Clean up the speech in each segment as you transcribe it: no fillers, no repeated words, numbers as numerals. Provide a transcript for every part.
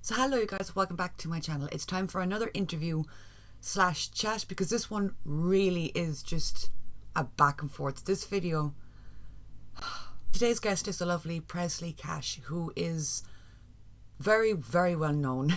So hello you guys, welcome back to my channel. It's time for another interview slash chat because this one really is just a back and forth. This video, today's guest is the lovely Presley Cash, who is very, very well known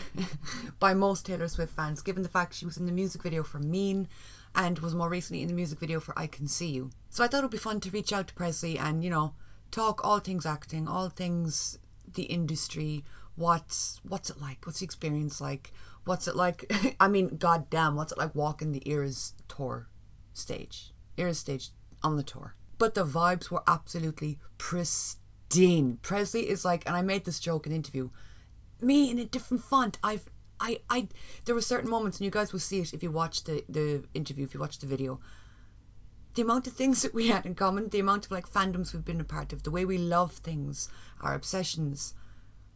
by most Taylor Swift fans, given the fact she was in the music video for Mean and was more recently in the music video for I Can See You. So I thought it would be fun to reach out to Presley and, you know, talk all things acting, all things the industry. What's it like? What's the experience like? What's it like? I mean, goddamn, what's it like walking the Eras tour stage? Eras stage on the tour. But the vibes were absolutely pristine. Presley is like, and I made this joke in the interview, me in a different font. There were certain moments, and you guys will see it if you watch the interview, if you watch the video. The amount of things that we had in common, the amount of like fandoms we've been a part of, the way we love things, our obsessions.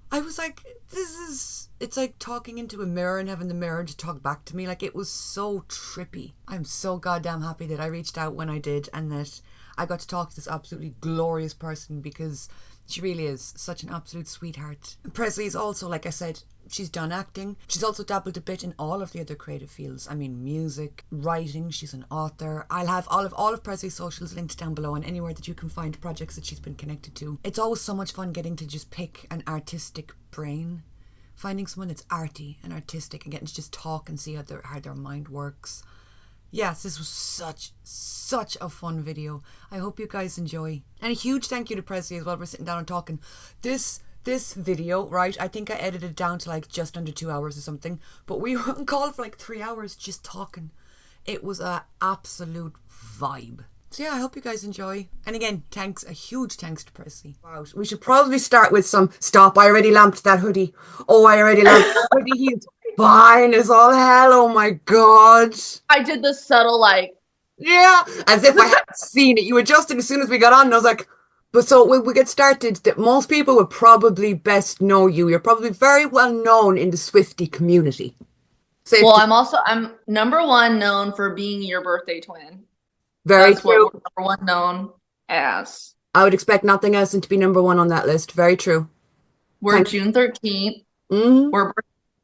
I was like, it's like talking into a mirror and having the mirror to talk back to me. Like, it was so trippy. I'm so goddamn happy that I reached out when I did and that I got to talk to this absolutely glorious person, because she really is such an absolute sweetheart. Presley is also, like I said, she's done acting. She's also dabbled a bit in all of the other creative fields. I mean, music, writing, she's an author. I'll have all of Presley's socials linked down below and anywhere that you can find projects that she's been connected to. It's always so much fun getting to just pick an artistic brain. Finding someone that's arty and artistic and getting to just talk and see how their mind works. Yes, this was such a fun video. I hope you guys enjoy. And a huge thank you to Presley as well for sitting down and talking. This video, right, I think I edited it down to like just under 2 hours or something, but we were on call for like 3 hours just talking. It was a absolute vibe. So yeah, I hope you guys enjoy. And again, a huge thanks to Presley. Wow. We should probably start with some stop. I already lamped that hoodie. Oh, I already lamped that hoodie. He's fine as all hell. Oh my god. I did the subtle Yeah, as if I hadn't seen it. You adjusted as soon as we got on, and I was like, but so we get started. That most people would probably best know you. You're probably very well known in the Swiftie community. Well, I'm number one known for being your birthday twin. Very That's true. what we're number one known as. I would expect nothing else than to be number one on that list. Very true. We're June 13th. Mm-hmm.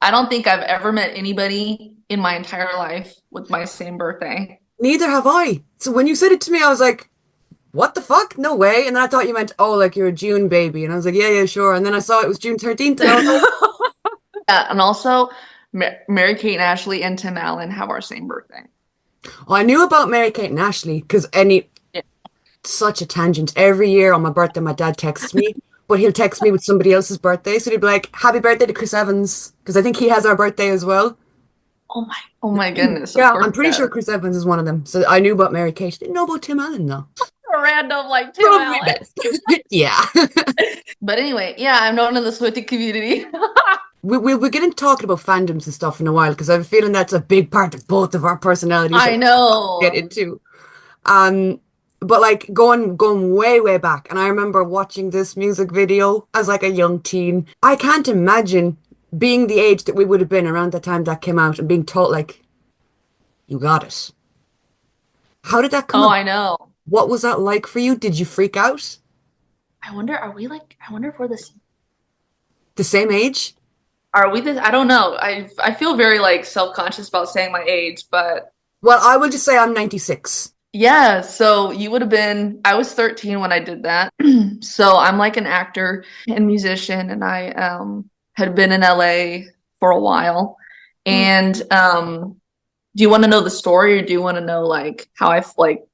I don't think I've ever met anybody in my entire life with my same birthday. Neither have I. So when you said it to me, I was like, what the fuck? No way. And then I thought you meant, oh, like you're a June baby. And I was like, yeah, sure. And then I saw it was June 13th. And I was like, Yeah, and also Mary-Kate and Ashley and Tim Allen have our same birthday. oh, I knew about Mary-Kate and Ashley because such a tangent. Every year on my birthday, my dad texts me, but he'll text me with somebody else's birthday. So he'd be like, happy birthday to Chris Evans, because I think he has our birthday as well. Oh my goodness. Yeah, I'm pretty sure Chris Evans is one of them. So I knew about Mary-Kate. Didn't know about Tim Allen though. A random like Tim Allen. Yeah. But anyway, yeah, I'm known in the Swiftie community. We'll get into talking about fandoms and stuff in a while, because I have a feeling that's a big part of both of our personalities. I know. Get into. But like going way back, and I remember watching this music video as like a young teen. I can't imagine being the age that we would have been around the time that came out and being told like, you got it. How did that come up? I know. What was that like for you? Did you freak out? I wonder if we're The same age? Are we this? I don't know. I feel very like self-conscious about saying my age, but Well, I will just say I'm 96. yeah, so you would have been, I was 13 when I did that. So I'm like an actor and musician, and I had been in LA for a while. And do you want to know the story, or do you want to know like how I like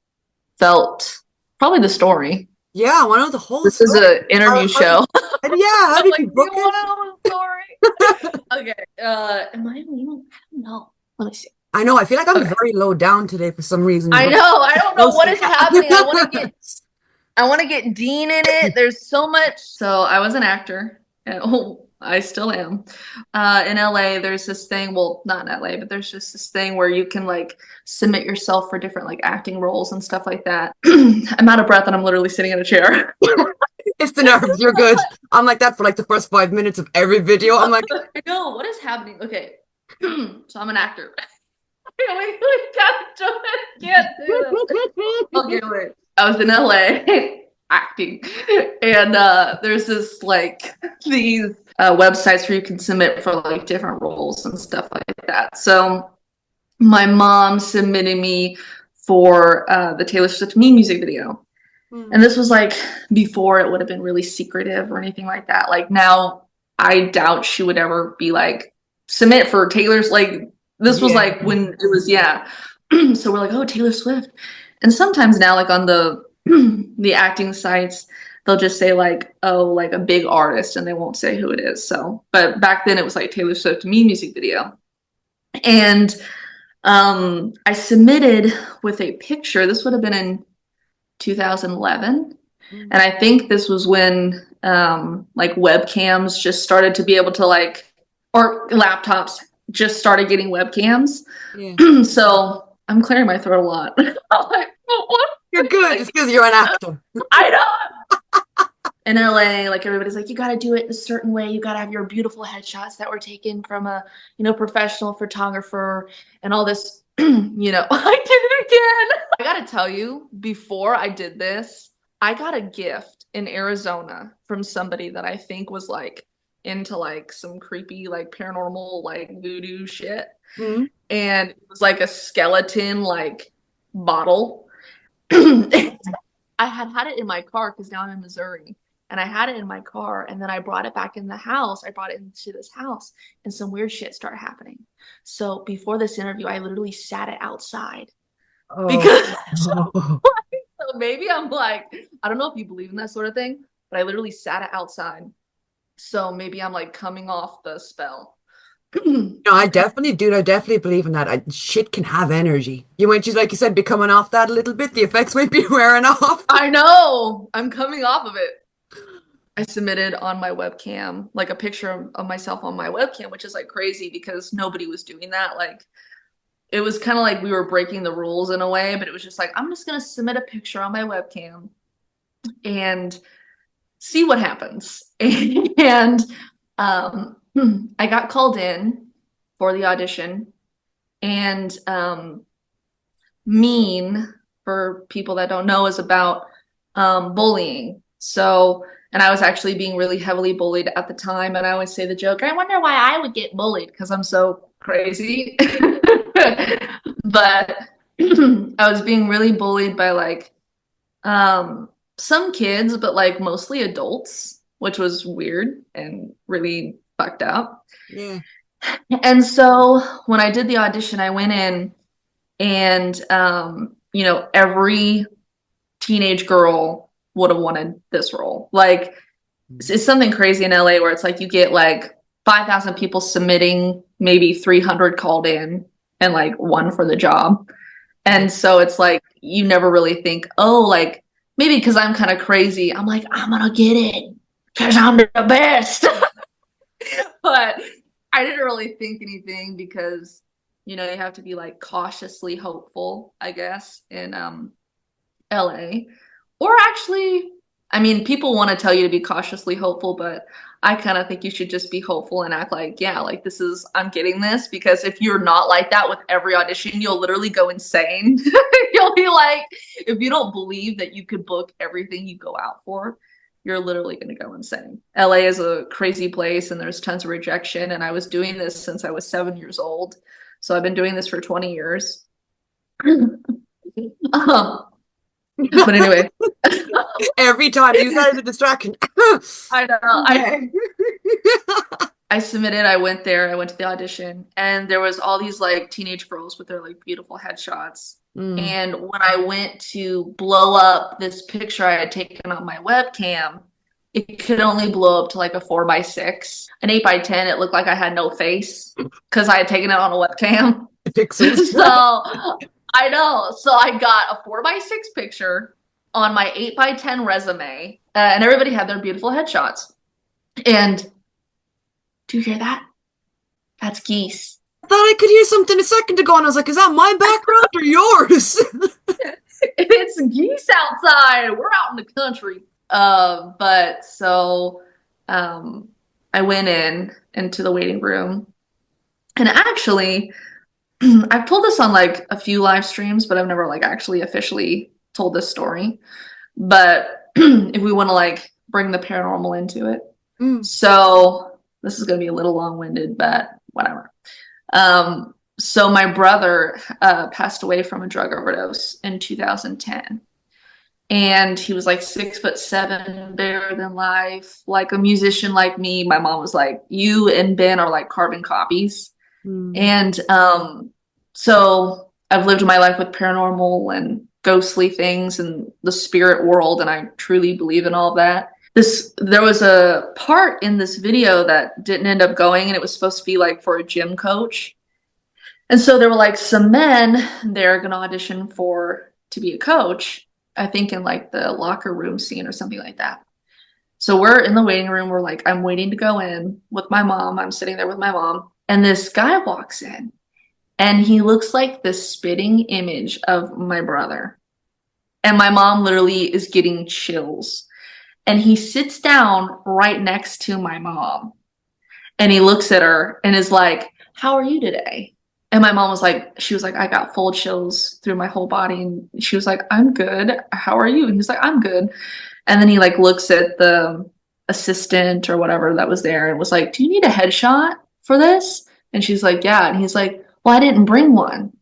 felt? Probably the story. Yeah, I want to know the whole This story. is an interview show. And yeah, how did you book do you want to know the story? Okay. Am I leaving? I don't know. Let me see. I know, I feel like I'm very low down today for some reason. I know. I don't know what is happening. I want to get Dean in it. There's so much. So I was an actor, and I still am. In LA, there's this thing. Well, not in LA, but there's just this thing where you can like submit yourself for different like acting roles and stuff like that. I'm out of breath, and I'm literally sitting in a chair. It's the nerves. You're good. I'm like that for like the first 5 minutes of every video. I'm like, I know, what is happening? Okay, so I'm an actor. We can't do it. Okay, wait. I was in LA acting, and there's this like these websites where you can submit for like different roles and stuff like that. So my mom submitted me for the Taylor Swift Me music video. And this was like before it would have been really secretive or anything like that. Like now, I doubt she would ever be like, submit for Taylor's. Like this was like when it was, So we're like, oh, Taylor Swift. And sometimes now, like on the the acting sites, they'll just say like, oh, like a big artist, and they won't say who it is. So, but back then it was like Taylor Swift Me music video. And I submitted with a picture. This would have been in 2011. And I think this was when like webcams just started to be able to like, or laptops just started getting webcams. So I'm clearing my throat a lot. I'm like, what? You're good. It's because you're an actor. I know. In LA, like everybody's like, you got to do it in a certain way. You got to have your beautiful headshots that were taken from a, professional photographer and all this, I did it again. I got to tell you, before I did this, I got a gift in Arizona from somebody that I think was like into like some creepy, like paranormal, like voodoo shit. And it was like a skeleton, like bottle. I had it in my car because now I'm in Missouri. And I had it in my car, and then I brought it back in the house. I brought it into this house, and some weird shit started happening. So before this interview, I literally sat it outside. Because so maybe I'm like, I don't know if you believe in that sort of thing, but I literally sat it outside. So maybe I'm like coming off the spell. No, I definitely do. I definitely believe in that. Shit can have energy. You might just, like you said, be coming off that a little bit. The effects might be wearing off. I know. I'm coming off of it. I submitted on my webcam, like a picture of myself on my webcam, which is like crazy because nobody was doing that. Like it was kind of like we were breaking the rules in a way, but it was just like, I'm just going to submit a picture on my webcam and see what happens. And I got called in for the audition, and mean, for people that don't know, is about bullying. So, and I was actually being really heavily bullied at the time. And I always say the joke, I wonder why I would get bullied because I'm so crazy. But I was being really bullied by like some kids, but like mostly adults, which was weird and really fucked up. Yeah. And so when I did the audition, I went in and, every teenage girl would have wanted this role. Like it's something crazy in LA where it's like you get like 5,000 people submitting, maybe 300 called in, and like one for the job. And so it's like you never really think, oh, like maybe because I'm kind of crazy, I'm like, I'm gonna get it because I'm the best. But I didn't really think anything because you have to be like cautiously hopeful, I guess, in LA. Or actually, I mean, people want to tell you to be cautiously hopeful, but I kind of think you should just be hopeful and act like, yeah, like I'm getting this. Because if you're not like that with every audition, you'll literally go insane. You'll be like, if you don't believe that you could book everything you go out for, you're literally going to go insane. LA is a crazy place and there's tons of rejection. And I was doing this since I was 7 years old. So I've been doing this for 20 years. But anyway. Every time you guys are a distraction. I know. I submitted, I went to the audition, and there was all these like teenage girls with their like beautiful headshots. And when I went to blow up this picture I had taken on my webcam, it could only blow up to like a 4x6. An 8x10, it looked like I had no face because I had taken it on a webcam. Pixels. So I know. So I got a 4x6 picture on my 8x10 resume, and everybody had their beautiful headshots. And do you hear that? That's geese. I thought I could hear something a second ago, and I was like, is that my background or yours? It's geese outside. We're out in the country. But so I went into the waiting room, and actually I've told this on like a few live streams, but I've never like actually officially told this story. But if we want to like bring the paranormal into it. So This is going to be a little long-winded, but whatever. So my brother passed away from a drug overdose in 2010. And he was like 6'7", bigger than life, like a musician like me. My mom was like, you and Ben are like carbon copies. And so I've lived my life with paranormal and ghostly things and the spirit world, and I truly believe in all of that. There was a part in this video that didn't end up going, and it was supposed to be like for a gym coach. And so there were like some men they're gonna audition for to be a coach, I think in like the locker room scene or something like that. So we're in the waiting room. We're like, I'm waiting to go in with my mom. I'm sitting there with my mom. And this guy walks in and he looks like the spitting image of my brother. And my mom literally is getting chills. And he sits down right next to my mom. And he looks at her and is like, how are you today? And my mom was like, she was like, I got full chills through my whole body. And she was like, I'm good. How are you? And he's like, I'm good. And then he like looks at the assistant or whatever that was there and was like, do you need a headshot for this? And she's like, yeah. And he's like, well, I didn't bring one.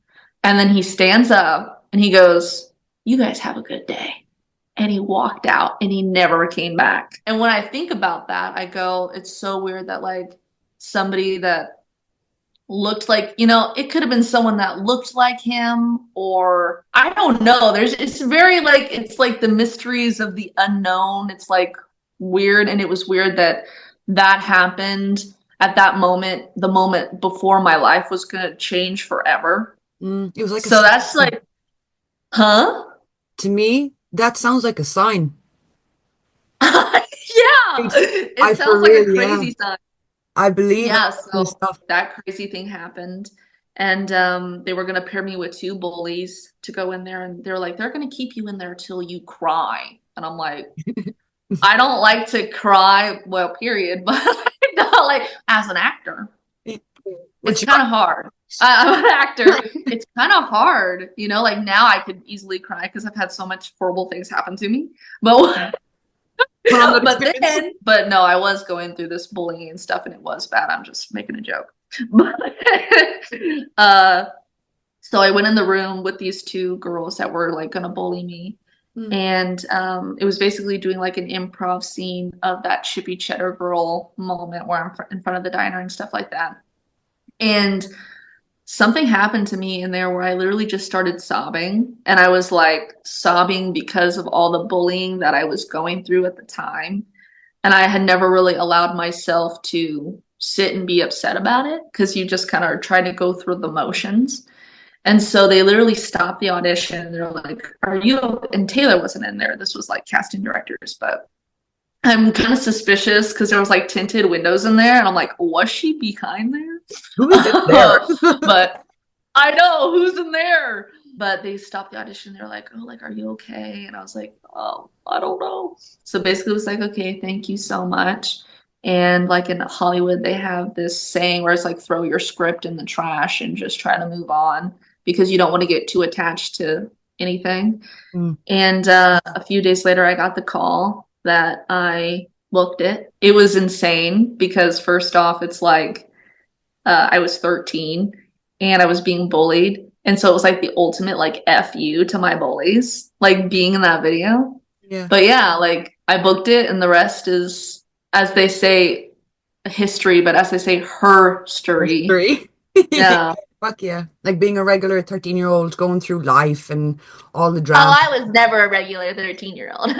And then he stands up and he goes, you guys have a good day. And he walked out and he never came back. And when I think about that, I go, it's so weird that like somebody that looked like, you know, it could have been someone that looked like him, or I don't know. It's very like, it's like the mysteries of the unknown. It's like weird. And it was weird that that happened at that moment, the moment before my life was going to change forever. It was like so that's like, huh? To me, that sounds like a sign. Yeah, it sounds like a crazy sign. I believe. Yeah, so that crazy thing happened. And they were going to pair me with two bullies to go in there. And they're like, they're going to keep you in there till you cry. And I'm like, I don't like to cry, well, period. But not like as an actor. It's kind of hard. I'm an actor. It's kind of hard. You know, like now I could easily cry because I've had so much horrible things happen to me. But but no, I was going through this bullying and stuff, and it was bad. I'm just making a joke. So I went in the room with these two girls that were like gonna bully me, and it was basically doing like an improv scene of that chippy cheddar girl moment where I'm in front of the diner and stuff like that. And something happened to me in there where I literally just started sobbing, and I was like sobbing because of all the bullying that I was going through at the time. And I had never really allowed myself to sit and be upset about it because you just kind of try to go through the motions. And so they literally stopped the audition. They're like, are you, and Taylor wasn't in there. This was like casting directors, but I'm kind of suspicious because there was like tinted windows in there, and I'm like, was she behind there? Who is it there? But I know who's in there. But they stopped the audition. They're like, oh, like, are you okay? And I was like, oh, I don't know. So basically it was like, okay, thank you so much. And like in Hollywood, they have this saying where it's like, throw your script in the trash and just try to move on because you don't want to get too attached to anything. And a few days later, I got the call that I booked it. It was insane because first off, it's like I was 13 and I was being bullied. And so it was like the ultimate like F you to my bullies, like being in that video. Yeah. But yeah, like I booked it and the rest is, as they say, history, but as they say, her story. Yeah. Fuck yeah. Like being a regular 13-year-old going through life and all the drama. Oh, I was never a regular 13-year-old.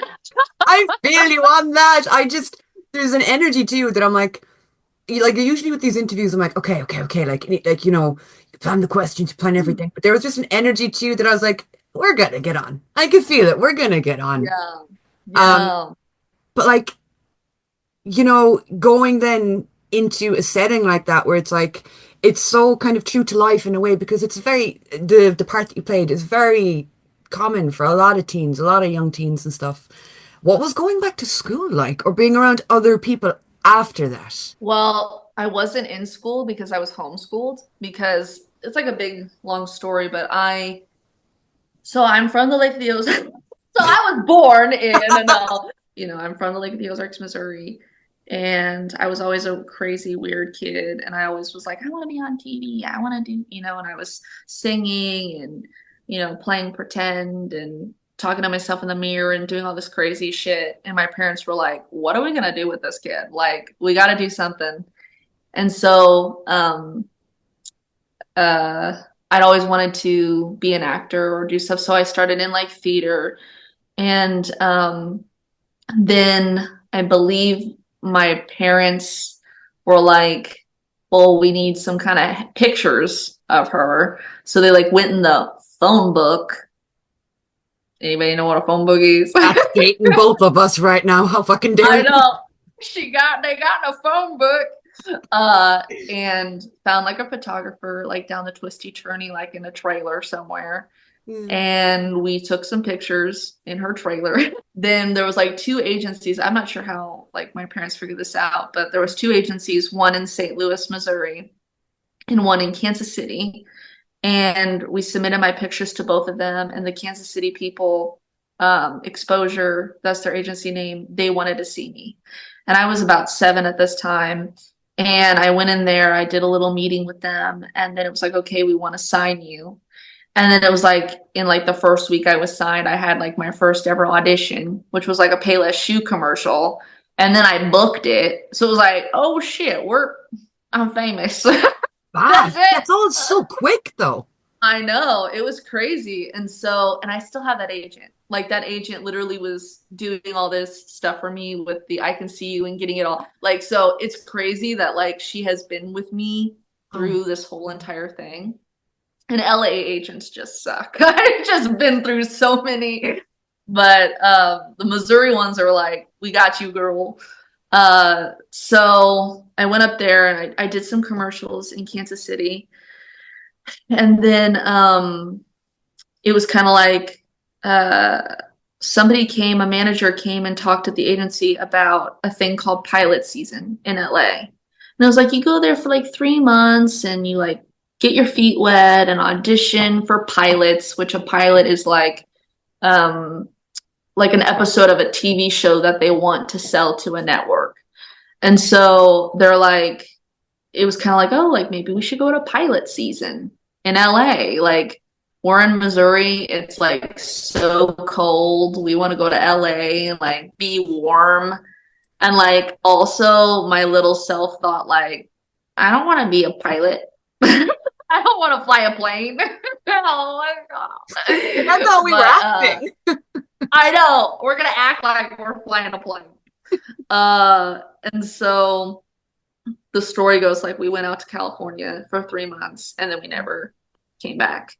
I feel you on that. There's an energy to you that I'm like usually with these interviews, I'm like, okay, like, you know, you plan the questions, you plan everything. But there was just an energy to you that I was like, we're gonna get on. I could feel it. We're gonna get on. Yeah. But like, you know, going then into a setting like that where it's like, it's so kind of true to life in a way because it's very, the part that you played is very common for a lot of teens, a lot of young teens and stuff. What was going back to school like, or being around other people after that? Well, I wasn't in school because I was homeschooled, because it's like a big long story, but I'm from the Lake of the Ozarks. So I was born in I'm from the Lake of the Ozarks, Missouri. And I was always a crazy, weird kid. And I always was like, I want to be on TV. I want to do, and I was singing and, playing pretend and talking to myself in the mirror and doing all this crazy shit. And my parents were like, what are we going to do with this kid? Like, we got to do something. And so, I'd always wanted to be an actor or do stuff. So I started in like theater. And then I believe my parents were like, well, we need some kind of pictures of her. So they like went in the phone book. Anybody know what a phone book is? That's dating both of us right now. How fucking dare I you? know. They got in a phone book. And found like a photographer like down the twisty turny, like in a trailer somewhere. And we took some pictures in her trailer. Then there was like two agencies. I'm not sure how like my parents figured this out, but there was two agencies, one in St. Louis, Missouri, and one in Kansas City. And we submitted my pictures to both of them. And the Kansas City people, Exposure, that's their agency name, they wanted to see me. And I was about 7 at this time. And I went in there, I did a little meeting with them, and then it was like, okay, we want to sign you. And then it was like in like the first week I was signed, I had like my first ever audition, which was like a Payless shoe commercial. And then I booked it. So it was like, oh shit, I'm famous. Wow, That's it. that's all so quick though. I know, it was crazy. And I still have that agent. Like that agent literally was doing all this stuff for me with the I can see you and getting it all. Like, so it's crazy that like she has been with me through this whole entire thing. And LA agents just suck. I've just been through so many. But the Missouri ones are like, we got you, girl. So I went up there and I did some commercials in Kansas City. And then it was kind of like a manager came and talked to the agency about a thing called pilot season in LA. And I was like, you go there for like 3 months and you like get your feet wet and audition for pilots, which a pilot is like an episode of a TV show that they want to sell to a network. And so they're like, it was kind of like, oh, like maybe we should go to pilot season in LA. Like we're in Missouri. It's like so cold. We want to go to LA and like be warm. And like also my little self thought like, I don't want to be a pilot. I don't want to fly a plane. Oh my God. I thought we were acting. I know. We're going to act like we're flying a plane. And so the story goes like we went out to California for 3 months and then we never came back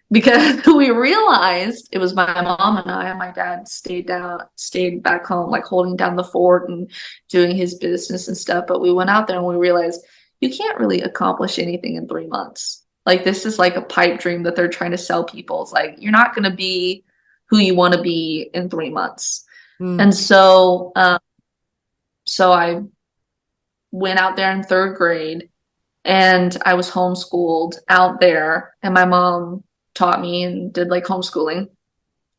because we realized it was my mom and I, and my dad stayed back home, like holding down the fort and doing his business and stuff. But we went out there and we realized you can't really accomplish anything in 3 months. Like this is like a pipe dream that they're trying to sell people. It's like, you're not going to be who you want to be in 3 months. And so, so I went out there in 3rd grade and I was homeschooled out there and my mom taught me and did like homeschooling.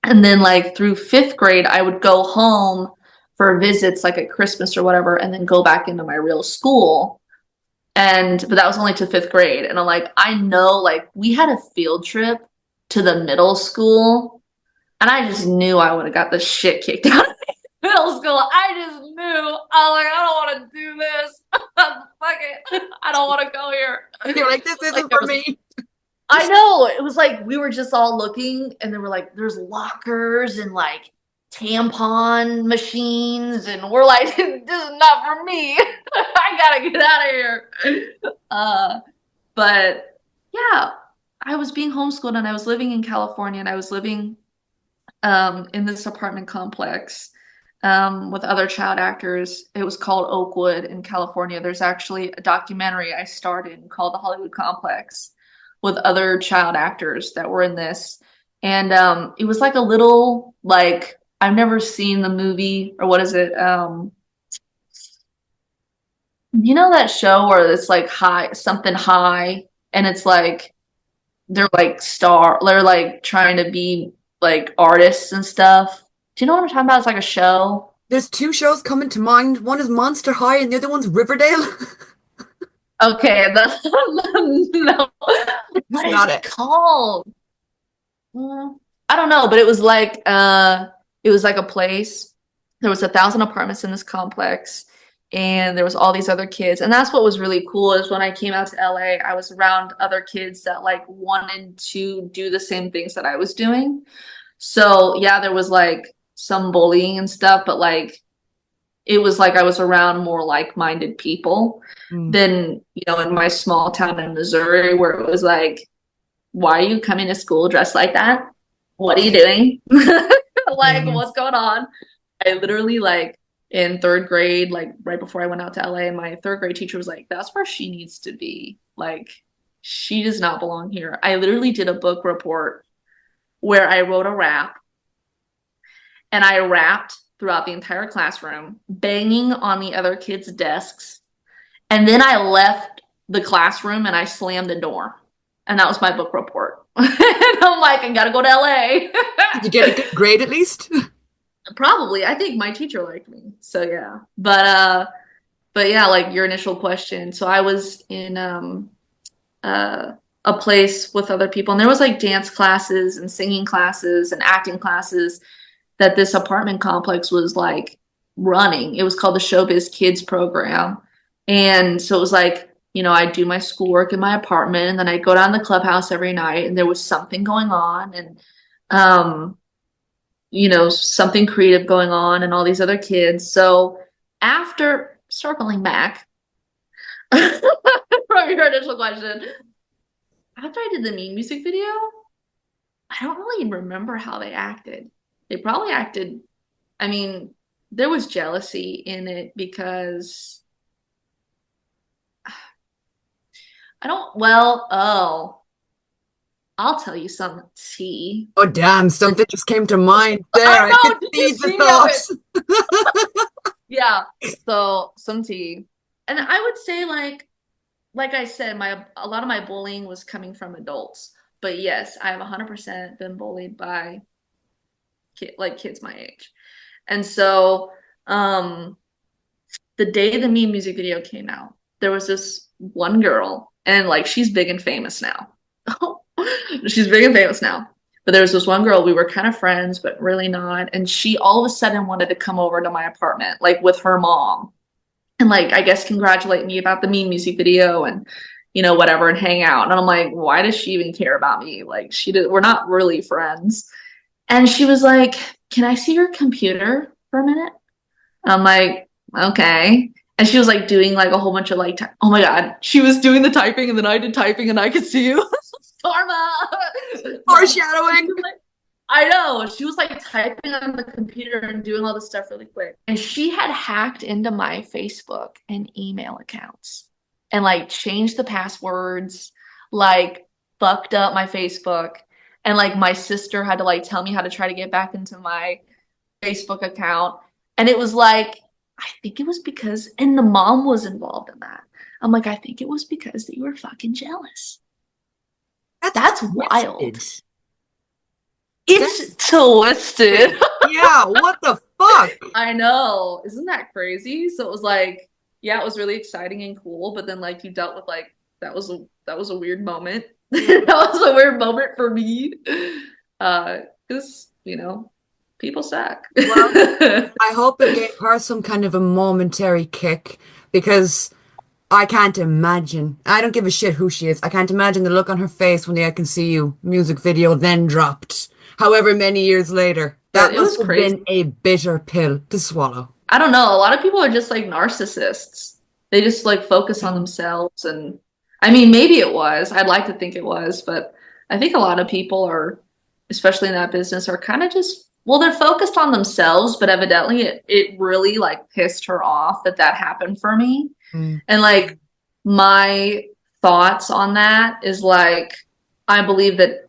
And then like through 5th grade, I would go home for visits like at Christmas or whatever, and then go back into my real school. But that was only to 5th grade. And I'm like, I know, like we had a field trip to the middle school and I just knew I would have got the shit kicked out of me. Middle school, I just knew. I was like, I don't want to do this. Fuck it. I don't want to go here. You're like, this isn't for me. I know. It was like we were just all looking and there were like, there's lockers and like tampon machines. And we're like, this is not for me. I got to get out of here. But yeah, I was being homeschooled and I was living in California and I was living in this apartment complex with other child actors. It was called Oakwood in California. There's actually a documentary I starred in called The Hollywood Complex with other child actors that were in this. And it was like a little, like, I've never seen the movie, or what is it? You know that show where it's like something high, and it's like, they're like trying to be like artists and stuff. Do you know what I'm talking about? It's like a show. There's two shows coming to mind. One is Monster High and the other one's Riverdale. Okay, no. What It's is not it it. called? I don't know, but it was like a place. There was 1,000 apartments in this complex, and there was all these other kids. And that's what was really cool is when I came out to LA, I was around other kids that like wanted to do the same things that I was doing. So yeah, there was like some bullying and stuff, but like it was like I was around more like-minded people Mm. than, in my small town in Missouri where it was like, why are you coming to school dressed like that? What are you doing? Like, Yeah. what's going on? I literally like in third grade, like right before I went out to LA, my third grade teacher was like, that's where she needs to be. Like, she does not belong here. I literally did a book report where I wrote a rap and I rapped throughout the entire classroom, banging on the other kids' desks. And then I left the classroom and I slammed the door. And that was my book report. And I'm like, I gotta go to LA. Did you get a good grade at least? Probably. I think my teacher liked me. So yeah. But yeah, like your initial question. So I was in a place with other people and there was like dance classes and singing classes and acting classes that this apartment complex was like running. It was called the Showbiz Kids program. And so it was like, I do my schoolwork in my apartment and then I go down to the clubhouse every night and there was something going on and something creative going on and all these other kids. So after circling back from your initial question, after I did the Mean music video, I don't really remember how they acted. They probably acted, I mean, there was jealousy in it because I'll tell you some tea. Oh, damn, something just came to mind there. I I could know, did you see the see thought. Yeah, so some tea. And I would say like I said, a lot of my bullying was coming from adults. But yes, I have 100% been bullied by kids my age. And so the day the Mean music video came out, there was this one girl, and like she's big and famous now. She's big and famous now. But there was this one girl, we were kind of friends, but really not. And she all of a sudden wanted to come over to my apartment, like with her mom. And like, I guess congratulate me about the Mean music video and, whatever, and hang out. And I'm like, why does she even care about me? Like, we're not really friends. And she was like, can I see your computer for a minute? I'm like, okay. And she was like doing like a whole bunch of like, oh my God, she was doing the typing and then I did typing and I could see you. Karma. Foreshadowing. I know. She was like typing on the computer and doing all this stuff really quick. And she had hacked into my Facebook and email accounts and like changed the passwords, like fucked up my Facebook. And like my sister had to like tell me how to try to get back into my Facebook account. And it was like, I think it was because, and the mom was involved in that. I'm like, I think it was because they were fucking jealous. That's wild. It's twisted. Yeah, what the fuck? I know. Isn't that crazy? So it was like, yeah, it was really exciting and cool, but then like you dealt with like that was a weird moment. That was a weird moment for me. Because, people suck. Well, I hope it gave her some kind of a momentary kick because I can't imagine. I don't give a shit who she is. I can't imagine the look on her face when the I Can See You music video then dropped, however many years later. That It was must have crazy. been a bitter pill to swallow. I don't know. A lot of people are just like narcissists. They just like focus on themselves. And I mean, maybe it was. I'd like to think it was, but I think a lot of people are, especially in that business, are kind of just, well, they're focused on themselves, but evidently it really like pissed her off that happened for me. Mm. And like my thoughts on that is like, I believe that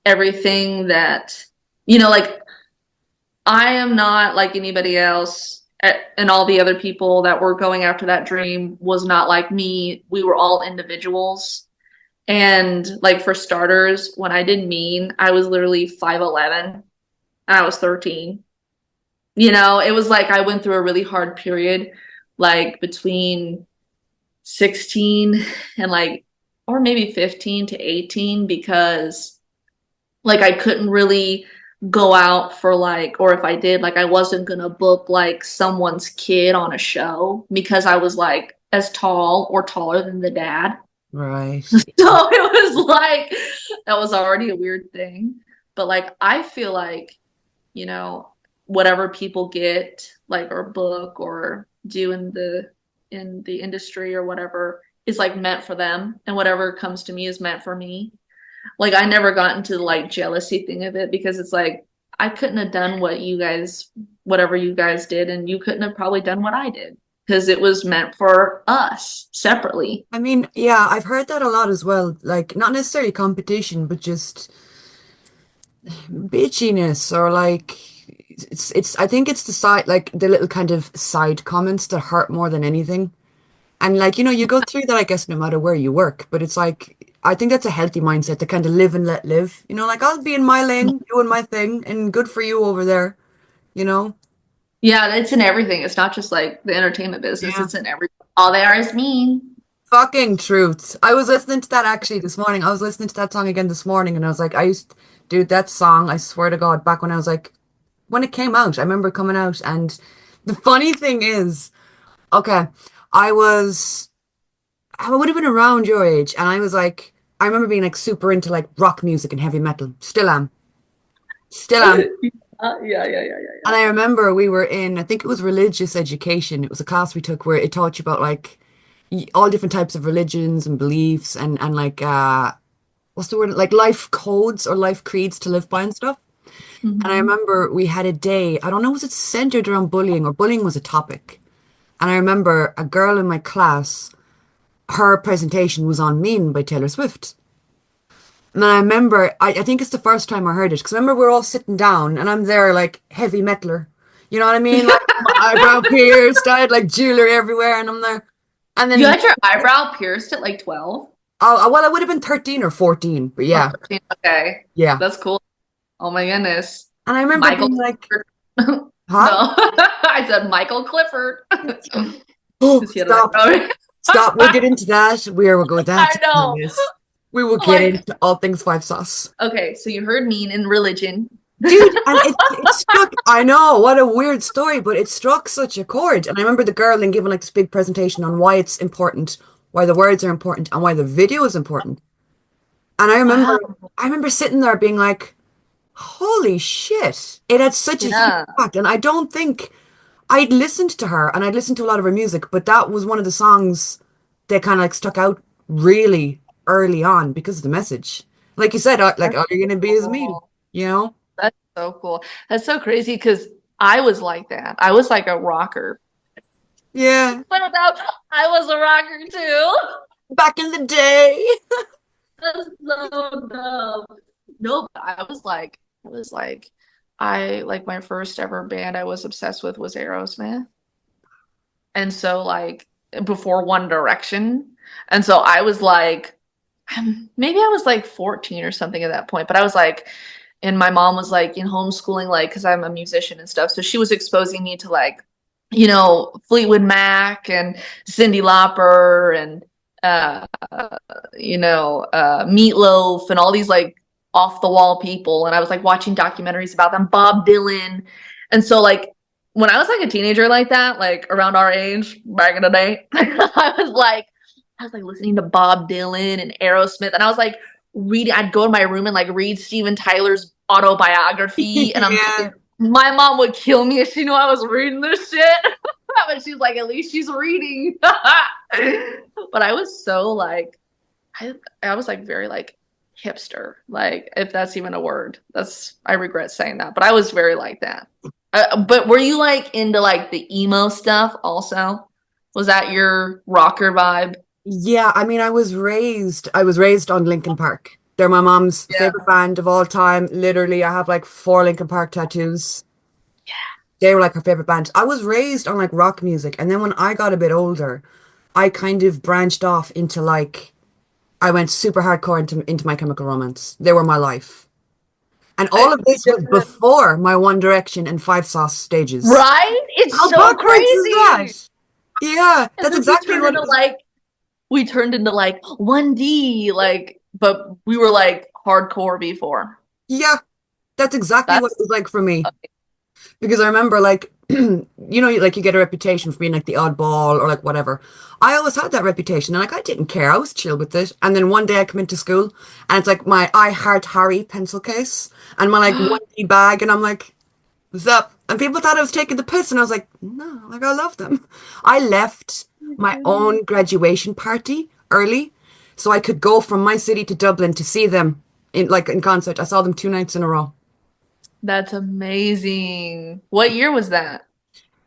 everything that, like I am not like anybody else, and all the other people that were going after that dream was not like me. We were all individuals. And like for starters, when I did Mean, I was literally 5'11". I was 13. You know, it was like I went through a really hard period, like between 16 and like, or maybe 15 to 18, because like I couldn't really go out for like, or if I did, like I wasn't gonna book like someone's kid on a show because I was like as tall or taller than the dad. Right. So it was like that was already a weird thing. But like I feel like, you know, whatever people get like or book or do in the industry or whatever is like meant for them, and whatever comes to me is meant for me. Like I never got into the like jealousy thing of it, because it's like I couldn't have done what you guys, whatever you guys did, and you couldn't have probably done what I did, because it was meant for us separately. I mean, yeah, I've heard that a lot as well. Like, not necessarily competition, but just bitchiness or like I think it's the side like the little kind of side comments that hurt more than anything. And like, you go through that, I guess, no matter where you work. But it's like I think that's a healthy mindset to kind of live and let live. Like I'll be in my lane doing my thing and good for you over there, you know? Yeah, it's in everything. It's not just like the entertainment business, Yeah. it's in everything. All they are is mean. Fucking truth. I was listening to that actually this morning. I was listening to that song again this morning and I was like, dude, that song, I swear to God, back when I was like, when it came out, I remember it coming out. And the funny thing is, okay, I was, I would have been around your age. And I was like, I remember being like super into like rock music and heavy metal. Still am. Still am. Yeah. And I remember we were in, I think it was religious education. It was a class we took where it taught you about like all different types of religions and beliefs and like what's the word? Like life codes or life creeds to live by and stuff. And I Hmm. remember we had a day, I don't know, was it centered around bullying or bullying was a topic? And I remember a girl in my class, her presentation was on Mean by Taylor Swift. And I remember, I think it's the first time I heard it, because I remember we're all sitting down and I'm there like heavy metaler. You know what I mean? Like my eyebrow pierced, I had like jewelry everywhere and I'm there. And You then, had your eyebrow pierced at like 12 well, I would have been 13 or 14, but or yeah, 13. Okay. yeah. That's cool. Oh my goodness. And I remember Michael being like, Clifford. No, huh? I said Michael Clifford. Oh, Because he had a stop. red Stop. We'll get into that. We'll go I that. know. Yes. We will get Like, into all things five sauce. okay, so you heard mean in religion. Dude, and it struck, I know, what a weird story, but it struck such a chord. And I remember the girl then giving like this big presentation on why it's important, why the words are important, and why the video is important. And Wow. I remember sitting there being like, holy shit. It had such a huge Yeah. impact. And I don't think I'd listened to her and I'd listened to a lot of her music, but that was one of the songs that kind of like stuck out really early on because of the message. Like you said, like That's all you're gonna be is me, cool. you know? That's so cool. That's so crazy because I was like that. I was like a rocker. Yeah. But without, I was a rocker too. Back in the day. That's so dumb. No, but I like my first ever band I was obsessed with was Aerosmith. And so like before One Direction. And so I was like, maybe I was like 14 or something at that point, but I was like, and my mom was like in homeschooling, like, because I'm a musician and stuff. So she was exposing me to like, Fleetwood Mac and Cyndi Lauper and, uh, Meatloaf and all these like off the wall people. And I was like watching documentaries about them, Bob Dylan. And so like when I was like a teenager like that, like around our age back in the day, I was like listening to Bob Dylan and Aerosmith, and I was like reading. I'd go in my room and like read Steven Tyler's autobiography, and I'm Yeah. thinking my mom would kill me if she knew I was reading this shit. But she's like, at least she's reading. But I was so like, I was like very like hipster, like if that's even a word. I regret saying that, but I was very like that. But were you like into like the emo stuff also? Was that your rocker vibe? Yeah, I mean, I was raised on Linkin Park. They're my mom's Yeah. favorite band of all time. Literally, I have like four Linkin Park tattoos. They were like her favorite band. I was raised on like rock music, and then when I got a bit older, I kind of branched off into like I went super hardcore into My Chemical Romance. They were my life. And all of this was before my One Direction and Five Sauce stages. Right? It's How so backwards is that? crazy. Yeah, And that's then exactly what it was. we turned into like 1D, like, but we were like hardcore before. Yeah, that's exactly what it That's was like for me. Because I remember, like, like you get a reputation for being like the oddball or like whatever. I always had that reputation, and like I didn't care. I was chill with it. And then one day I come into school, and it's like my I Heart Harry pencil case and my like 1D bag, and I'm like, "What's up?" And people thought I was taking the piss, and I was like, "No, like I love them." I left my own graduation party early, so I could go from my city to Dublin to see them in concert. I saw them 2 nights in a row. That's amazing. What year was that?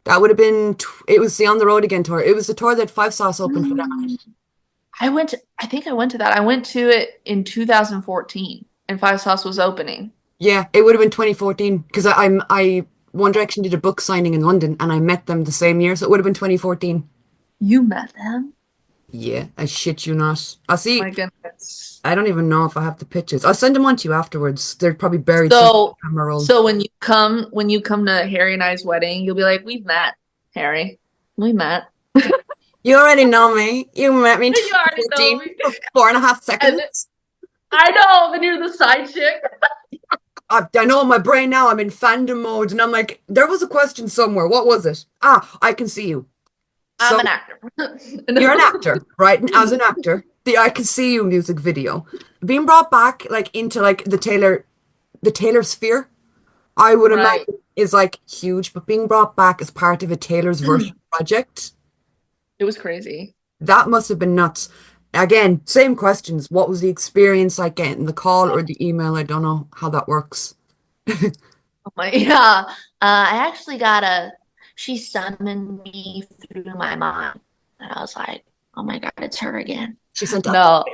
That would have been, it was the On the Road Again tour. It was the tour that Five Sauce opened for that night. I think I went to that. I went to it in 2014 and Five Sauce was opening. Yeah, it would have been 2014 because One Direction did a book signing in London and I met them the same year. So it would have been 2014. You met them? Yeah, I shit you not. I'll see. My goodness. I don't even know if I have the pictures. I'll send them on to you afterwards. They're probably buried somewhere in the camera roll. So when you come to Harry and I's wedding, you'll be like, "We've met, Harry. We met." You already know me. You met me in You already know 2014 me. for 4.5 seconds. I know, then you're the side chick. I know in my brain now I'm in fandom mode and I'm like, there was a question somewhere. What was it? Ah, I can see you. I'm So an actor. you're an actor, right? And as an actor, the I Can See You music video being brought back like into like the Taylor sphere, I would Right. imagine is like huge, but being brought back as part of a Taylor's version project, It was crazy. that must have been nuts. Again, same questions. What was the experience like getting the call or the email? I don't know how that works. Oh my, yeah. I actually she summoned me through my mind. And I was like, oh my God, it's her again. She sent No,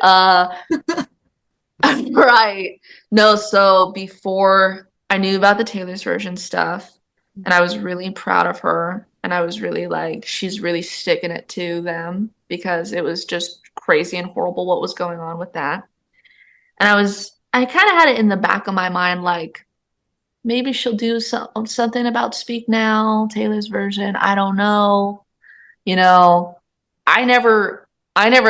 right. No, so before I knew about the Taylor's version stuff, and I was really proud of her, and I was really like, she's really sticking it to them because it was just crazy and horrible what was going on with that. And I kind of had it in the back of my mind, like, maybe she'll do something about Speak Now, Taylor's version. I don't know. You know, I never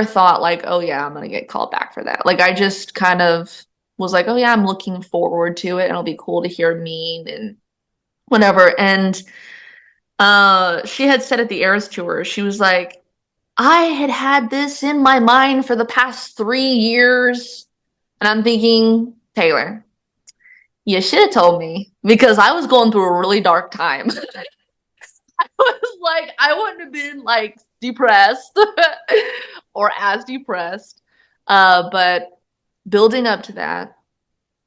thought like, oh yeah, I'm gonna get called back for that. Like I just kind of was like, oh yeah, I'm looking forward to it and it'll be cool to hear me and whatever. And she had said at the Eras tour, she was like, I had this in my mind for the past 3 years. And I'm thinking, Taylor, you should have told me because I was going through a really dark time. I was like, I wouldn't have been like depressed or as depressed. But building up to that,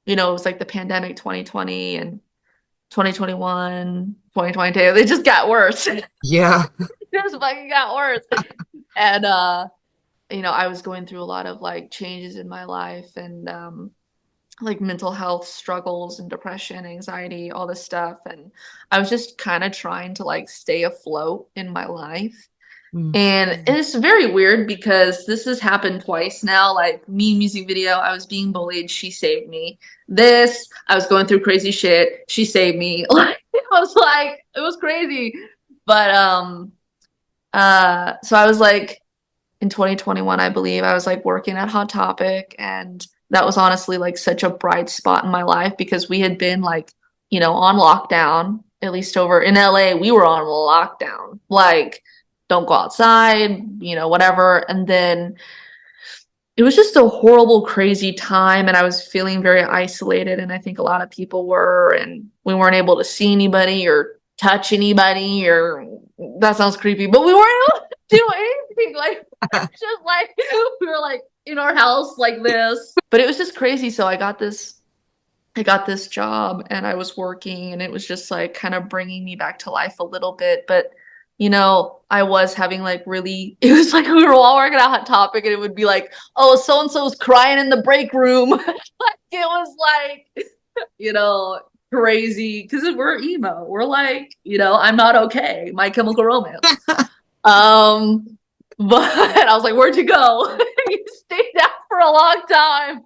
it was like the pandemic 2020 and 2021, 2022, they just got worse. Yeah. Just fucking got worse. And I was going through a lot of like changes in my life and like mental health struggles and depression, anxiety, all this stuff. And I was just kind of trying to like stay afloat in my life. And it's very weird because this has happened twice now. Like me music video, I was being bullied, she saved me. This, I was going through crazy shit, she saved me. Like it was crazy. But so I was like in 2021, I believe, I was like working at Hot Topic, and that was honestly like such a bright spot in my life because we had been like, on lockdown, at least over in LA, we were on lockdown. Like, don't go outside, whatever. And then it was just a horrible, crazy time. And I was feeling very isolated. And I think a lot of people were, and we weren't able to see anybody or touch anybody, or that sounds creepy, but we weren't able to do anything. Like, just like, we were like in our house like this, but it was just crazy. So I got this job and I was working and it was just like kind of bringing me back to life a little bit. But I was having like it was like we were all working at Hot Topic and it would be like, oh, so-and-so's crying in the break room. Like it was like, crazy because we're emo. We're like, I'm not okay. My Chemical Romance. But I was like, where'd you go? You stayed out for a long time.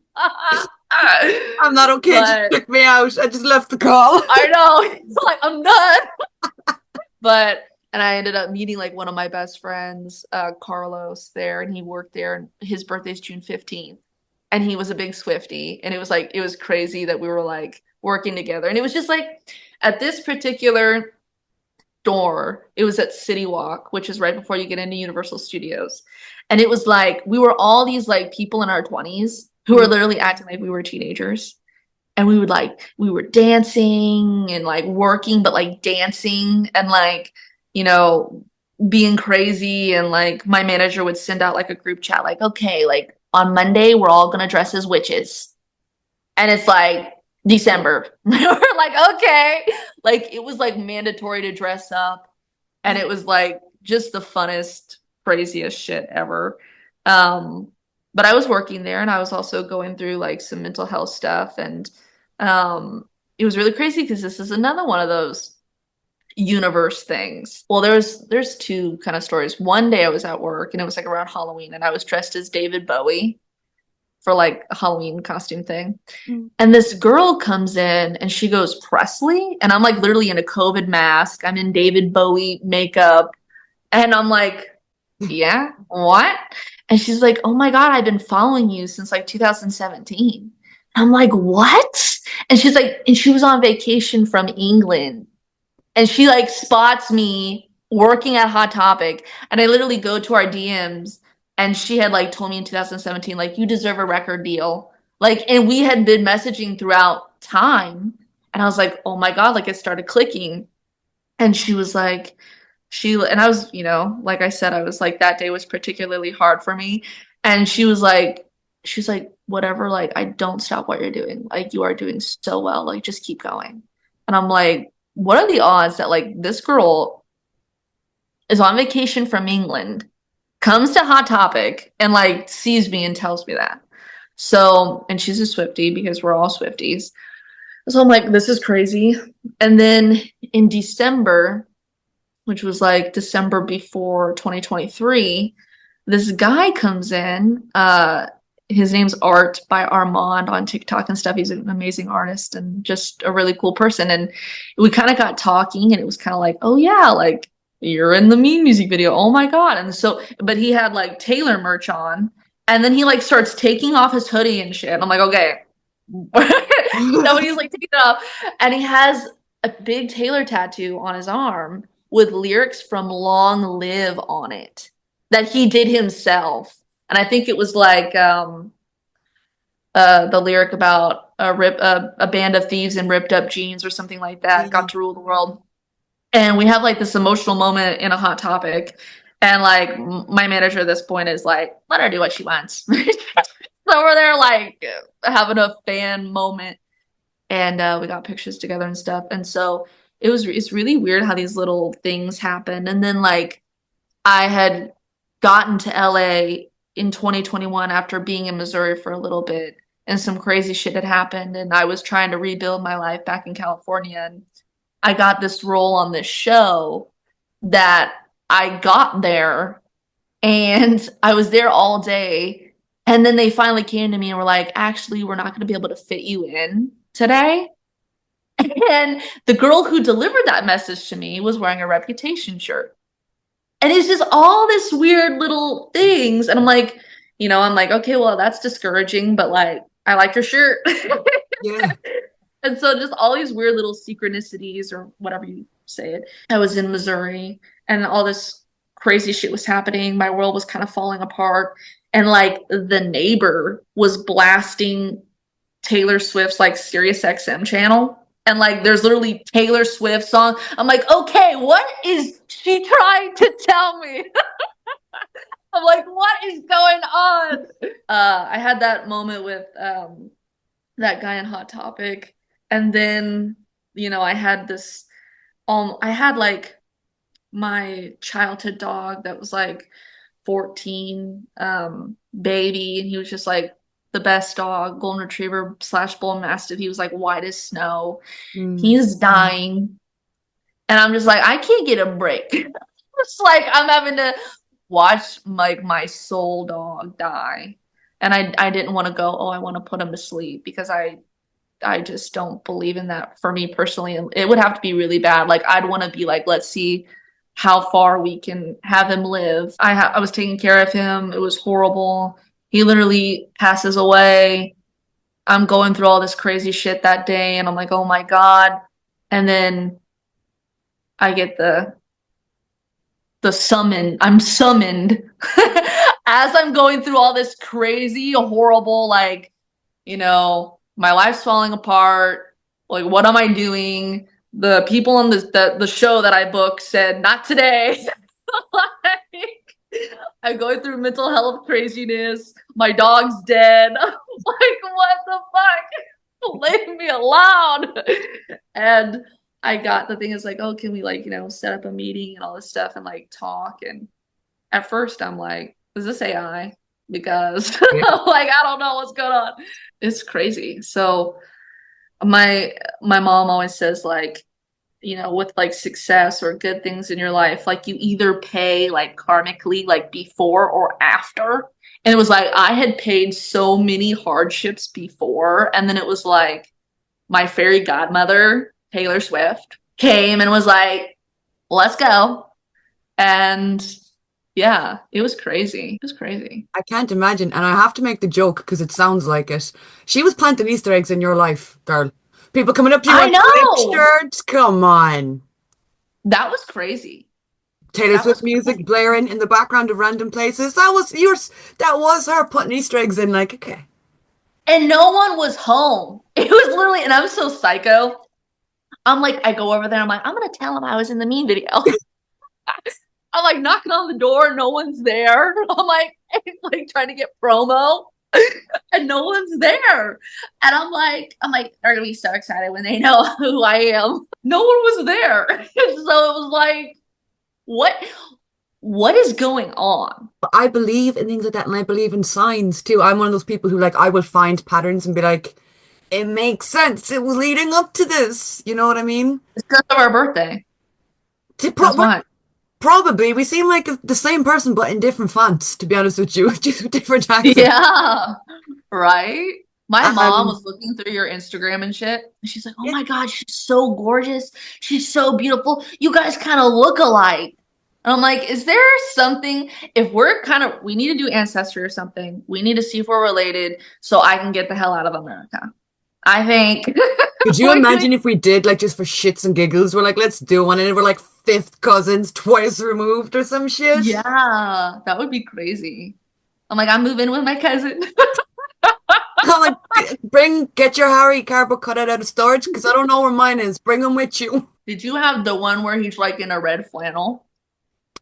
I'm not okay. Just But kick me out. I just left the call. I know. It's like I'm done. But and I ended up meeting like one of my best friends, Carlos, there, and he worked there. And his birthday's June 15th, and he was a big Swiftie, and it was like it was crazy that we were like working together, and it was just like at this particular store, it was at City Walk, which is right before you get into Universal Studios, and it was like we were all these like people in our 20s who were literally acting like we were teenagers. And we were dancing and like working, but like dancing and like, being crazy. And like my manager would send out like a group chat, like, okay, like on Monday, we're all gonna dress as witches. And it's like December. We're like, okay. Like it was like mandatory to dress up. And it was like just the funnest, craziest shit ever. But I was working there and I was also going through like some mental health stuff. And it was really crazy because this is another one of those universe things. Well, there's two kind of stories. One day I was at work and it was like around Halloween and I was dressed as David Bowie for like a Halloween costume thing. And this girl comes in and she goes, Presley? And I'm like literally in a COVID mask. I'm in David Bowie makeup. And I'm like, yeah, what? And she's like, oh my God, I've been following you since like 2017. I'm like, what? And she's like, and she was on vacation from England. And she like spots me working at Hot Topic. And I literally go to our DMs and she had like told me in 2017, like, you deserve a record deal. Like, and we had been messaging throughout time. And I was like, oh my God, like it started clicking. And she was like, and I was, like I said, I was like, that day was particularly hard for me. And she's like, whatever, like, I don't stop what you're doing. Like, you are doing so well. Like, just keep going. And I'm like, what are the odds that like this girl is on vacation from England, comes to Hot Topic and like sees me and tells me that? So, and she's a Swiftie because we're all Swifties. So I'm like, this is crazy. And then in December, which was like December before 2023, this guy comes in. His name's Art by Armand on TikTok and stuff. He's an amazing artist and just a really cool person. And we kind of got talking and it was kind of like, oh yeah, like you're in the Mean music video. Oh my God. And so, but he had like Taylor merch on. And then he like starts taking off his hoodie and shit. And I'm like, okay. So he's like taking it off. And he has a big Taylor tattoo on his arm with lyrics from Long Live on it that he did himself. And I think it was like the lyric about a band of thieves in ripped up jeans or something like that got to rule the world. And we have like this emotional moment in a Hot Topic. And like my manager at this point is like, let her do what she wants. So we're there like having a fan moment. And we got pictures together and stuff. And so it's really weird how these little things happen. And then like I had gotten to LA in 2021 after being in Missouri for a little bit and some crazy shit had happened and I was trying to rebuild my life back in California and I got this role on this show that I got there and I was there all day and then they finally came to me and were like, actually, we're not going to be able to fit you in today. And the girl who delivered that message to me was wearing a Reputation shirt. And it's just all this weird little things. And I'm like, okay, well, that's discouraging, but like, I like your shirt. Yeah. And so just all these weird little synchronicities or whatever you say it. I was in Missouri and all this crazy shit was happening. My world was kind of falling apart. And like the neighbor was blasting Taylor Swift's like Sirius XM channel. And like there's literally Taylor Swift song. I'm like, okay, what is she trying to tell me? I'm like, what is going on? I had that moment with that guy in Hot Topic. And then, I had this I had like my childhood dog that was like 14, baby, and he was just like the best dog, golden retriever / bull mastiff. He was like white as snow. He's dying. And I'm just like, I can't get a break. It's like I'm having to watch like my soul dog die. And I didn't want to go, oh, I want to put him to sleep, because I just don't believe in that for me personally. It would have to be really bad. Like, I'd want to be like, let's see how far we can have him live. I was taking care of him. It was horrible. He literally passes away. I'm going through all this crazy shit that day, and I'm like, oh my God. And then I get the summon. I'm summoned as I'm going through all this crazy, horrible, like, you know, my life's falling apart. Like, what am I doing? The people on the show that I booked said, not today. Like, I'm going through mental health craziness. My dog's dead. I'm like, what the fuck? Leave me alone. And I got the thing is like, oh, can we, like, you know, set up a meeting and all this stuff and like talk? And at first I'm like, is this AI? Because like, I don't know what's going on. It's crazy. So my mom always says, like, you know, with like success or good things in your life, like, you either pay like karmically, like before or after. And it was like, I had paid so many hardships before, and then it was like my fairy godmother, Taylor Swift, came and was like, let's go. And yeah, it was crazy. It was crazy. I can't imagine. And I have to make the joke because it sounds like it. She was planting Easter eggs in your life, girl. People coming up to you I with know. flip shirts. Come on. That was crazy. Taylor That was Swift music crazy. blaring in the background of random places. That was yours. That was her putting Easter eggs in. Like, okay. And no one was home. It was literally, and I'm so psycho. I'm like, I go over there, I'm like, I'm gonna tell him I was in the Mean video. I'm like knocking on the door, no one's there. I'm like trying to get promo, and no one's there. And I'm like, they're gonna be so excited when they know who I am. No one was there. So it was like, what is going on? I believe in things like that, and I believe in signs too. I'm one of those people who, like, I will find patterns and be like, it makes sense. It was leading up to this. You know what I mean? It's because of our birthday. To That's why. probably we seem like the same person, but in different fonts. To be honest with you, just with different accents. Yeah. Right? My mom Um, was looking through your Instagram and shit, and she's like, oh yeah, my God, she's so gorgeous. She's so beautiful. You guys kind of look alike. And I'm like, is there something, if we're we need to do ancestry or something. We need to see if we're related so I can get the hell out of America. I think. could you imagine if we did, like, just for shits and giggles? We're like, let's do one, and we're like fifth cousins, twice removed, or some shit. Yeah, that would be crazy. I'm like, I'm moving with my cousin. I'm like, get your Harry cardboard cutout out of storage because I don't know where mine is. Bring them with you. Did you have the one where he's like in a red flannel?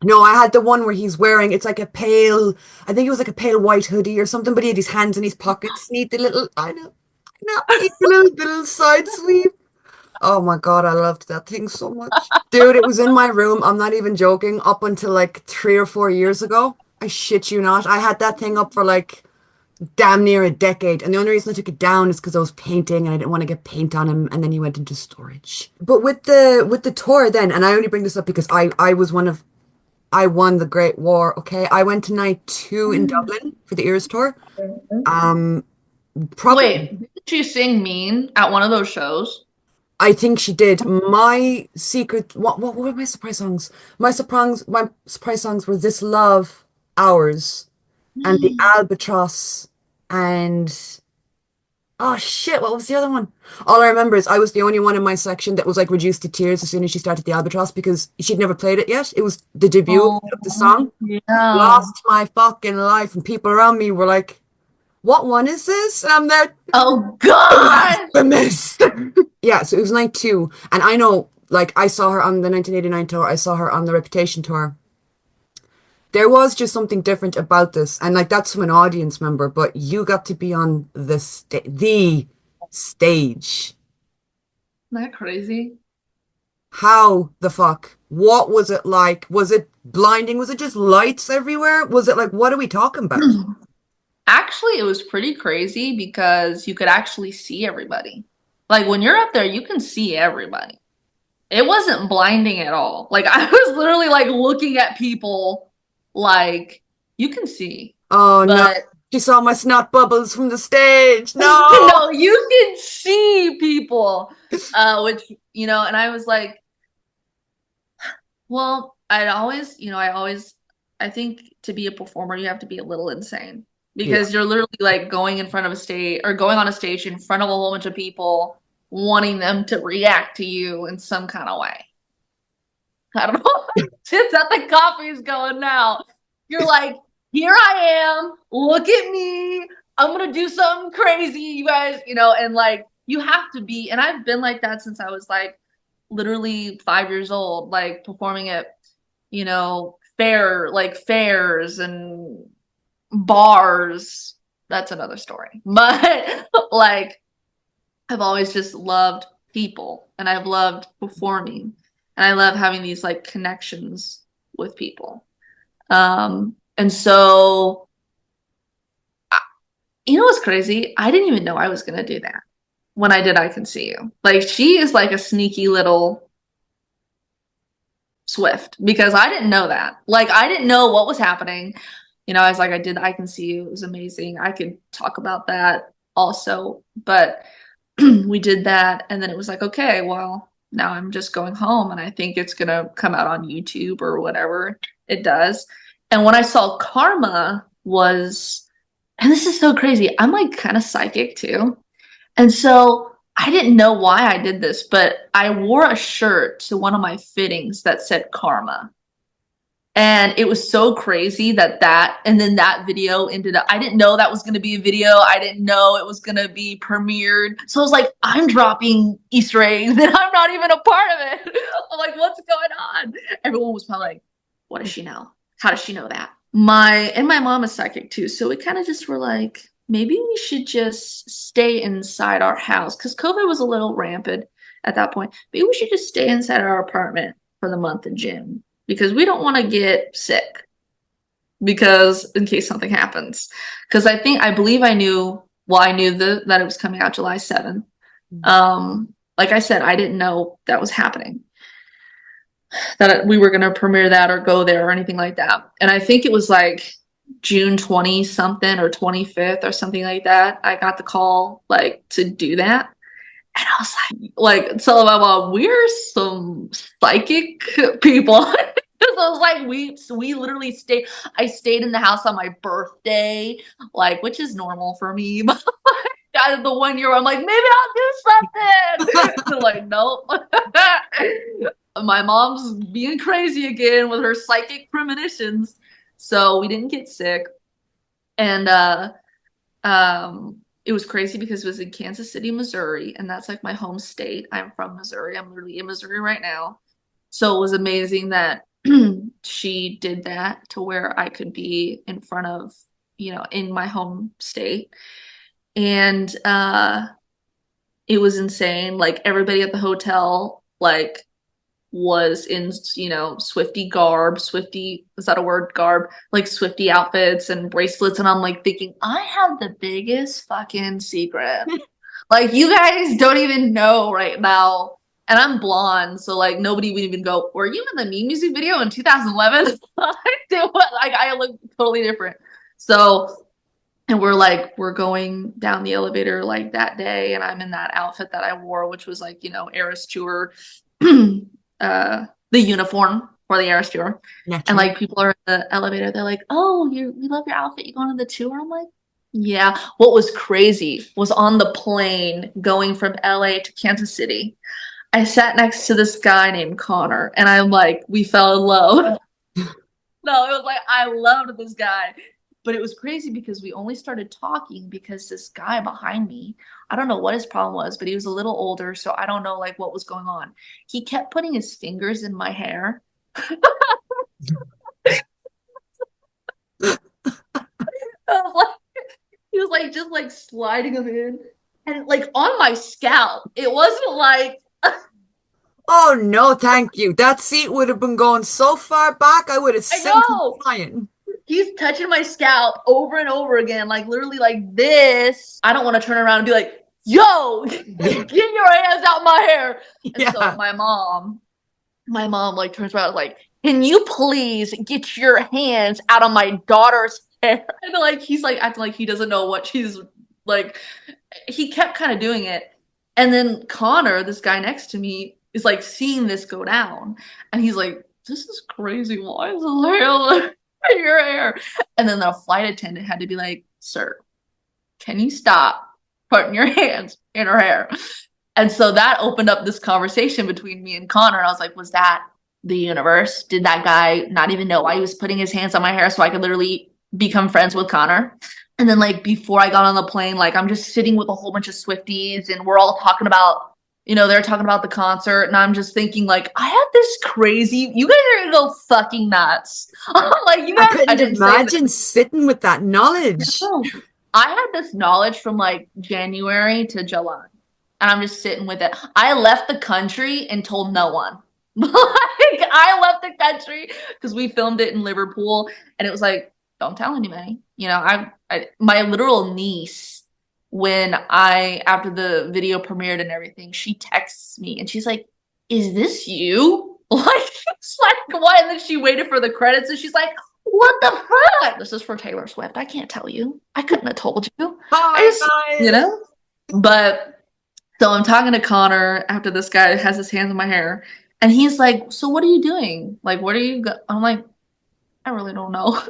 No, I had the one where he's wearing, it's like a pale, I think it was like a pale white hoodie or something, but he had his hands in his pockets. Neat the little, I know, the little side sweep. Oh my God, I loved that thing so much. Dude, it was in my room. I'm not even joking. Up until like 3 or 4 years ago. I shit you not. I had that thing up for like damn near a decade. And the only reason I took it down is because I was painting and I didn't want to get paint on him. And then he went into storage. But with the tour then, and I only bring this up because I won the Great War. Okay, I went to night 2 in Dublin for the Eras tour. Probably. Wait, didn't she sing Mean at one of those shows? I think she did. My secret. What were my surprise songs? My surprise songs were "This Love," "Ours," and "The Albatross," and oh shit, what was the other one? All I remember is I was the only one in my section that was like reduced to tears as soon as she started "The Albatross" because she'd never played it yet. It was the debut Oh, of the song. yeah. Lost my fucking life, and people around me were like, "What one is this?" And I'm there. Oh God. Infamous. Yeah, so it was night 2, and I know, like, I saw her on the 1989 tour, I saw her on the Reputation tour. There was just something different about this, and like that's from an audience member, but you got to be on the stage. Isn't that crazy? How the fuck? What was it like? Was it blinding? Was it just lights everywhere? Was it like, what are we talking about? Actually, it was pretty crazy because you could actually see everybody. Like when you're up there, you can see everybody. It wasn't blinding at all. Like I was literally like looking at people like you can see. Oh no, But She saw my snot bubbles from the stage. No. No, you can see people, which, you know, and I was like, well, I think to be a performer, you have to be a little insane Yeah. because you're literally like going in front of a stage or going on a stage in front of a whole bunch of people, wanting them to react to you in some kind of way. I don't know. It's that the coffee's going now. You're like, here I am. Look at me. I'm gonna do something crazy, you guys, you know, and like you have to be, and I've been like that since I was like literally 5 years old, like performing at, you know, fairs and bars. That's another story. But like I've always just loved people and I've loved performing and I love having these like connections with people. And so, you know what's crazy? I didn't even know I was going to do that when I did I Can See You. Like, she is like a sneaky little Swift because I didn't know that. Like, I didn't know what was happening. You know, I was like, I did I Can See You. It was amazing. I could talk about that also. But we did that. And then it was like, okay, well, now I'm just going home and I think it's going to come out on YouTube or whatever it does. And when I saw Karma was, and this is so crazy, I'm like kind of psychic too. And so I didn't know why I did this, but I wore a shirt to one of my fittings that said Karma. And it was so crazy and then that video ended up, I didn't know that was going to be a video. I didn't know it was going to be premiered. So I was like, I'm dropping Easter eggs and I'm not even a part of it. I'm like, what's going on? Everyone was probably like, what does she know? How does she know that? My mom is psychic too. So we kind of just were like, maybe we should just stay inside our house because COVID was a little rampant at that point. Maybe we should just stay inside our apartment for the month of June. Because we don't want to get sick because in case something happens. Because I believe I knew that it was coming out July 7th. Like I said, I didn't know that was happening, that we were going to premiere that or go there or anything like that. And I think it was like June 20 something or 25th or something like that. I got the call like to do that. And I was like, tell my mom, we're some psychic people. Because I was like, we literally I stayed in the house on my birthday, like, which is normal for me. But the 1 year I'm like, maybe I'll do something. They're like, nope. My mom's being crazy again with her psychic premonitions. So we didn't get sick. And it was crazy because it was in Kansas City, Missouri, and that's like my home state. I'm from Missouri. I'm literally in Missouri right now. So it was amazing that she did that to where I could be in front of, you know, in my home state. And it was insane. Like everybody at the hotel, like was in, you know, Swiftie garb, is that a word? Garb, like Swiftie outfits and bracelets. And I'm like thinking, I have the biggest fucking secret. Like you guys don't even know right now. And I'm blonde, so like nobody would even go, were you in the Me music video in 2011? Like I look totally different. So, and we're going down the elevator like that day, and I'm in that outfit that I wore, which was like, you know, Eras Tour the uniform for the Eras Tour. Naturally. And like people are in the elevator, they're like, oh, we love your outfit, you going on the tour? I'm like, yeah. What was crazy was on the plane going from LA to Kansas City, I sat next to this guy named Connor, and I'm like, we fell in love. No, it was like I loved this guy. But it was crazy because we only started talking because this guy behind me, I don't know what his problem was, but he was a little older, so I don't know like what was going on. He kept putting his fingers in my hair. He was like just like sliding them in, and like on my scalp. It wasn't like oh no, thank you. That seat would have been going so far back, I would have sent him flying. He's touching my scalp over and over again, like literally like this. I don't want to turn around and be like, yo, get your hands out my hair. And so my mom like turns around like, can you please get your hands out of my daughter's hair. And like he's like acting like he doesn't know what she's like. He kept kind of doing it. And then Connor, this guy next to me, is like seeing this go down. And he's like, this is crazy. Why is the hair in your hair? And then the flight attendant had to be like, sir, can you stop putting your hands in her hair? And so that opened up this conversation between me and Connor. And I was like, was that the universe? Did that guy not even know why he was putting his hands on my hair so I could literally become friends with Connor? And then like before I got on the plane, like I'm just sitting with a whole bunch of Swifties and we're all talking about, they're talking about the concert. And I'm just thinking like, I have this crazy, you guys are gonna go fucking nuts. Like you guys, I couldn't imagine sitting with that knowledge. No. I had this knowledge from like January to July. And I'm just sitting with it. I left the country and told no one. Like I left the country because we filmed it in Liverpool and it was like, don't tell anybody. My literal niece, when after the video premiered and everything, she texts me and she's like, is this you? Like, it's like, what? And then she waited for the credits and she's like, what the fuck? This is for Taylor Swift. I can't tell you. I couldn't have told you. Hi, But so I'm talking to Connor after this guy has his hands in my hair, and he's like, so what are you doing? Like, what are you I'm like, I really don't know.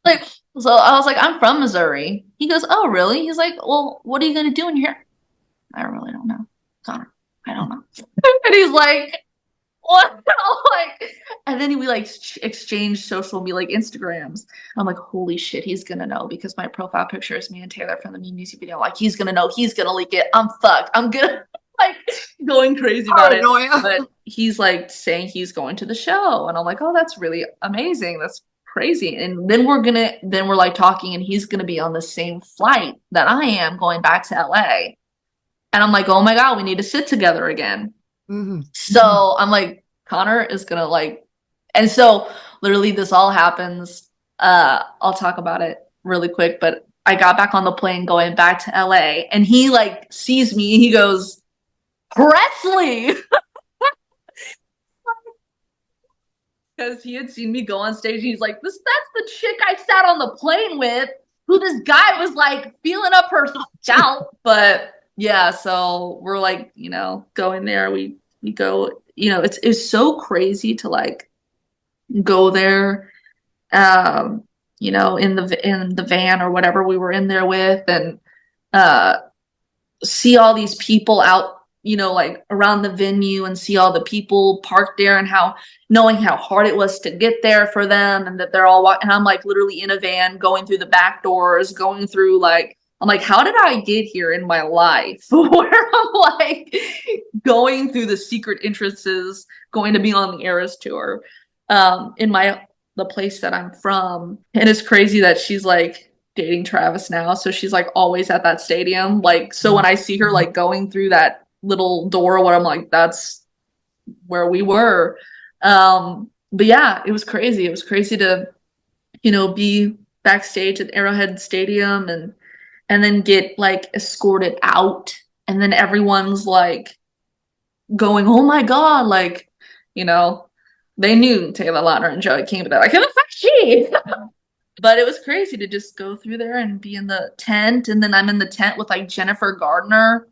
Like, so I was like, I'm from Missouri. He goes, oh, really? He's like, well, what are you going to do in here? I really don't know. Connor, I don't know. And he's like, what? Like, and then we like exchange social media, like Instagrams. I'm like, holy shit, he's gonna know because my profile picture is me and Taylor from the Me music video. Like, he's gonna know, he's gonna leak it. I'm fucked. I'm gonna like going crazy about it. But he's like saying he's going to the show, and I'm like, oh, that's really amazing. That's crazy. And then we're like talking, and he's gonna be on the same flight that I am going back to LA. And I'm like, oh my God, we need to sit together again. Mm-hmm. So I'm like, Connor is gonna like, and so literally this all happens. I'll talk about it really quick, but I got back on the plane going back to LA and he like sees me, he goes, Presley, because he had seen me go on stage. He's like, that's the chick I sat on the plane with, who this guy was like feeling up her scalp. But yeah, so we're like, going there. We go, it's so crazy to like go there, in the van or whatever we were in there with, and see all these people out, like around the venue and see all the people parked there and knowing how hard it was to get there for them and that they're all and I'm like literally in a van going through the back doors, going through like, I'm like, how did I get here in my life where I'm like going through the secret entrances, going to be on the Eras tour, in the place that I'm from. And it's crazy that she's like dating Travis now. So she's like always at that stadium. Like, so when I see her like going through that little door, what I'm like, that's where we were. But yeah, it was crazy. It was crazy to, be backstage at Arrowhead Stadium and then get like escorted out. And then everyone's like going, oh my God, like, they knew Taylor Lautner and Joey King, but they're like, who the fuck is she? But it was crazy to just go through there and be in the tent. And then I'm in the tent with like Jennifer Gardner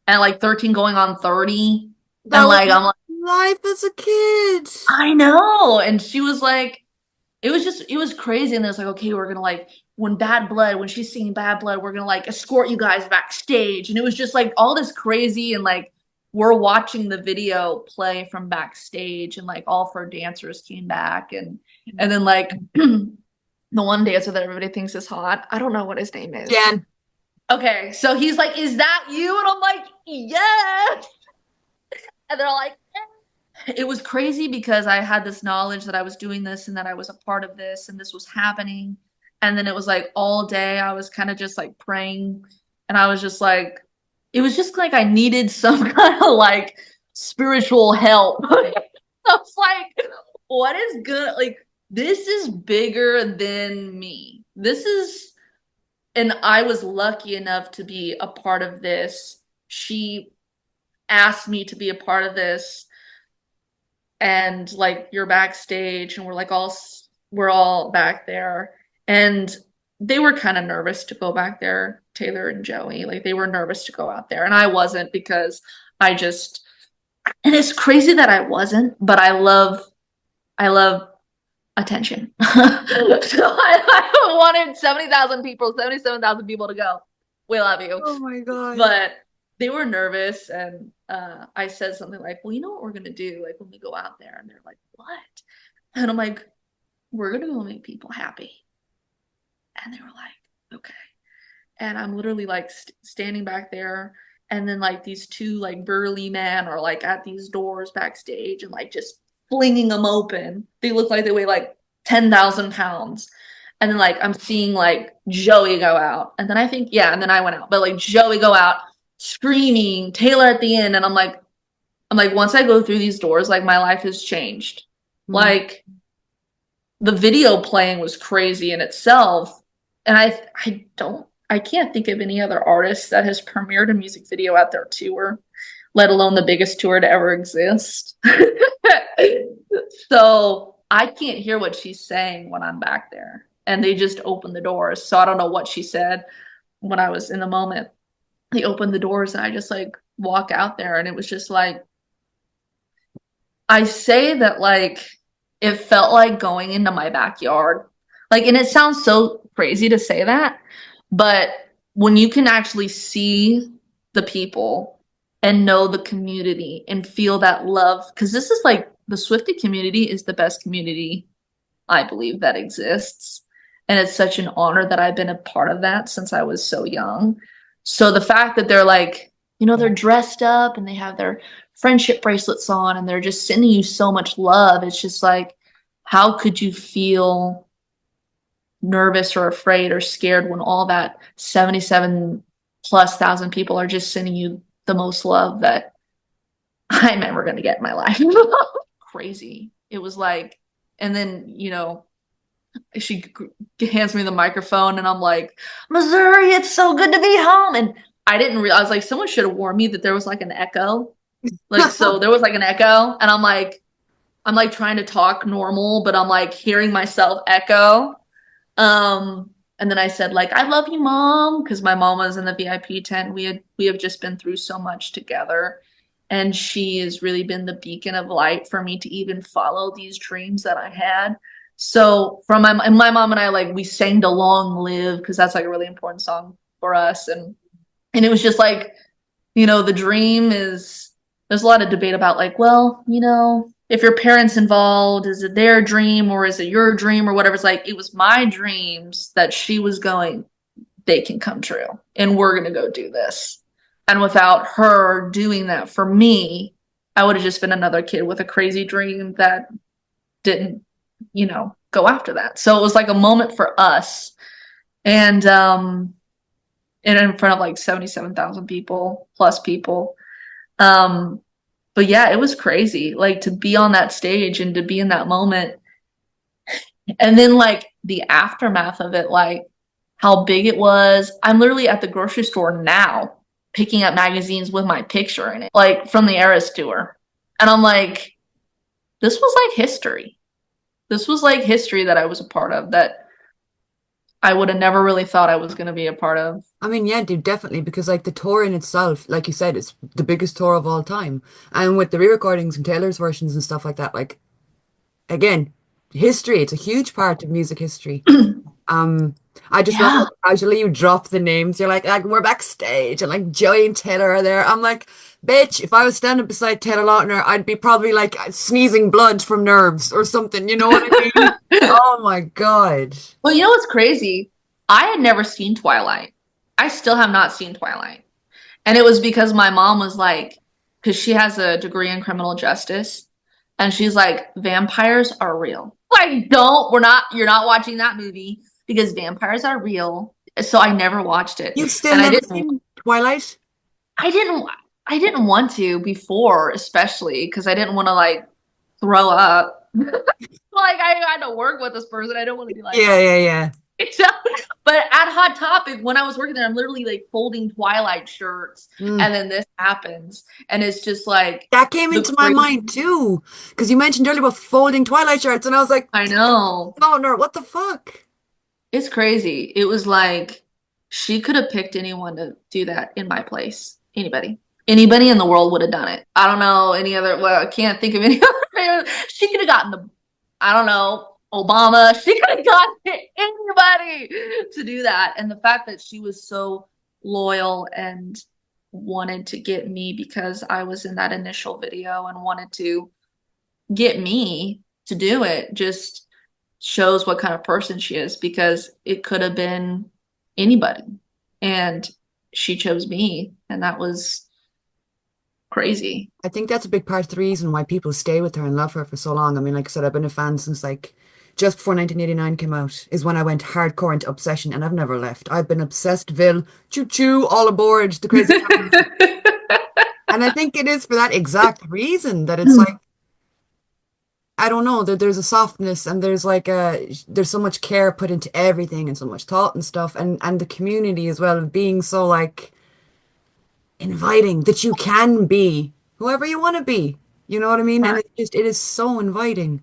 at like 13 going on 30. And like, I'm like, life as a kid. I know. And she was like, it was crazy. And there's like, okay, we're going to like, when she's singing Bad Blood, we're going to like escort you guys backstage. And it was just like all this crazy. And like, we're watching the video play from backstage and like all of her dancers came back. And then like the one dancer that everybody thinks is hot, I don't know what his name is. Jan. Okay. So he's like, is that you? And I'm like, yes. And they're all like, eh. It was crazy because I had this knowledge that I was doing this and that I was a part of this and this was happening. And then it was like all day I was kind of just like praying and I was just like, it was just like I needed some kind of like spiritual help. I was like, what is good? Like, this is bigger than me. And I was lucky enough to be a part of this. She asked me to be a part of this. And like, you're backstage and we're like all we're all back there, and they were kind of nervous to go back there, Taylor and Joey. Like they were nervous to go out there, and I wasn't because I just and it's crazy that I wasn't, but I love attention. So I wanted 70,000 people, 77,000 people to go. We love you. Oh my God. But they were nervous, and I said something like, well, you know what we're gonna do like when we go out there? And they're like, what? And I'm like, we're gonna go make people happy. And they were like, okay. And I'm literally like standing back there, and then like these two like burly men are like at these doors backstage and like just flinging them open. They look like they weigh like 10,000 pounds. And then like I'm seeing like Joey go out, and then I think and then I went out, but like Joey go out screaming, Taylor at the end, and I'm like once I go through these doors, like my life has changed. Like the video playing was crazy in itself, and I can't think of any other artist that has premiered a music video at their tour, let alone the biggest tour to ever exist. So I can't hear what she's saying when I'm back there. And they just opened the doors. So I don't know what she said when I was in the moment. They opened the doors, and I just like walk out there, and it was just like, I say that like it felt like going into my backyard. Like, and it sounds so crazy to say that, but when you can actually see the people and know the community and feel that love, because this is like the Swiftie community is the best community I believe that exists. And it's such an honor that I've been a part of that since I was so young. So the fact that they're like, you know, they're dressed up and they have their friendship bracelets on and they're just sending you so much love. It's just like, how could you feel nervous or afraid or scared when all that 77,000+ people are just sending you the most love that I'm ever going to get in my life? Crazy. It was like, and then, you know, she hands me the microphone and I'm like, Missouri, it's so good to be home. And I didn't realize, like, someone should have warned me that there was like an echo. Like, so there was like an echo, and I'm like trying to talk normal, but I'm like hearing myself echo. And then I said, like, I love you, Mom, because my mom was in the VIP tent. We have just been through so much together. And she has really been the beacon of light for me to even follow these dreams that I had. So from my mom and I, like, we sang to Long Live, because that's like a really important song for us. And it was just like, you know, the dream is, there's a lot of debate about like, well, you know, if your parents involved, is it their dream or is it your dream or whatever? It's like, it was my dreams that she was going, they can come true and we're going to go do this. And without her doing that for me, I would have just been another kid with a crazy dream that didn't, you know, go after that. So it was like a moment for us. And in front of like 77,000 people plus people. But yeah, it was crazy, like, to be on that stage and to be in that moment. And then like the aftermath of it, like how big it was. I'm literally at the grocery store now picking up magazines with my picture in it, like from the Eras tour. And I'm like, this was like history. This was like history that I was a part of, that I would have never really thought I was going to be a part of. I mean, yeah, dude, definitely, because like the tour in itself, like you said, it's the biggest tour of all time. And with the re-recordings and Taylor's versions and stuff like that, like, again, history, it's a huge part of music history. I just love Yeah. how casually you drop the names. You're like we're backstage and like Joey and Taylor are there. I'm like, bitch, if I was standing beside Taylor Lautner, I'd be probably like sneezing blood from nerves or something. You know what I mean? Oh my God. Well, you know what's crazy? I had never seen Twilight. I still have not seen Twilight. And it was because my mom was like, because she has a degree in criminal justice, and she's like, vampires are real. Like, you're not watching that movie because vampires are real. So I never watched it. You've still And never seen Twilight? I didn't want to before, especially because I didn't want to like throw up. Like, I had to work with this person. I don't want to be like, Yeah. But at Hot Topic, when I was working there, I'm literally like folding Twilight shirts, Mm. and then this happens, and it's just like That came the into my crazy. mind too, because you mentioned earlier about folding Twilight shirts, and I was like, I know. no, no, what the fuck? It's crazy. It was like she could have picked anyone to do that in my place. Anybody. Anybody in the world would have done it. I don't know any other, well, I can't think of any other. She could have gotten I don't know, Obama. She could have gotten anybody to do that. And the fact that she was so loyal and wanted to get me because I was in that initial video and wanted to get me to do it just shows what kind of person she is, because it could have been anybody and she chose me, and that was crazy. I think that's a big part of the reason why people stay with her and love her for so long. I mean, like I said, I've been a fan since like just before 1989 came out, is when I went hardcore into Obsession, and I've never left. I've been obsessed, Vil, choo choo, all aboard the crazy cat. And I think it is for that exact reason that it's like, I don't know, that there's a softness and there's so much care put into everything and so much thought and stuff, and the community as well, being so like inviting that you can be whoever you want to be. You know what I mean? And it is so inviting.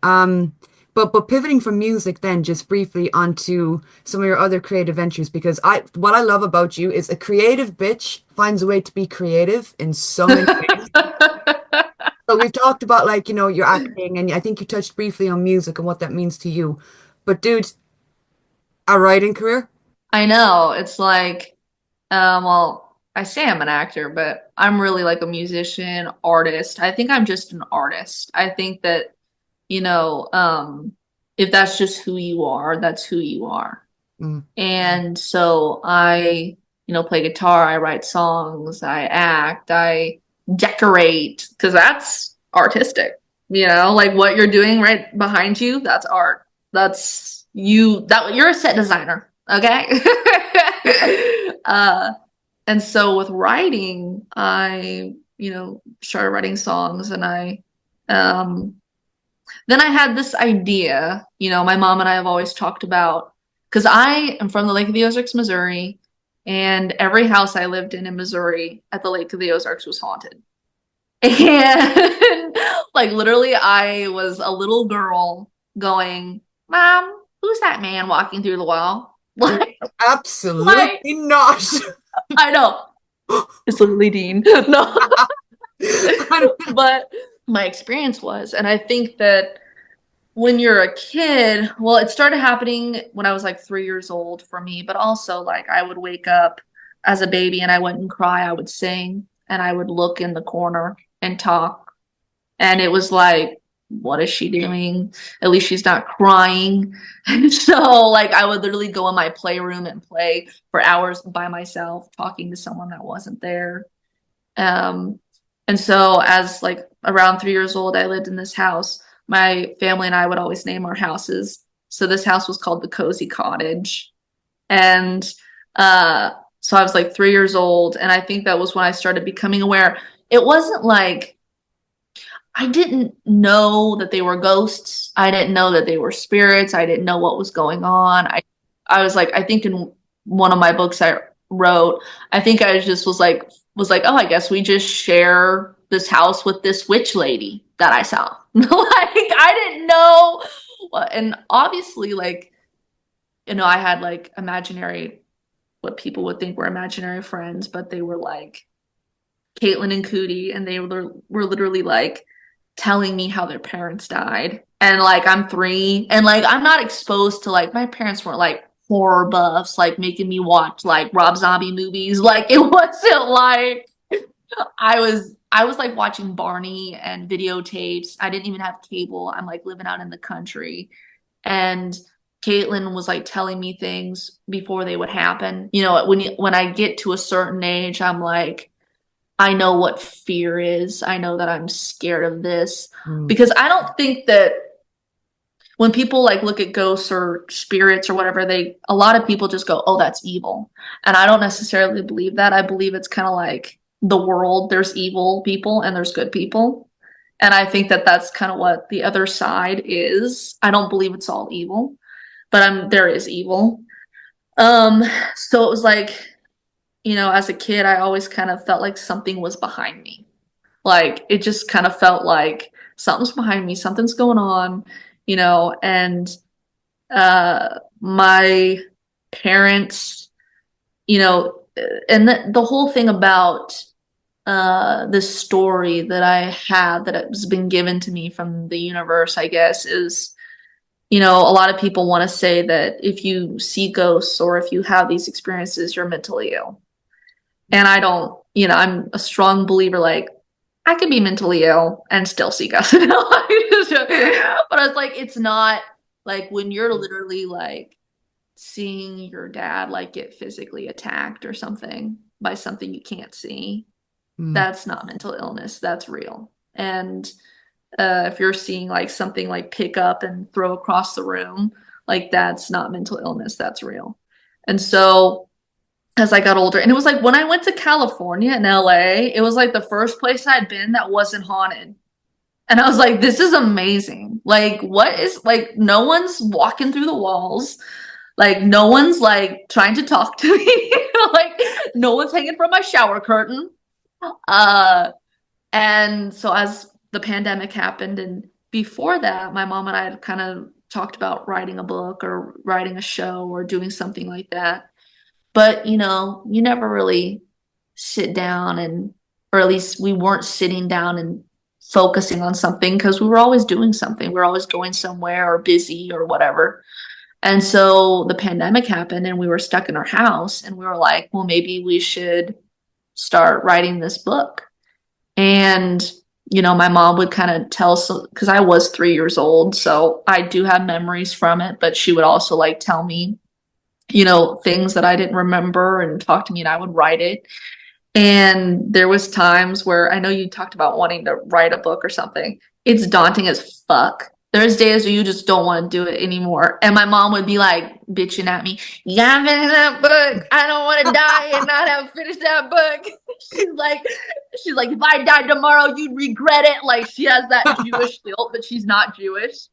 Um, but pivoting from music then just briefly onto some of your other creative ventures, because what I love about you is a creative bitch finds a way to be creative in so many ways. So we've talked about like, your acting, and I think you touched briefly on music and what that means to you. But dude, a writing career? I know. It's like, well, I say I'm an actor, but I'm really like a musician, artist. I think I'm just an artist. I think that, you know, if that's just who you are, that's who you are. Mm. And so play guitar, I write songs, I act, I decorate, because that's artistic. Like what you're doing right behind you, that's art. That's you're a set designer, okay? uh, and so with writing, I started writing songs, and um, then I had this idea, my mom and I have always talked about, because I am from the Lake of the Ozarks, Missouri, and every house I lived in Missouri at the Lake of the Ozarks was haunted. And like literally, I was a little girl going, Mom, who's that man walking through the wall? Like, Absolutely not. I know. It's literally Dean. No. But my experience was, and I think that when you're a kid, well, it started happening when I was like 3 years old for me, but also like I would wake up as a baby and I wouldn't cry, I would sing, and I would look in the corner and talk. And it was like, what is she doing? At least she's not crying. And so like I would literally go in my playroom and play for hours by myself, talking to someone that wasn't there. Um, and so as like around 3 years old, I lived in this house. My family and I would always name our houses. So this house was called the Cozy Cottage. And so I was like 3 years old. And I think that was when I started becoming aware. It wasn't like I didn't know that they were ghosts. I didn't know that they were spirits. I didn't know what was going on. I was like, I think in one of my books I wrote, I think I just was like, oh, I guess we just share this house with this witch lady that I saw. Like I didn't know. And obviously, like, I had like imaginary, what people would think were imaginary friends, but they were like Caitlin and Cootie, and they were literally like telling me how their parents died. And like I'm 3, and like I'm not exposed to, like, my parents weren't like horror buffs, like making me watch like Rob Zombie movies. Like it wasn't like I was like watching Barney and videotapes. I didn't even have cable. I'm like living out in the country. And Caitlin was like telling me things before they would happen. When I get to a certain age, I'm like, I know what fear is. I know that I'm scared of this, Mm. because I don't think that when people like look at ghosts or spirits or whatever, a lot of people just go, "Oh, that's evil." And I don't necessarily believe that. I believe it's kind of like the world. There's evil people and there's good people. And I think that that's kind of what the other side is. I don't believe it's all evil. but there is evil. So it was like, as a kid, I always kind of felt like something was behind me. Like it just kind of felt like something's behind me, something's going on, and my parents, and the whole thing about this story that I have that has been given to me from the universe, I guess, is, a lot of people want to say that if you see ghosts or if you have these experiences, you're mentally ill. And I don't, I'm a strong believer, like, I could be mentally ill and still see ghosts. But I was like, it's not like when you're literally like seeing your dad like get physically attacked or something by something you can't see. That's not mental illness. That's real. And if you're seeing like something like pick up and throw across the room, like that's not mental illness. That's real. And so as I got older, and it was like when I went to California and LA, it was like the first place I'd been that wasn't haunted. And I was like, this is amazing. Like, what is like, no one's walking through the walls. Like, no one's like trying to talk to me. Like, no one's hanging from my shower curtain. And so as the pandemic happened, and before that, my mom and I had kind of talked about writing a book or writing a show or doing something like that. But, you never really sit down or at least we weren't sitting down and focusing on something because we were always doing something. We were always going somewhere or busy or whatever. And so the pandemic happened and we were stuck in our house and we were like, well, maybe we should start writing this book. And, my mom would kind of tell, because I was 3 years old, so I do have memories from it, but she would also like tell me, things that I didn't remember and talk to me and I would write it. And there was times where I know you talked about wanting to write a book or something. It's daunting as fuck. There's days where you just don't want to do it anymore. And my mom would be like bitching at me, you gotta finish that book. I don't want to die and not have finished that book. She's like, if I died tomorrow, you'd regret it. Like she has that Jewish guilt, but she's not Jewish.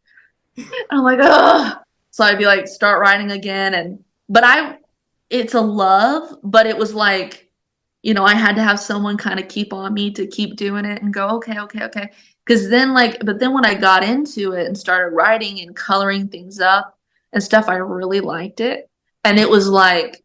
And I'm like, ugh. So I'd be like, start writing again. It's a love, but it was like, I had to have someone kind of keep on me to keep doing it and go, okay. Because then but then when I got into it and started writing and coloring things up and stuff, I really liked it. And it was like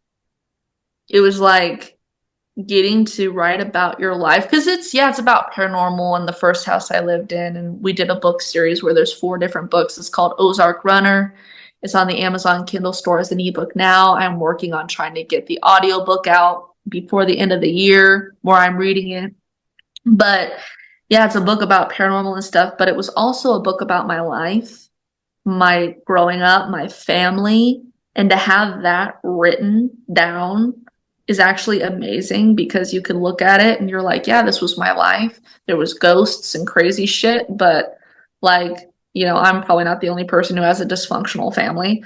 getting to write about your life. Because it's about paranormal and the first house I lived in. And we did a book series where there's 4 different books. It's called Ozark Runner. It's on the Amazon Kindle store as an ebook now. I'm working on trying to get the audiobook out before the end of the year where I'm reading it. But yeah, it's a book about paranormal and stuff, but it was also a book about my life, my growing up, my family, and to have that written down is actually amazing because you can look at it and you're like, yeah, this was my life. There was ghosts and crazy shit, but like, I'm probably not the only person who has a dysfunctional family.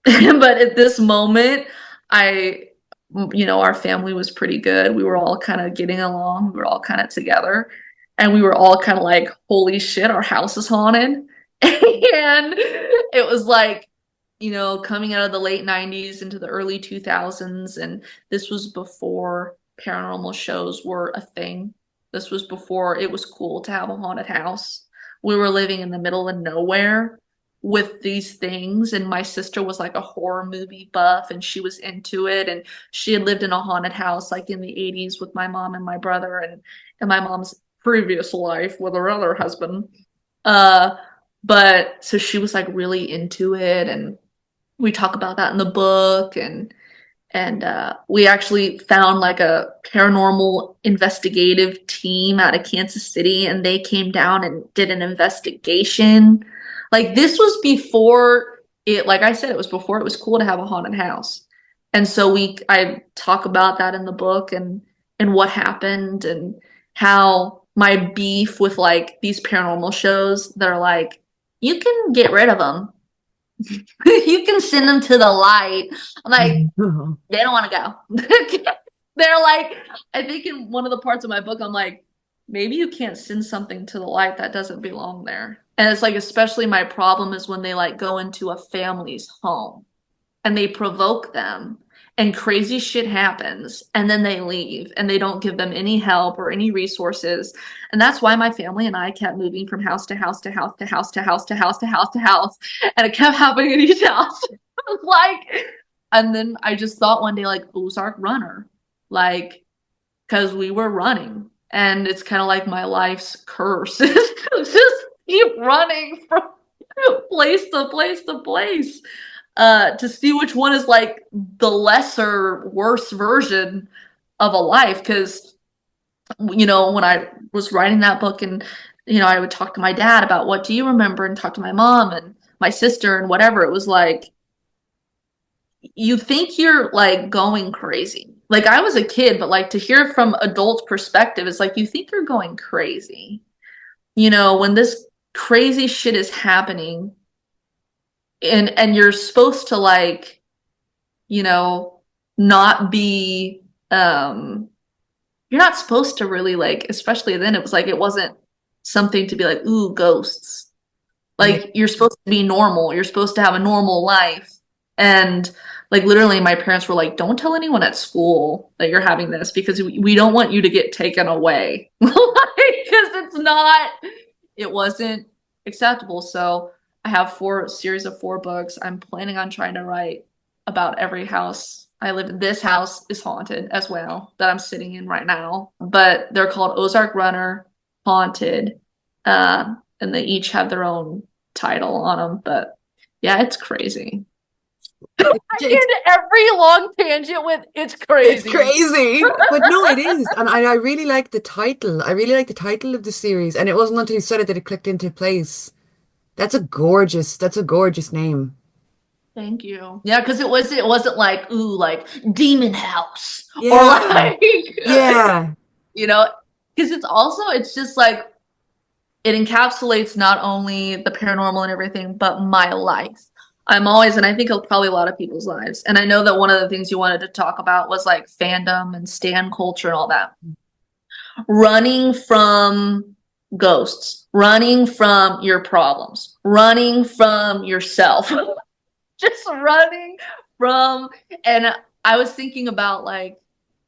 But at this moment, our family was pretty good. We were all kind of getting along. We were all kind of together. And we were all kind of like, holy shit, our house is haunted. And it was like, coming out of the late 90s into the early 2000s. And this was before paranormal shows were a thing. This was before it was cool to have a haunted house. We were living in the middle of nowhere with these things, and my sister was like a horror movie buff and she was into it, and she had lived in a haunted house like in the 80s with my mom and my brother and my mom's previous life with her other husband. But so she was like really into it, and we talk about that in the book, and we actually found like a paranormal investigative team out of Kansas City, and they came down and did an investigation. Like this was before it, like I said, it was before it was cool to have a haunted house. And so I talk about that in the book and what happened and how my beef with like these paranormal shows, they're like, you can get rid of them. You can send them to the light. I'm like, they don't want to go. They're like, I think in one of the parts of my book, I'm like, maybe you can't send something to the light that doesn't belong there. And it's like, especially my problem is when they like go into a family's home and they provoke them and crazy shit happens and then they leave and they don't give them any help or any resources. And that's why my family and I kept moving from house to house to house to house to house to house to house to house. And it kept happening in each house. Like, and then I just thought one day, like, Ozark Runner, like, because we were running. And it's kind of like my life's curse. Just keep running from place to place to place to see which one is like the lesser, worse version of a life. Because, you know, when I was writing that book and, you know, I would talk to my dad about what do you remember and talk to my mom and my sister and whatever, it was like, you think you're like going crazy. Like I was a kid, but like to hear from adult perspective, it's like you think you're going crazy. You know, when this crazy shit is happening and you're supposed to like, you know, not be you're not supposed to really like, especially then it was like it wasn't something to be like, ooh, ghosts. Like you're supposed to be normal. You're supposed to have a normal life. And like literally my parents were like, don't tell anyone at school that you're having this because we don't want you to get taken away. Like, because it wasn't acceptable. So I have series of 4 books. I'm planning on trying to write about every house I live in. This house is haunted as well that I'm sitting in right now, but they're called Ozark Runner, Haunted, and they each have their own title on them. But yeah, it's crazy. I get every long tangent with it's crazy. It's crazy. But no, it is. And I really like the title. I really like the title of the series. And it wasn't until you said it that it clicked into place. That's a gorgeous name. Thank you. Yeah, because it wasn't like, ooh, like Demon House. Yeah. Or like yeah. You know, because it's just like it encapsulates not only the paranormal and everything, but my life. I'm always, and I think it's probably a lot of people's lives. And I know that one of the things you wanted to talk about was like fandom and stan culture and all that. Running from ghosts, running from your problems, running from yourself, just running from, and I was thinking about like,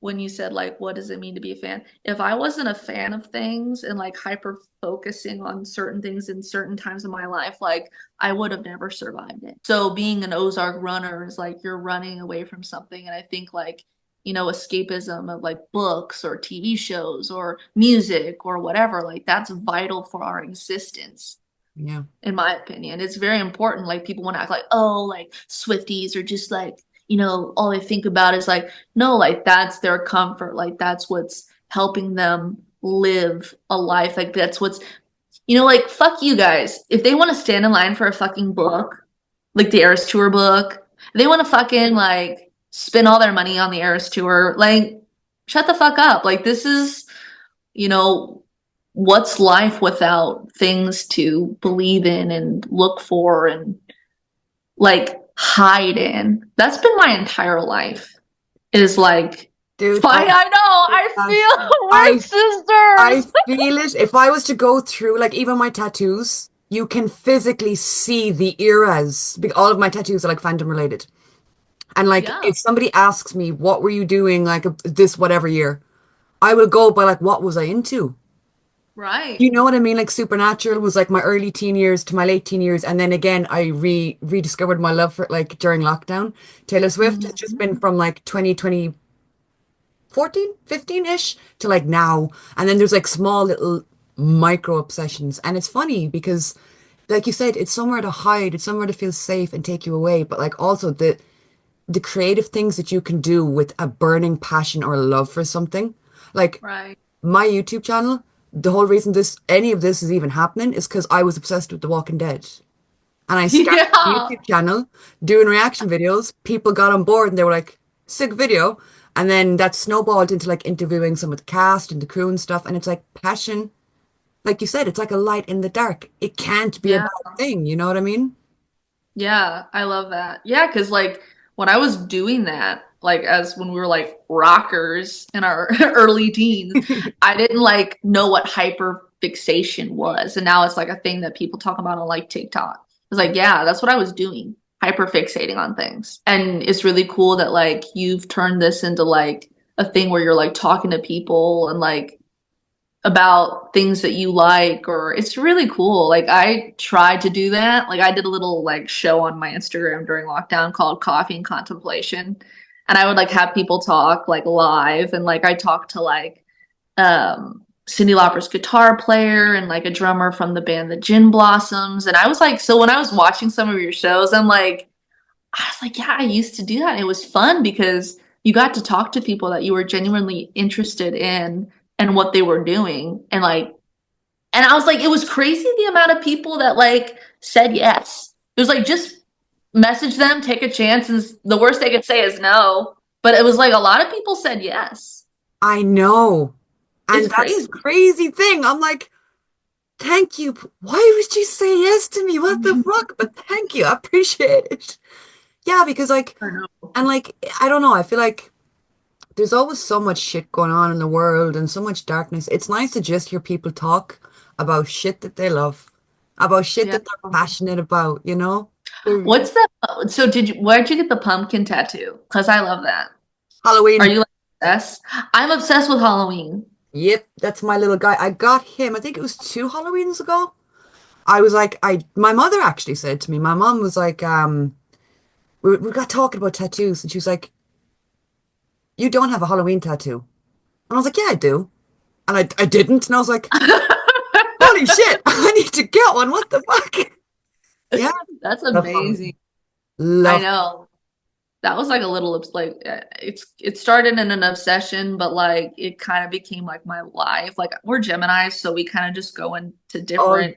when you said like, what does it mean to be a fan? If I wasn't a fan of things and like hyper focusing on certain things in certain times of my life, like I would have never survived it. So being an Ozark runner is like you're running away from something. And I think like, you know, escapism of like books or TV shows or music or whatever, like that's vital for our existence. Yeah. In my opinion, it's very important. Like people want to act like, oh, like Swifties are just like, you know, all they think about is like, no, like that's their comfort. Like that's what's helping them live a life. Like that's what's, you know, like fuck you guys. If they want to stand in line for a fucking book, like the Eras Tour book, they want to fucking like spend all their money on the Eras Tour, like shut the fuck up. Like this is, you know, what's life without things to believe in and look for and like hide in? That's been my entire life. Is like, dude, I know, I feel we're sisters. I feel it. If I was to go through, like, even my tattoos, you can physically see the eras. All of my tattoos are like fandom related. And like, if somebody asks me, what were you doing like this whatever year, I will go by like, what was I into? Right. You know what I mean? Like Supernatural was like my early teen years to my late teen years. And then again, I rediscovered my love for it like during lockdown. Taylor Swift has just been from like 2020, 14, 15-ish to like now. And then there's like small little micro obsessions. And it's funny because like you said, it's somewhere to hide. It's somewhere to feel safe and take you away. But like also the creative things that you can do with a burning passion or love for something. Like my YouTube channel, the whole reason any of this is even happening is because I was obsessed with The Walking Dead. And I started a YouTube channel doing reaction videos. People got on board and they were like, sick video. And then that snowballed into like interviewing some of the cast and the crew and stuff. And it's like passion. Like you said, it's like a light in the dark. It can't be a bad thing. You know what I mean? Yeah, I love that. Yeah, because like when I was doing that, like as when we were like rockers in our early teens, I didn't like know what hyper hyperfixation was. And now it's like a thing that people talk about on like TikTok. It's like, yeah, that's what I was doing, hyperfixating on things. And it's really cool that like you've turned this into like a thing where you're like talking to people and like about things that you like, or it's really cool. Like I tried to do that. Like I did a little like show on my Instagram during lockdown called Coffee and Contemplation. And I would like have people talk like live, and like I talked to like Cyndi Lauper's guitar player and like a drummer from the band the Gin Blossoms. And I was like, so when I was watching some of your shows, I was like, yeah, I used to do that. And it was fun because you got to talk to people that you were genuinely interested in and what they were doing. And I was like, it was crazy the amount of people that like said yes. It was like, just message them, take a chance, and the worst they could say is no. But it was like a lot of people said yes. I know. And It's that's the crazy. crazy thing. I'm like, thank you. Why would you say yes to me? What the fuck? But thank you. I appreciate it. Yeah, because like, I know. and like, I don't know. I feel like there's always so much shit going on in the world and so much darkness. It's nice to just hear people talk about shit that they love, about shit Yeah. that they're passionate about, you know? They're- What's that? So where'd you get the pumpkin tattoo? Because I love that. Are Halloween. you like obsessed? I'm obsessed with Halloween. Yep, that's my little guy. I got him, I think it was 2 Halloweens ago. I was like, my mother actually said to me, my mom was like, we got talking about tattoos, and she was like, you don't have a Halloween tattoo. And I was like, yeah, I do. And I didn't. And I was like, holy shit, I need to get one. What the fuck? Yeah, That's love Halloween. amazing. I Love. know. That was like a little like it started in an obsession, but like it kind of became like my life. Like we're Geminis, so we kind of just go into Oh, different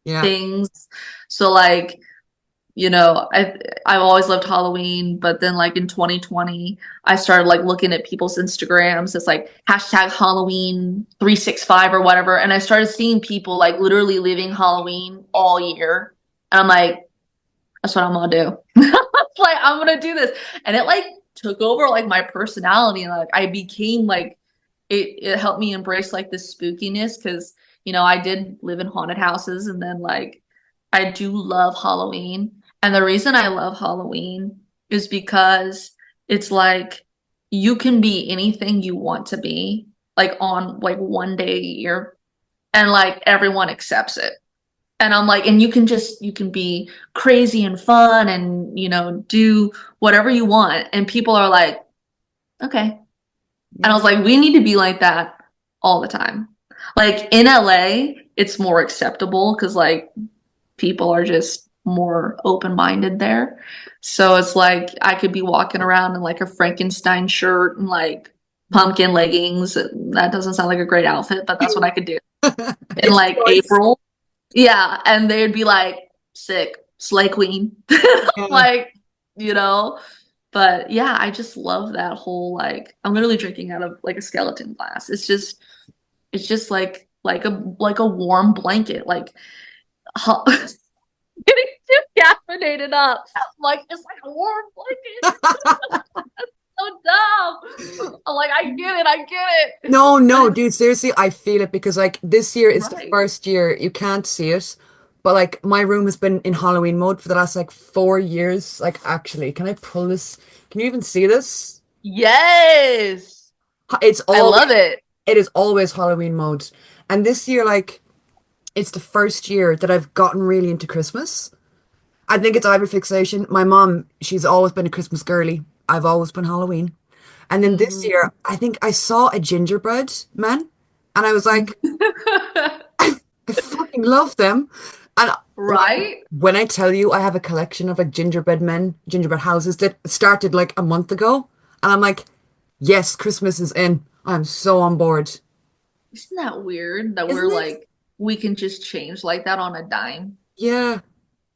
yeah. things. So like, I've always loved Halloween, but then like in 2020, I started like looking at people's Instagrams. It's like hashtag Halloween 365 or whatever, and I started seeing people like literally living Halloween all year. And I'm like, that's what I'm gonna do. Like I'm gonna do this. And it like took over like my personality, and like I became like it helped me embrace like the spookiness, because I did live in haunted houses, and then like I do love Halloween. And the reason I love Halloween is because it's like you can be anything you want to be, like on like one day a year, and like everyone accepts it. And I'm like, and you can be crazy and fun and, do whatever you want. And people are like, okay. And I was like, we need to be like that all the time. Like in LA, it's more acceptable because like people are just more open-minded there. So it's like I could be walking around in like a Frankenstein shirt and like pumpkin leggings. That doesn't sound like a great outfit, but that's what I could do in It's like choice. April. Yeah, and they'd be like, sick, slay queen. Yeah. Like, you know. But yeah, I just love that whole like I'm literally drinking out of like a skeleton glass. It's just like a warm blanket. Like getting too caffeinated up. Like it's like a warm blanket. So dumb. I'm like, I get it. No, But no, it's dude, seriously, I feel it because like this year is the right. first year you can't see it, but like my room has been in Halloween mode for the last like 4 years. Like actually, can I pull this? Can you even see this? Yes. It's I always love it. it is always Halloween mode. And this year, like, it's the first year that I've gotten really into Christmas. I think it's hyperfixation. My mom, she's always been a Christmas girly. I've always been Halloween. And then this Mhm. year, I think I saw a gingerbread man, and I was like, I fucking love them. And like, Right? when I tell you I have a collection of like gingerbread men, gingerbread houses that started like a month ago, and I'm like, yes, Christmas is in. I'm so on board. Isn't that weird that we're Isn't it? like we can just change like that on a dime? Yeah.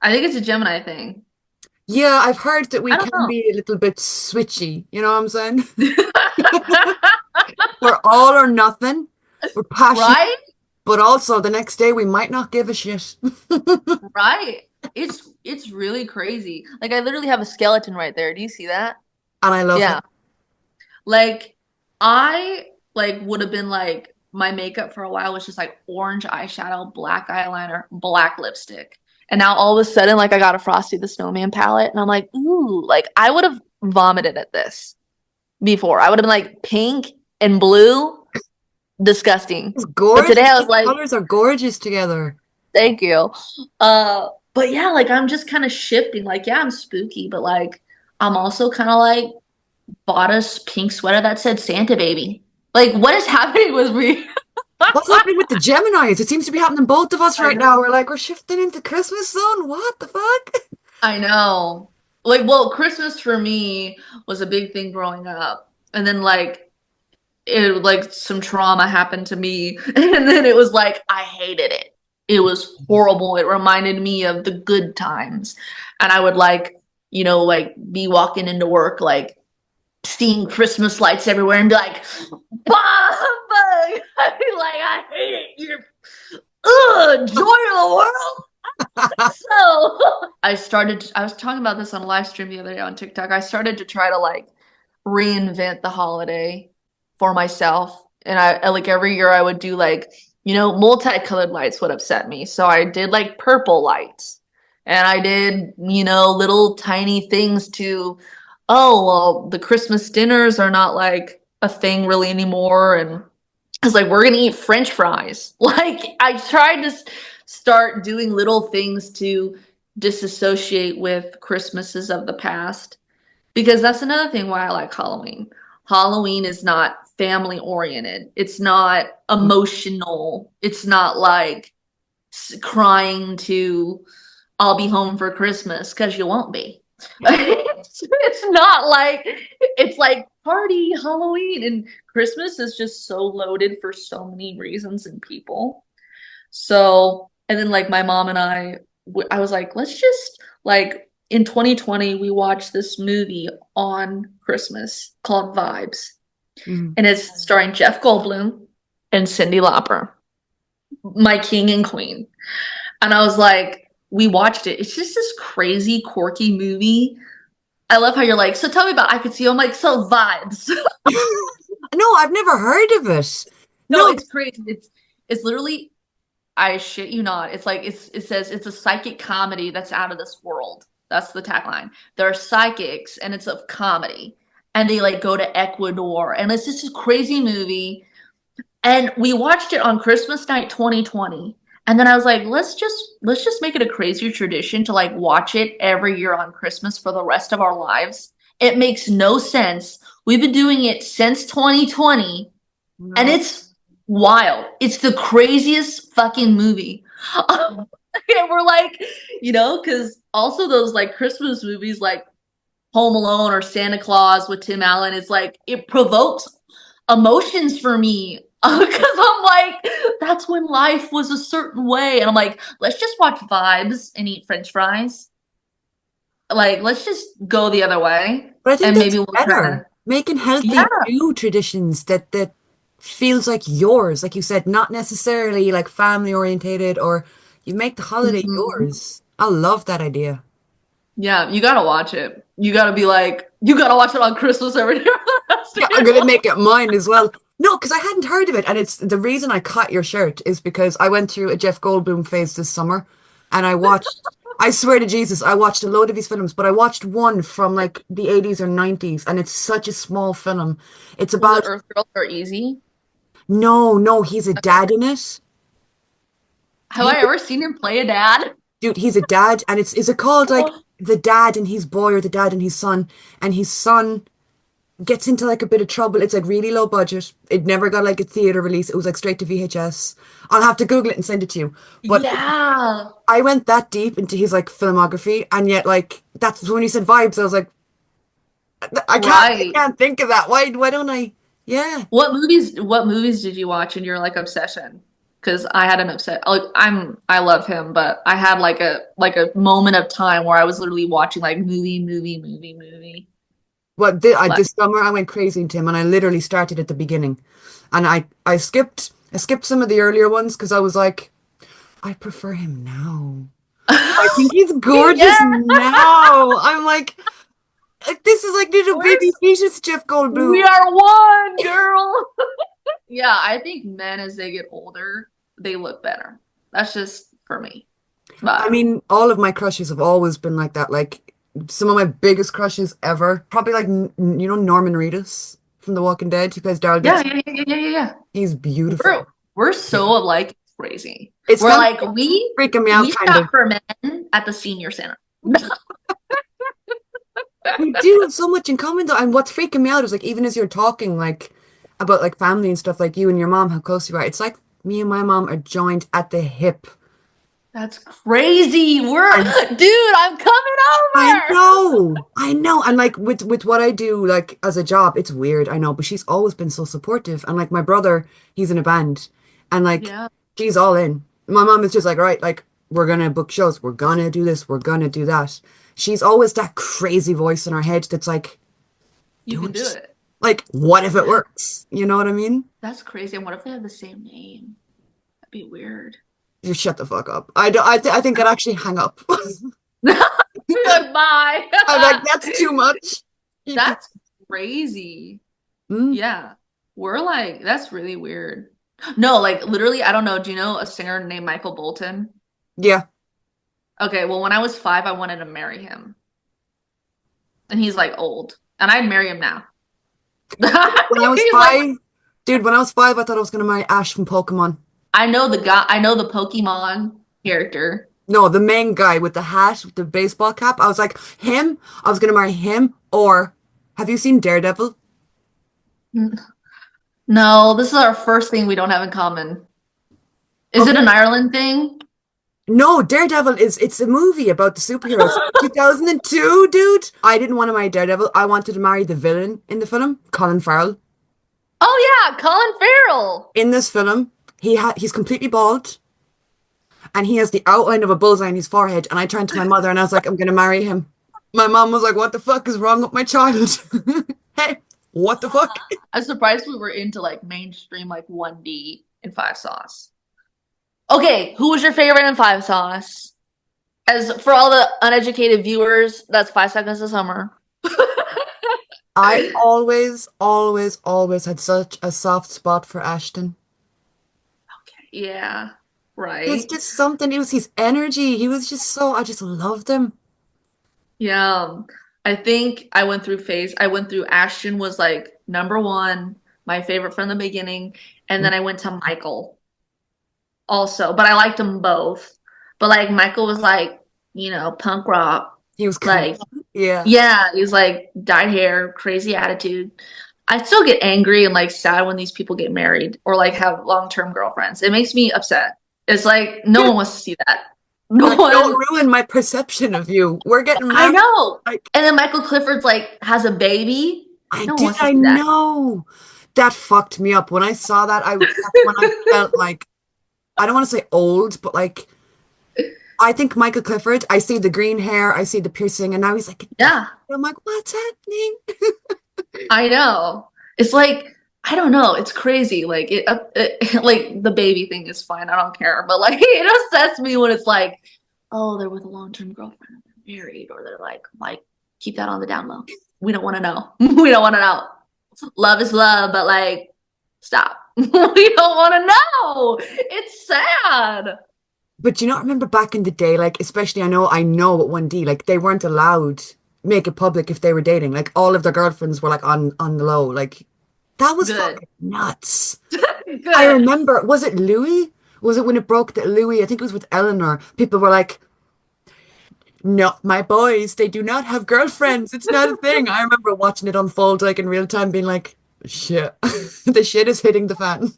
I think it's a Gemini thing. Yeah, I've heard that we I don't can know. be a little bit switchy. You know what I'm saying? We're all or nothing. We're passionate, Right? but also the next day we might not give a shit. Right. It's really crazy. Like I literally have a skeleton right there. Do you see that? And I love him. Yeah. Like I like would have been like my makeup for a while was just like orange eyeshadow, black eyeliner, black lipstick. And now all of a sudden, like I got a Frosty the Snowman palette, and I'm like, ooh, like I would have vomited at this before. I would have been like pink and blue, disgusting. It's But gorgeous. today I was The like, colors are gorgeous together. thank you. But yeah, like I'm just kind of shifting. Like, yeah, I'm spooky, but like I'm also kind of like bought a pink sweater that said Santa baby. Like, what is happening with me? What's happening with the Geminis? It seems to be happening to both of us I right know. now. We're shifting into Christmas zone. What the fuck? I know. Like, well, Christmas for me was a big thing growing up. And then like like some trauma happened to me. And then it was like I hated it. It was horrible. It reminded me of the good times. And I would like, like be walking into work like seeing Christmas lights everywhere and be like, bah, bah. I'd be like, I hate it. You're joy of the world. So I was talking about this on a live stream the other day on TikTok. I started to try to like reinvent the holiday for myself. And I like every year I would do like, multicolored lights would upset me. So I did like purple lights. And I did, little tiny things to, oh, well, the Christmas dinners are not like a thing really anymore. And I was like, we're gonna eat French fries. Like I tried to start doing little things to disassociate with Christmases of the past because that's another thing why I like Halloween. Halloween is not family oriented. It's not emotional. It's not like crying to I'll be home for Christmas because you won't be. It's not like it's like party Halloween and Christmas is just so loaded for so many reasons and people. So, and then like my mom and I was like, let's just like in 2020 we watched this movie on Christmas called Vibes, Mhm. and it's starring Jeff Goldblum and Cyndi Lauper, my king and queen. And I was like, we watched it. It's just this crazy, quirky movie. I love how you're like, so tell me about I Could See You. I'm like, so Vibes. No, I've never heard of it. No, No, it's crazy. It's literally, I shit you not. It's like it says it's a psychic comedy that's out of this world. That's the tagline. They're psychics and it's a comedy. And they like go to Ecuador and it's just a crazy movie. And we watched it on Christmas night 2020. And then I was like, let's just make it a crazier tradition to like watch it every year on Christmas for the rest of our lives. It makes no sense. We've been doing it since 2020 and no. it's wild. It's the craziest fucking movie. And we're like, because also those like Christmas movies like Home Alone or Santa Claus with Tim Allen is like it provokes emotions for me because I'm like that's when life was a certain way and I'm like let's just watch Vibes and eat French fries. Like let's just go the other way But I think and that's maybe we'll try to better. Making healthy yeah. new traditions that feels like yours, like you said, not necessarily like family orientated or you make the holiday Mhm. yours. I love that idea. Yeah, you gotta watch it. You gotta be like you gotta watch it on Christmas every year for the rest of Yeah, I'm your gonna life. make it mine as well. No, because I hadn't heard of it, and it's the reason I caught your shirt is because I went through a Jeff Goldblum phase this summer, and I watched. I swear to Jesus, I watched a load of his films, but I watched one from like the 80s or 90s, and it's such a small film. It's Was it about Earth Girls Are Easy? no, he's a dad in it. Have He, I ever seen him play a dad? dude, he's a dad, and it's is it called like the dad and his boy or the dad and his son gets into like a bit of trouble. It's like really low budget. It never got like a theater release. It was like straight to VHS. I'll have to Google it and send it to you. But Yeah. I went that deep into his like filmography, and yet like that's when you said Vibes. I was like, I Right. can't think of that. Why don't I? Yeah. What movies did you watch in your like obsession? Because I had an upset like I love him, but I had like a moment of time where I was literally watching like movie. Well, Like this summer I went crazy into him, and I literally started at the beginning, and I skipped some of the earlier ones because I was like, I prefer him now. I think he's gorgeous yeah, now. I'm like, this is like little we're baby fetus Jeff we Goldblum. are one girl. Yeah, I think men as they get older, they look better. That's just for me. I But mean, all of my crushes have always been like that. Like some of my biggest crushes ever, probably like you know Norman Reedus from The Walking Dead. He plays Daryl yeah, Dixon. yeah. He's We're beautiful. we're so like crazy. It's We're kind like of freaking me out, we kind of. shop for men at the senior center. We do have so much in common though. And what's freaking me out is like even as you're talking like about like family and stuff, like you and your mom, how close you are. It's like me and my mom are joined at the hip. That's crazy. And Dude, I'm coming I over. know, I know. And like with what I do like as a job, it's weird, I know, but she's always been so supportive. And like my brother, he's in a band and like Yeah, she's all in. My mom is just like, right, like we're gonna book shows, we're gonna do this, we're gonna do that. She's always that crazy voice in her head that's like, you do can do it. it. Like, what if it Yeah, works? You know what I mean? that's crazy. And what if they have the same name? That'd be weird. You shut the fuck up. I think I'd actually hang up. Goodbye. I'm like, that's too much. That's crazy. Mm, Yeah. We're like, that's really weird. No, like literally, I don't know. Do you know a singer named Michael Bolton? yeah. Okay, well, when I was 5, I wanted to marry him. And he's like old. And I'd marry him now. When I was He's like, 5, dude, when I was 5, I thought I was gonna marry Ash from Pokemon. I know the guy, I know the Pokemon character. No, the main guy with the hat, with the baseball cap. I was like, him? I was gonna marry him. Or have you seen Daredevil? No, this is our first thing we don't have in common. Is it Okay. an Ireland thing? No, Daredevil it's a movie about the superheroes. 2002, dude. I didn't want to marry Daredevil. I wanted to marry the villain in the film, Colin Farrell. Oh yeah, Colin Farrell. In this film, he's completely bald and he has the outline of a bullseye on his forehead. And I turned to my mother and I was like, I'm gonna marry him. My mom was like, what the fuck is wrong with my child? Hey, what the fuck? I'm surprised we were into like mainstream like 1D and 5 sauce. Okay, who was your favorite in 5 sauce? As for all the uneducated viewers, that's 5 seconds of summer. I always, always, always had such a soft spot for Ashton. Yeah, It's right. just something, it was his energy. He was just so, I just loved him. Yeah. I think I went through phase. I went through Ashton was like number one, my favorite from the beginning, and then I went to Michael also, but I liked them both. But like Michael was like, punk rock, He was cool. like Yeah. yeah, he's like dyed hair, crazy attitude. I still get angry and like sad when these people get married or like have long-term girlfriends. It makes me upset. It's like no one wants to see that. No Like, don't one. ruin my perception of you. We're getting I married. know. Like, And then Michael Clifford's like has a baby. No one wants to I see that. know. That fucked me up. When I saw that, that's when I felt like, I don't want to say old, but like, I think Michael Clifford, I see the green hair, I see the piercing, and now he's like, Yeah, I'm like, what's happening? I know. It's like I don't know. It's crazy. Like like the baby thing is fine. I don't care. But like it upsets me when it's like, oh, they're with a long-term girlfriend, they're married, or they're like keep that on the down low. We don't want to know. We don't want to know. Love is love, but like stop. We don't want to know. It's sad. But you know, remember back in the day, like, especially I know at 1D, like, they weren't allowed make it public if they were dating. Like, all of their girlfriends were like on the low. Like, that was Good. fucking nuts. I Good. remember, was it Louis? Was it when it broke that Louis, I think it was with Eleanor, people were like, no, my boys, they do not have girlfriends. It's not a thing. I remember watching it unfold like in real time, being like, shit, the shit is hitting the fan.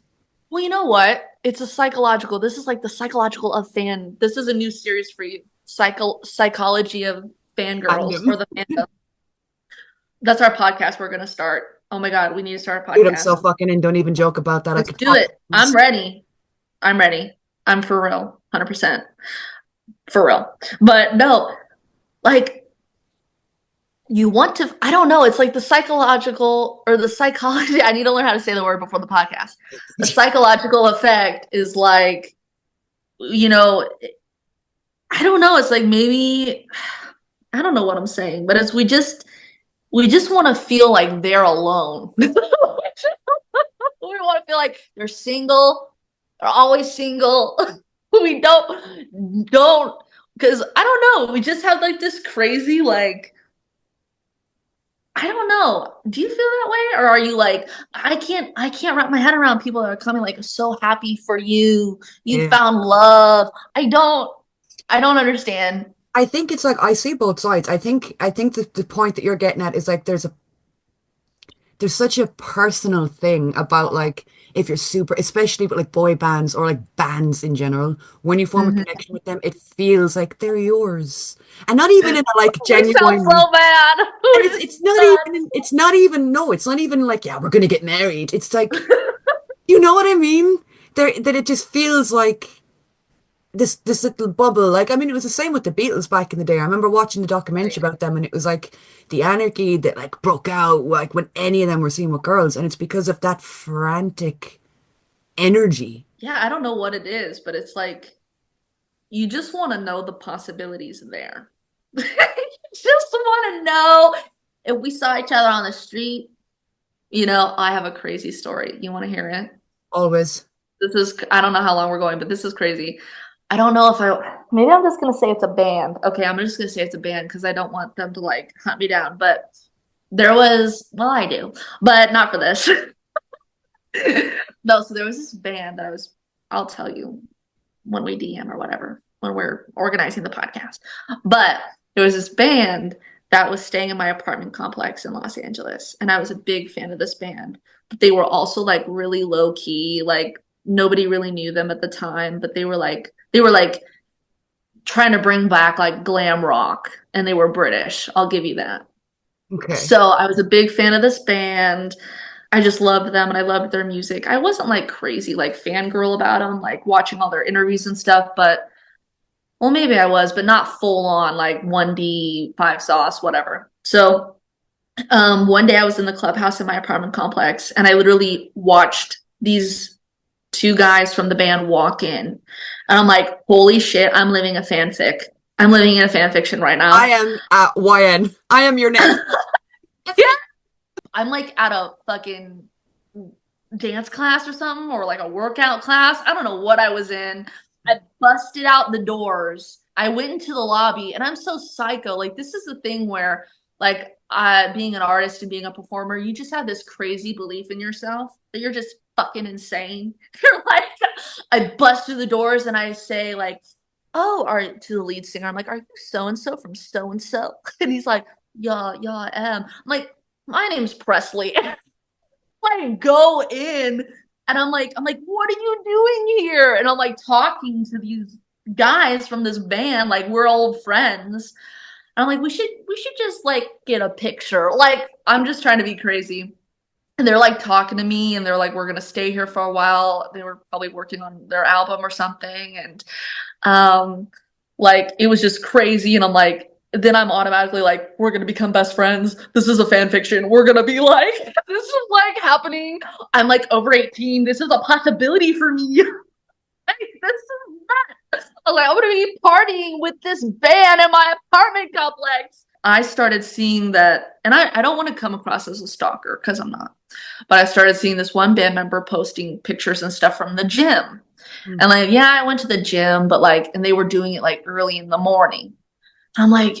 Well, you know what? It's a psychological. This is like the psychological of fan. This is a new series for you. Psychology of fangirls Fandom. or the fandom. That's our podcast we're gonna start. Oh my God, we need to start a Dude, I'm so podcast. fucking in. Don't even joke about that. I Let's could do talk. it. I'm ready. I'm ready. I'm for real. 100%. For real. But no, like you want to, I don't know. It's like the psychological or the psychology. I need to learn how to say the word before the podcast. The psychological effect is like, you know, I don't know. It's like maybe I don't know what I'm saying, but it's we just want to feel like they're alone. We want to feel they're like, they're single. They're always single. We don't, because I don't know. We just have like this crazy, like, I don't know. Do you feel that way? Or are you like, I can't wrap my head around people that are coming like so happy for you. You Yeah. found love. I don't understand. I think it's like I see both sides. I think the point that you're getting at is like there's such a personal thing about like if you're super, especially with like boy bands or like bands in general, when you form a Mhm. connection with them, it feels like they're yours. And not even in a like We sound genuine, so bad. and We it's not even no, it's not even like, yeah, we're gonna get married. It's like, you know what I mean? That it just feels like this little bubble. Like, I mean, it was the same with the Beatles back in the day. I remember watching the documentary about them, and it was like the anarchy that like broke out like when any of them were seen with girls, and it's because of that frantic energy. Yeah, I don't know what it is, but it's like you just want to know the possibilities there. You just want to know if we saw each other on the street. I have a crazy story. You want to hear it? Always. This is, I don't know how long we're going, but this is crazy. I don't know if maybe I'm just going to say it's a band. Okay, I'm just going to say it's a band because I don't want them to like hunt me down. But well, I do, but not for this. No, so there was this band that I'll tell you when we DM or whatever, when we're organizing the podcast. But there was this band that was staying in my apartment complex in Los Angeles. And I was a big fan of this band. But they were also like really low key, like nobody really knew them at the time, but they were like trying to bring back like glam rock, and they were British. I'll give you that. Okay. So I was a big fan of this band. I just loved them and I loved their music. I wasn't like crazy, like fangirl about them, like watching all their interviews and stuff, but well, maybe I was, but not full on like 1D, five sauce, whatever. So one day I was in the clubhouse in my apartment complex and I literally watched these two guys from the band walk in. And I'm like, holy shit, I'm living a fanfic. I'm living in a fan fiction right now. I am at YN. I am your next. Yeah. I'm like at a fucking dance class or something, or like a workout class. I don't know what I was in. I busted out the doors. I went into the lobby, and I'm so psycho. Like, this is the thing where, like, being an artist and being a performer, you just have this crazy belief in yourself that you're just fucking insane. You're like, I bust through the doors and I say, like, oh, to the lead singer, I'm like, are you so and so from so and so? And he's like, yeah, I am. I'm like, my name's Presley. I go in and I'm like, what are you doing here? And I'm like talking to these guys from this band, like we're old friends. And I'm like, we should just like get a picture. Like, I'm just trying to be crazy. And they're like talking to me and they're like, we're gonna stay here for a while. They were probably working on their album or something. And like it was just crazy. And I'm like, then I'm automatically like, we're gonna become best friends. This is a fan fiction. We're gonna be like, this is like happening. I'm like over 18. This is a possibility for me. Like, this is not. I was like, I'm gonna be partying with this band in my apartment complex. I started seeing that, and I don't want to come across as a stalker because I'm not, but I started seeing this one band member posting pictures and stuff from the gym. And like, yeah, I went to the gym, but like, and they were doing it like early in the morning. I'm like,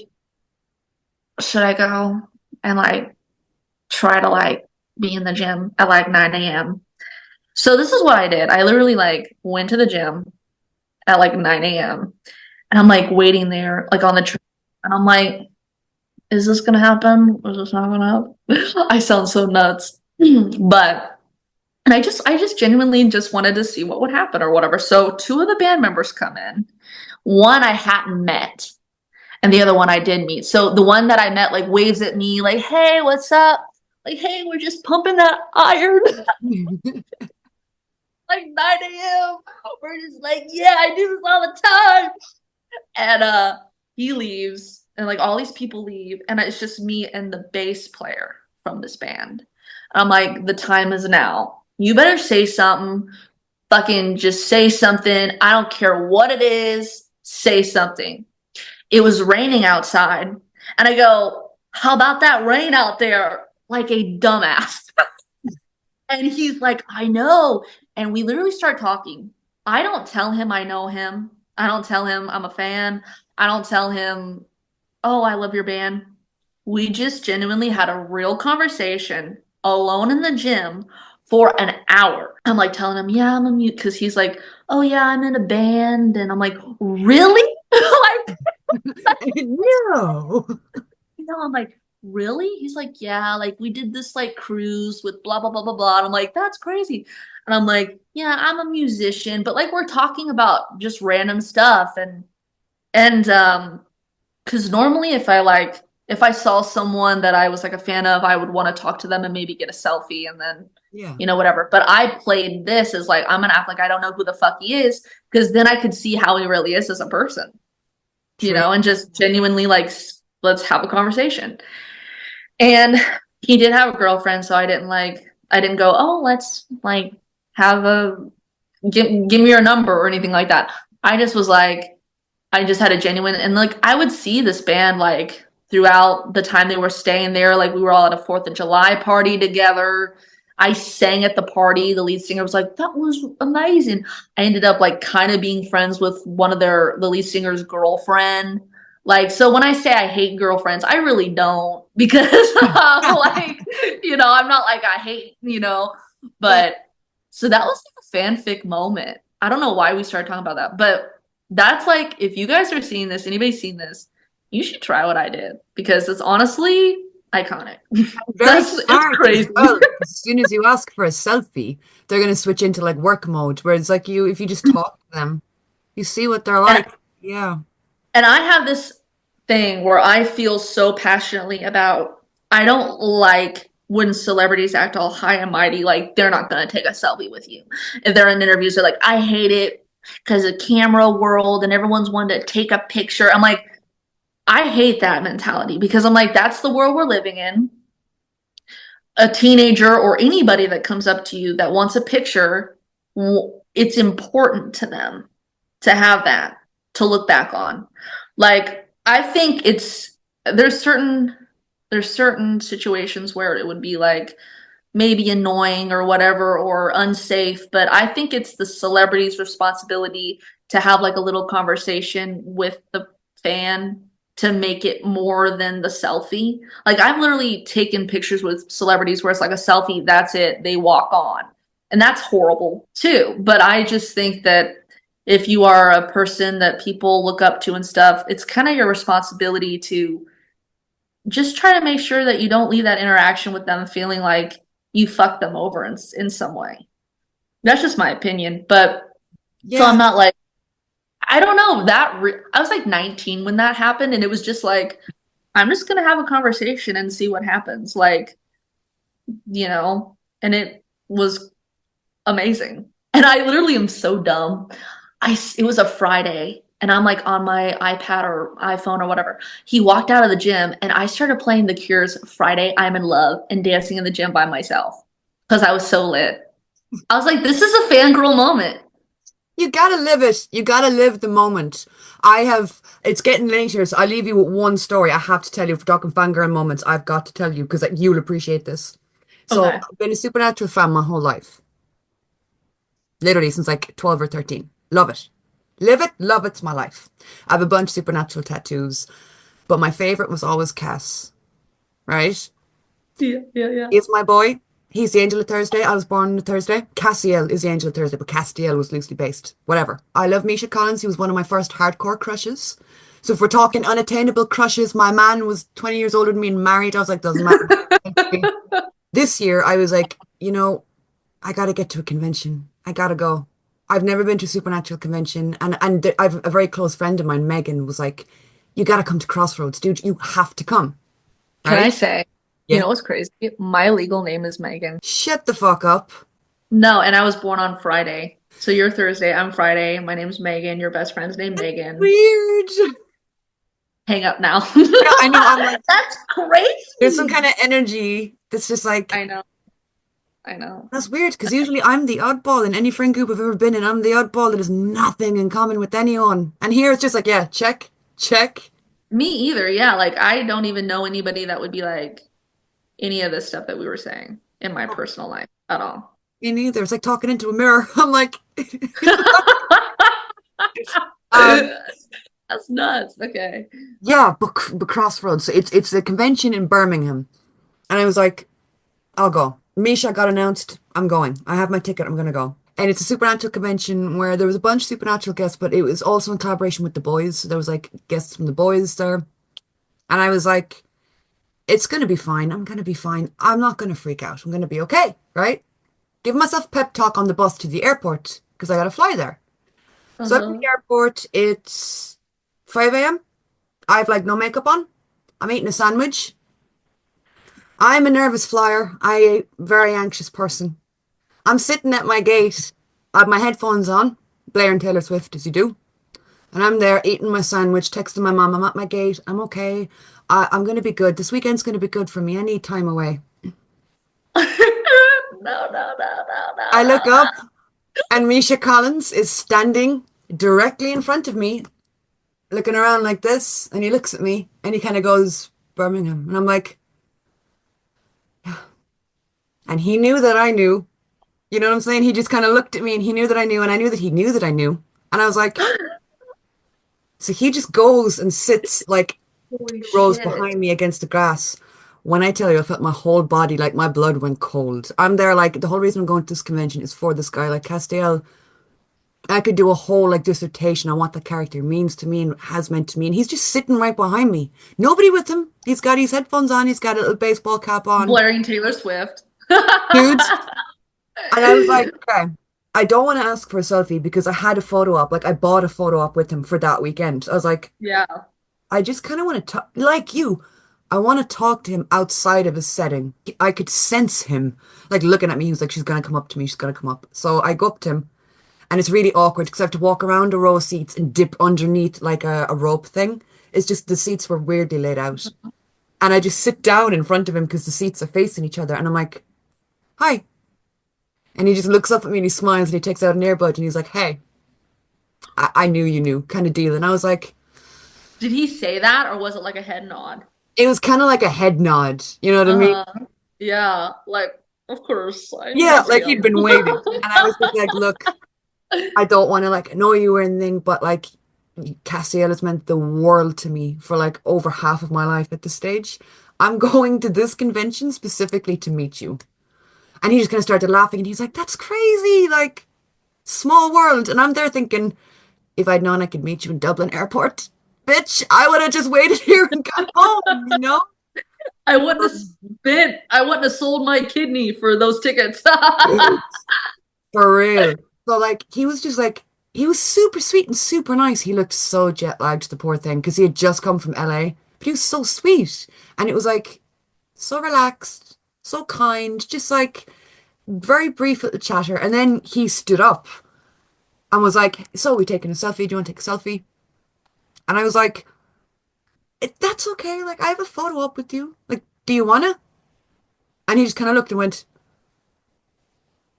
should I go and like try to like be in the gym at like 9 a.m.? So this is what I did. I literally like went to the gym at like 9 a.m. and I'm like waiting there like on the train. And I'm like, is this gonna happen? Is this not gonna happen? I sound so nuts. But and I just genuinely just wanted to see what would happen or whatever. So two of the band members come in. One I hadn't met, and the other one I did meet. So the one that I met like waves at me like, hey, what's up? Like, hey, we're just pumping that iron. Like 9 a.m. We're just like, yeah, I do this all the time. And he leaves, and like all these people leave, and it's just me and the bass player from this band. And I'm like, the time is now. You better say something. Fucking just say something. I don't care what it is. Say something. It was raining outside. And I go, how about that rain out there? Like a dumbass. And he's like, I know. And we literally start talking. I don't tell him I know him. I don't tell him I'm a fan. I don't tell him, oh, I love your band. We just genuinely had a real conversation alone in the gym for an hour. I'm like telling him, yeah, I'm a mute because he's like, oh yeah, I'm in a band. And I'm like, really? Like, No. I'm like, really? He's like, yeah, like we did this like cruise with blah blah blah blah blah. And I'm like, that's crazy. And I'm like, yeah, I'm a musician, but like we're talking about just random stuff and because normally if I saw someone that I was like a fan of, I would want to talk to them and maybe get a selfie and then Yeah. whatever. But I played this as like I'm gonna act like I don't know who the fuck he is because then I could see how he really is as a person, True. and just genuinely like let's have a conversation. And he did have a girlfriend, so I didn't go, oh, let's like have a give me your number or anything like that. I just was like, I just had a genuine, and like I would see this band like throughout the time they were staying there. Like we were all at a 4th of July party together. I sang at the party. The lead singer was like, that was amazing. I ended up like kind of being friends with the lead singer's girlfriend. Like, so when I say I hate girlfriends, I really don't because like, I'm not like I hate, Yeah. but so that was like a fanfic moment. I don't know why we started talking about that, but that's like, if you guys are seeing this, anybody's seen this, you should try what I did because it's honestly iconic. Very It's smart as crazy. well. As soon as you ask for a selfie, they're gonna switch into like work mode, whereas like if you just talk to them, you see what they're And like. Yeah. and I have this thing where I feel so passionately about I don't like when celebrities act all high and mighty, like they're not gonna take a selfie with you. If they're in interviews, they're like, I hate it because the camera world and everyone's wanting to take a picture. I'm like, I hate that mentality because I'm like, that's the world we're living in. A teenager or anybody that comes up to you that wants a picture, it's important to them to have that to look back on. Like, I think there's certain situations where it would be like maybe annoying or whatever or unsafe, but I think it's the celebrity's responsibility to have like a little conversation with the fan to make it more than the selfie. Like I've literally taken pictures with celebrities where it's like a selfie, that's it, they walk on. And that's horrible too. But I just think that if you are a person that people look up to and stuff, it's kind of your responsibility to just try to make sure that you don't leave that interaction with them feeling like you fucked them over in some way. That's just my opinion. But so I'm Yeah. not like, I don't know I was like 19 when that happened. And it was just like, I'm just going to have a conversation and see what happens. Like, and it was amazing. And I literally am so dumb. It was a Friday and I'm like on my iPad or iPhone or whatever. He walked out of the gym and I started playing The Cure's Friday I'm in Love and dancing in the gym by myself because I was so lit. I was like, this is a fangirl moment. You gotta live it. You gotta live the moment. It's getting later, so I'll leave you with one story I have to tell you. If we're talking fangirl moments, I've got to tell you because you'll appreciate this. So Okay. I've been a Supernatural fan my whole life. Literally since like 12 or 13. Love it. Live it, love it's my life. I have a bunch of Supernatural tattoos, but my favorite was always Cass, right? Yeah, yeah, yeah. He's my boy. He's the angel of Thursday. I was born on a Thursday. Cassiel is the angel of Thursday, but Castiel was loosely based. Whatever. I love Misha Collins. He was one of my first hardcore crushes. So if we're talking unattainable crushes, my man was 20 years older than me and married. I was like, doesn't matter. This year, I was like, I gotta get to a convention. I gotta go. I've never been to a Supernatural convention, and I've a very close friend of mine, Megan, was like, you gotta come to Crossroads, dude. You have to come, Can I right? say, you Yeah. know what's crazy? My legal name is Megan. Shut the fuck up. No, and I was born on Friday. So you're Thursday, I'm Friday. My name's Megan. Your best friend's named Megan. Weird. Hang up now. Yeah, I know. I'm like, That's there's some crazy. kind of energy that's just like, I know. I know. that's weird because usually I'm the oddball in any friend group I've ever been in. I'm the oddball that has nothing in common with anyone. And here it's just like, yeah, check, check. Me either. Yeah, like I don't even know anybody that would be like any of the stuff that we were saying in my personal life. at all. Me neither. It's like talking into a mirror. I'm like, um, That's nuts. Okay. yeah, but Crossroads. So it's a convention in Birmingham, and I was like, I'll go. Misha got announced. I'm going. I have my ticket. I'm gonna go. And it's a supernatural convention where there was a bunch of supernatural guests, but it was also in collaboration with the boys. So there was like guests from the boys there, and I was like, it's gonna be fine. I'm gonna be fine. I'm not gonna freak out. I'm gonna be okay, right? Give myself a pep talk on the bus to the airport because I gotta fly there. So I'm at the Uh-huh. airport. It's 5 a.m. I have like no makeup on. I'm eating a sandwich. I'm a nervous flyer. I a very anxious person. I'm sitting at my gate. I have my headphones on, blaring Taylor Swift as you do. And I'm there eating my sandwich, texting my mom, I'm at my gate. I'm okay. I'm going to be good. This weekend's going to be good for me. I need time away. No, no, no, no, I no, look no, up and Misha Collins is standing directly in front of me, looking around like this. And he looks at me and he kind of goes, Birmingham. And I'm like, and he knew that I knew. You know what I'm saying? He just kind of looked at me and he knew that I knew. And I knew that he knew that I knew. And I was like, no. so he just goes and sits like Holy 2 rows shit. behind me against the grass. When I tell you, I felt my whole body, like my blood went cold. I'm there, like, the whole reason I'm going to this convention is for this guy. Like, Castiel, I could do a whole, like, dissertation on what the character means to me and has meant to me. And he's just sitting right behind me. Nobody with him. He's got his headphones on. He's got a little baseball cap on. Blaring Taylor Swift. Dudes. And I was like, okay, I don't want to ask for a selfie because I had a photo op. Like, I bought a photo op with him for that weekend. I was like, Yeah. I just kind of want to talk, like you, I want to talk to him outside of his setting. I could sense him, like, looking at me. He was like, she's going to come up to me. She's going to come up. So I go up to him, and it's really awkward because I have to walk around a row of seats and dip underneath, like, a rope thing. It's just the seats were weirdly laid out. And I just sit down in front of him because the seats are facing each other. And I'm like, hi. And he just looks up at me and he smiles and he takes out an earbud and he's like, hey, I knew you knew, kind of deal. And I was like, Did he say that or was it like a head nod? it was kind of like a head nod. You know what I mean? Uh-huh. Yeah, like of course I Yeah, miss like he'd him. been waiting. And I was just like, look, I don't want to like annoy you or anything, but like Castiel has meant the world to me for like over half of my life at this stage. I'm going to this convention specifically to meet you. And he just kind of started laughing and he's like, that's crazy, like small world. And I'm there thinking, if I'd known I could meet you in Dublin airport, bitch, I would have just waited here and gone home, you know? I wouldn't have sold my kidney for those tickets. Dude, for real. So like he was just like he was super sweet and super nice. He looked so jet lagged, the poor thing, because he had just come from LA. But he was so sweet. And it was like so relaxed, so kind, just like very brief little chatter. And then he stood up and was like, so we taking a selfie? Do you want to take a selfie? And I was like, That's okay. Like I have a photo up with you. Like, do you wanna?" And he just kind of looked and went,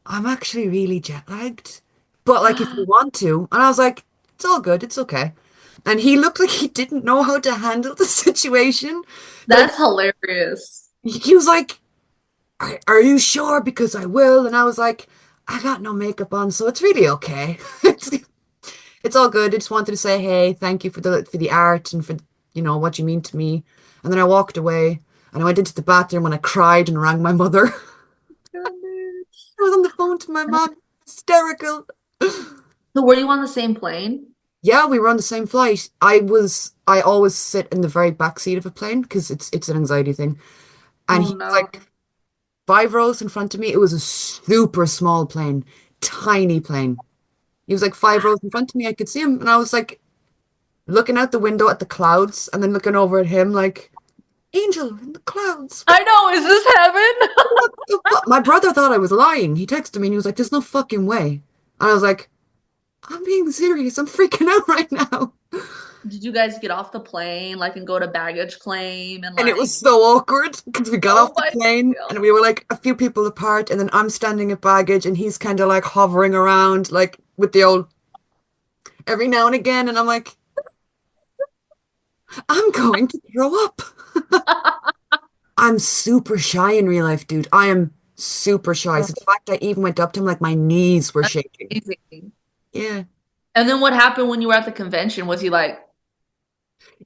I'm actually really jet lagged. But like if you want to. And I was like, it's all good, it's okay. And he looked like he didn't know how to handle the situation. Like That's hilarious. he was like, are you sure? Because I will. And I was like, I got no makeup on, so it's really okay. It's all good. I just wanted to say, hey, thank you for the art and for what you mean to me. And then I walked away and I went into the bathroom and I cried and rang my mother. I was on the phone to my mom, hysterical. So were you on the same plane? Yeah, we were on the same flight. I always sit in the very back seat of a plane because it's an anxiety thing. And Oh he was no. like 5 rows in front of me. It was a super small plane, tiny plane. He was like 5 rows in front of me. I could see him, and I was like looking out the window at the clouds, and then looking over at him like angel in the clouds. I know, is this heaven? What the fuck? My brother thought I was lying. He texted me and he was like, "There's no fucking way." And I was like, "I'm being serious. I'm freaking out right now." Did you guys get off the plane like and go to baggage claim and And it like was so awkward because we got oh off the my plane and we were like a few people apart, and then I'm standing at baggage and he's kind of like hovering around like with the old every now and again, and I'm like, I'm going to throw up. God. I'm super shy in real life, dude. I am super shy. So the fact I even went up to him, like my knees were That's shaking. amazing. Yeah. And then what happened when you were at the convention? Was he like,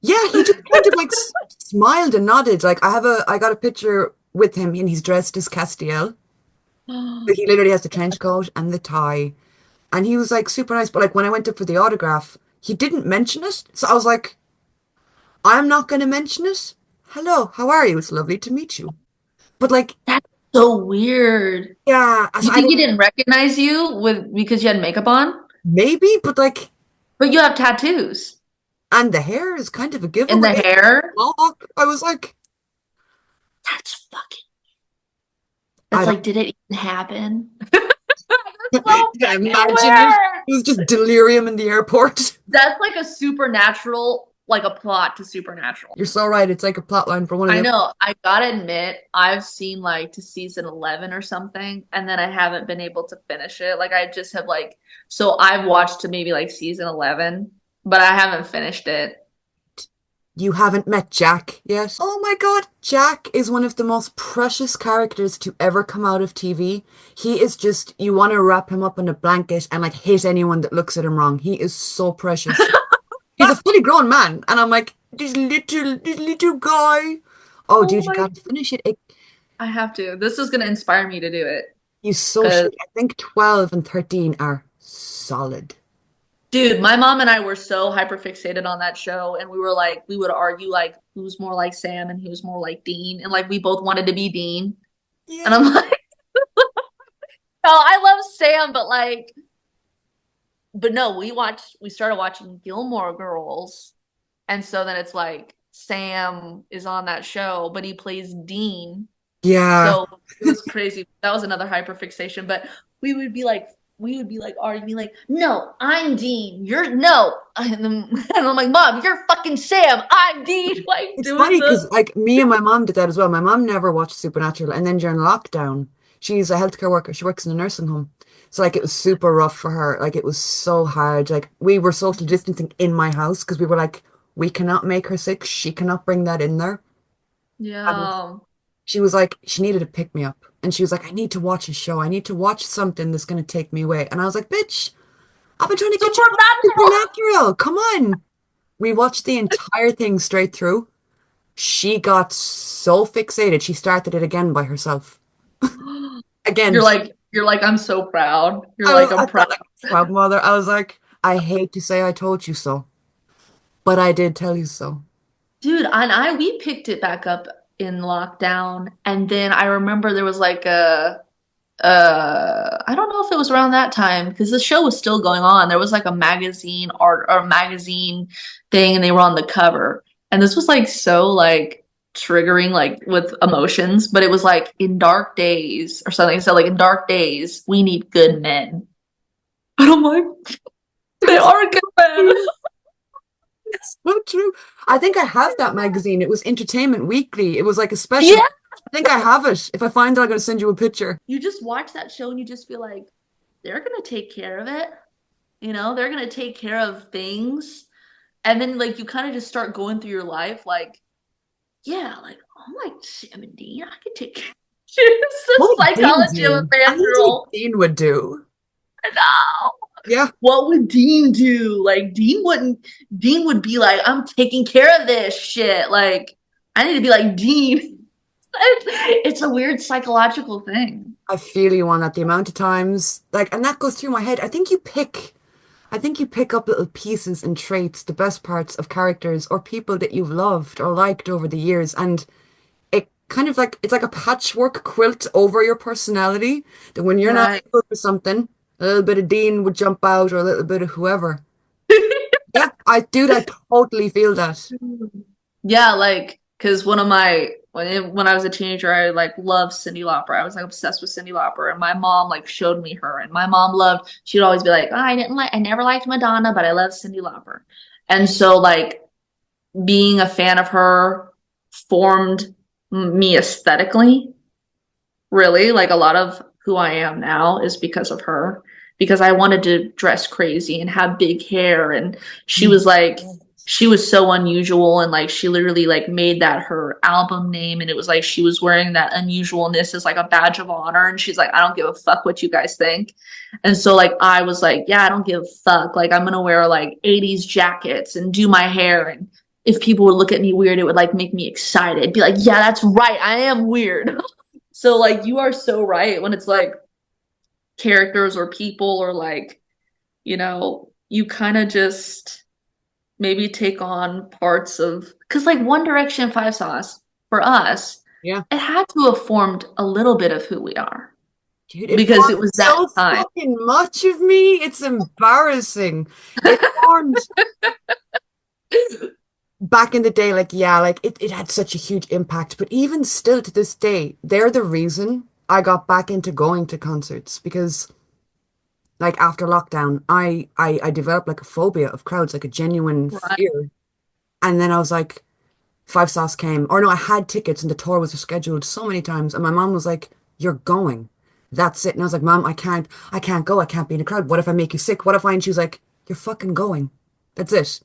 Yeah, he just kind of like smiled and nodded. Like I got a picture with him and he's dressed as Castiel. But he literally has the trench coat and the tie. And he was like super nice. But like when I went up for the autograph, he didn't mention it. So I was like, I'm not going to mention it. Hello, how are you? It's lovely to meet you. But like, that's so weird. yeah, You I think he don't, didn't recognize you because you had makeup on? maybe, but like, But you have tattoos and the hair is kind of a in the giveaway. hair. Mohawk. I was like, That's fucking. I That's don't like, did it even happen? That's so fucking imagine it. weird. It was just delirium in the airport. That's like a supernatural, like a plot to Supernatural. You're so right. It's like a plot line for one of I the. know. I gotta admit, I've seen like to season 11 or something, and then I haven't been able to finish it. Like I just have like, so I've watched to maybe like season 11, but I haven't finished it. You haven't met Jack yet. Oh my God, Jack is one of the most precious characters to ever come out of TV. He is just, you want to wrap him up in a blanket and like hit anyone that looks at him wrong. He is so precious. He's a fully grown man, and I'm like, this little guy. Oh, Oh dude, you my, gotta finish it. I have to. This is gonna inspire me to do it. You so Cause should. I think 12 and 13 are solid. dude, my mom and I were so hyper fixated on that show, and we were like, we would argue like who's more like Sam and who's more like Dean, and like we both wanted to be Dean. And Yeah. I'm like, oh, I love Sam, but like, but no, we started watching Gilmore Girls, and so then it's like Sam is on that show, but he plays Dean. Yeah. So it was crazy. That was another hyperfixation. But we would be like, arguing, like, no, I'm Dean. You're no. And I'm like, Mom, you're fucking Sam. I'm Dean. Like It's doing funny the because like me and my mom did that as well. My mom never watched Supernatural, and then during lockdown, she's a healthcare worker. She works in a nursing home. So like it was super rough for her. Like it was so hard. Like we were social distancing in my house because we were like, we cannot make her sick. She cannot bring that in there. And yeah. she was like, she needed to pick me up. And she was like, I need to watch a show. I need to watch something that's gonna take me away. And I was like, bitch, I've been trying to get you to watch Supernatural. Supernatural. Come on. We watched the entire thing straight through. She got so fixated, she started it again by herself. Again, You're like, I'm so proud. You're I, like, was, I I'm proud. felt like a proud mother. I was like, I hate to say I told you so, but I did tell you so. Dude, and we picked it back up in lockdown, and then I remember there was like I don't know if it was around that time because the show was still going on. There was like a magazine art or magazine thing, and they were on the cover. And this was like so like triggering, like with emotions, but it was like in dark days or something. So like in dark days, we need good men. And I'm like, they are good men. It's so true. I think I have that magazine. It was Entertainment Weekly. It was like a special. Yeah. I think I have it. If I find it, I'm gonna send you a picture. You just watch that show and you just feel like they're gonna take care of it. You know, they're gonna take care of things. And then like you kind of just start going through your life like, yeah, like I'm like 17. I could take care. It's the What would Dean psychology of a do? I wonder fangirl. what Dean would do. I know. Yeah. What would Dean do? Like Dean would be like, I'm taking care of this shit. Like, I need to be like Dean. It's a weird psychological thing. I feel you on that. The amount of times, like, and that goes through my head. I think you pick up little pieces and traits, the best parts of characters or people that you've loved or liked over the years, and it kind of like it's like a patchwork quilt over your personality. That when you're not Right. good for something, a little bit of Dean would jump out, or a little bit of whoever. Yeah, I do. I totally feel that. Yeah, like because one of my when I was a teenager, I like loved Cyndi Lauper. I was like obsessed with Cyndi Lauper, and my mom like showed me her, and my mom loved. She'd always be like, oh, I never liked Madonna, but I love Cyndi Lauper, and so like being a fan of her formed me aesthetically. Really, like a lot of who I am now is because of her. Because I wanted to dress crazy and have big hair, and she was like she was so unusual, and like she literally like made that her album name, and it was like she was wearing that unusualness as like a badge of honor, and she's like, I don't give a fuck what you guys think. And so like I was like, yeah, I don't give a fuck, like I'm gonna wear like 80s jackets and do my hair, and if people would look at me weird, it would like make me excited, be like, yeah, that's right, I am weird. So like you are so right when it's like characters or people, or like, you kind of just maybe take on parts of, because like One Direction, Five Sauce, for us, Yeah. it had to have formed a little bit of who we are Dude, it because it formed was that so time. fucking much of me. It's embarrassing. It formed back in the day, like, yeah, like it had such a huge impact. But even still to this day, they're the reason I got back into going to concerts because like after lockdown, I developed like a phobia of crowds, like a genuine Right. fear. And then I was like, Five Sauce came, or no, I had tickets and the tour was scheduled so many times, and my mom was like, "You're going, that's it." And I was like, "Mom, I can't go. I can't be in a crowd. What if I make you sick? What if I?" And she was like, "You're fucking going. That's it."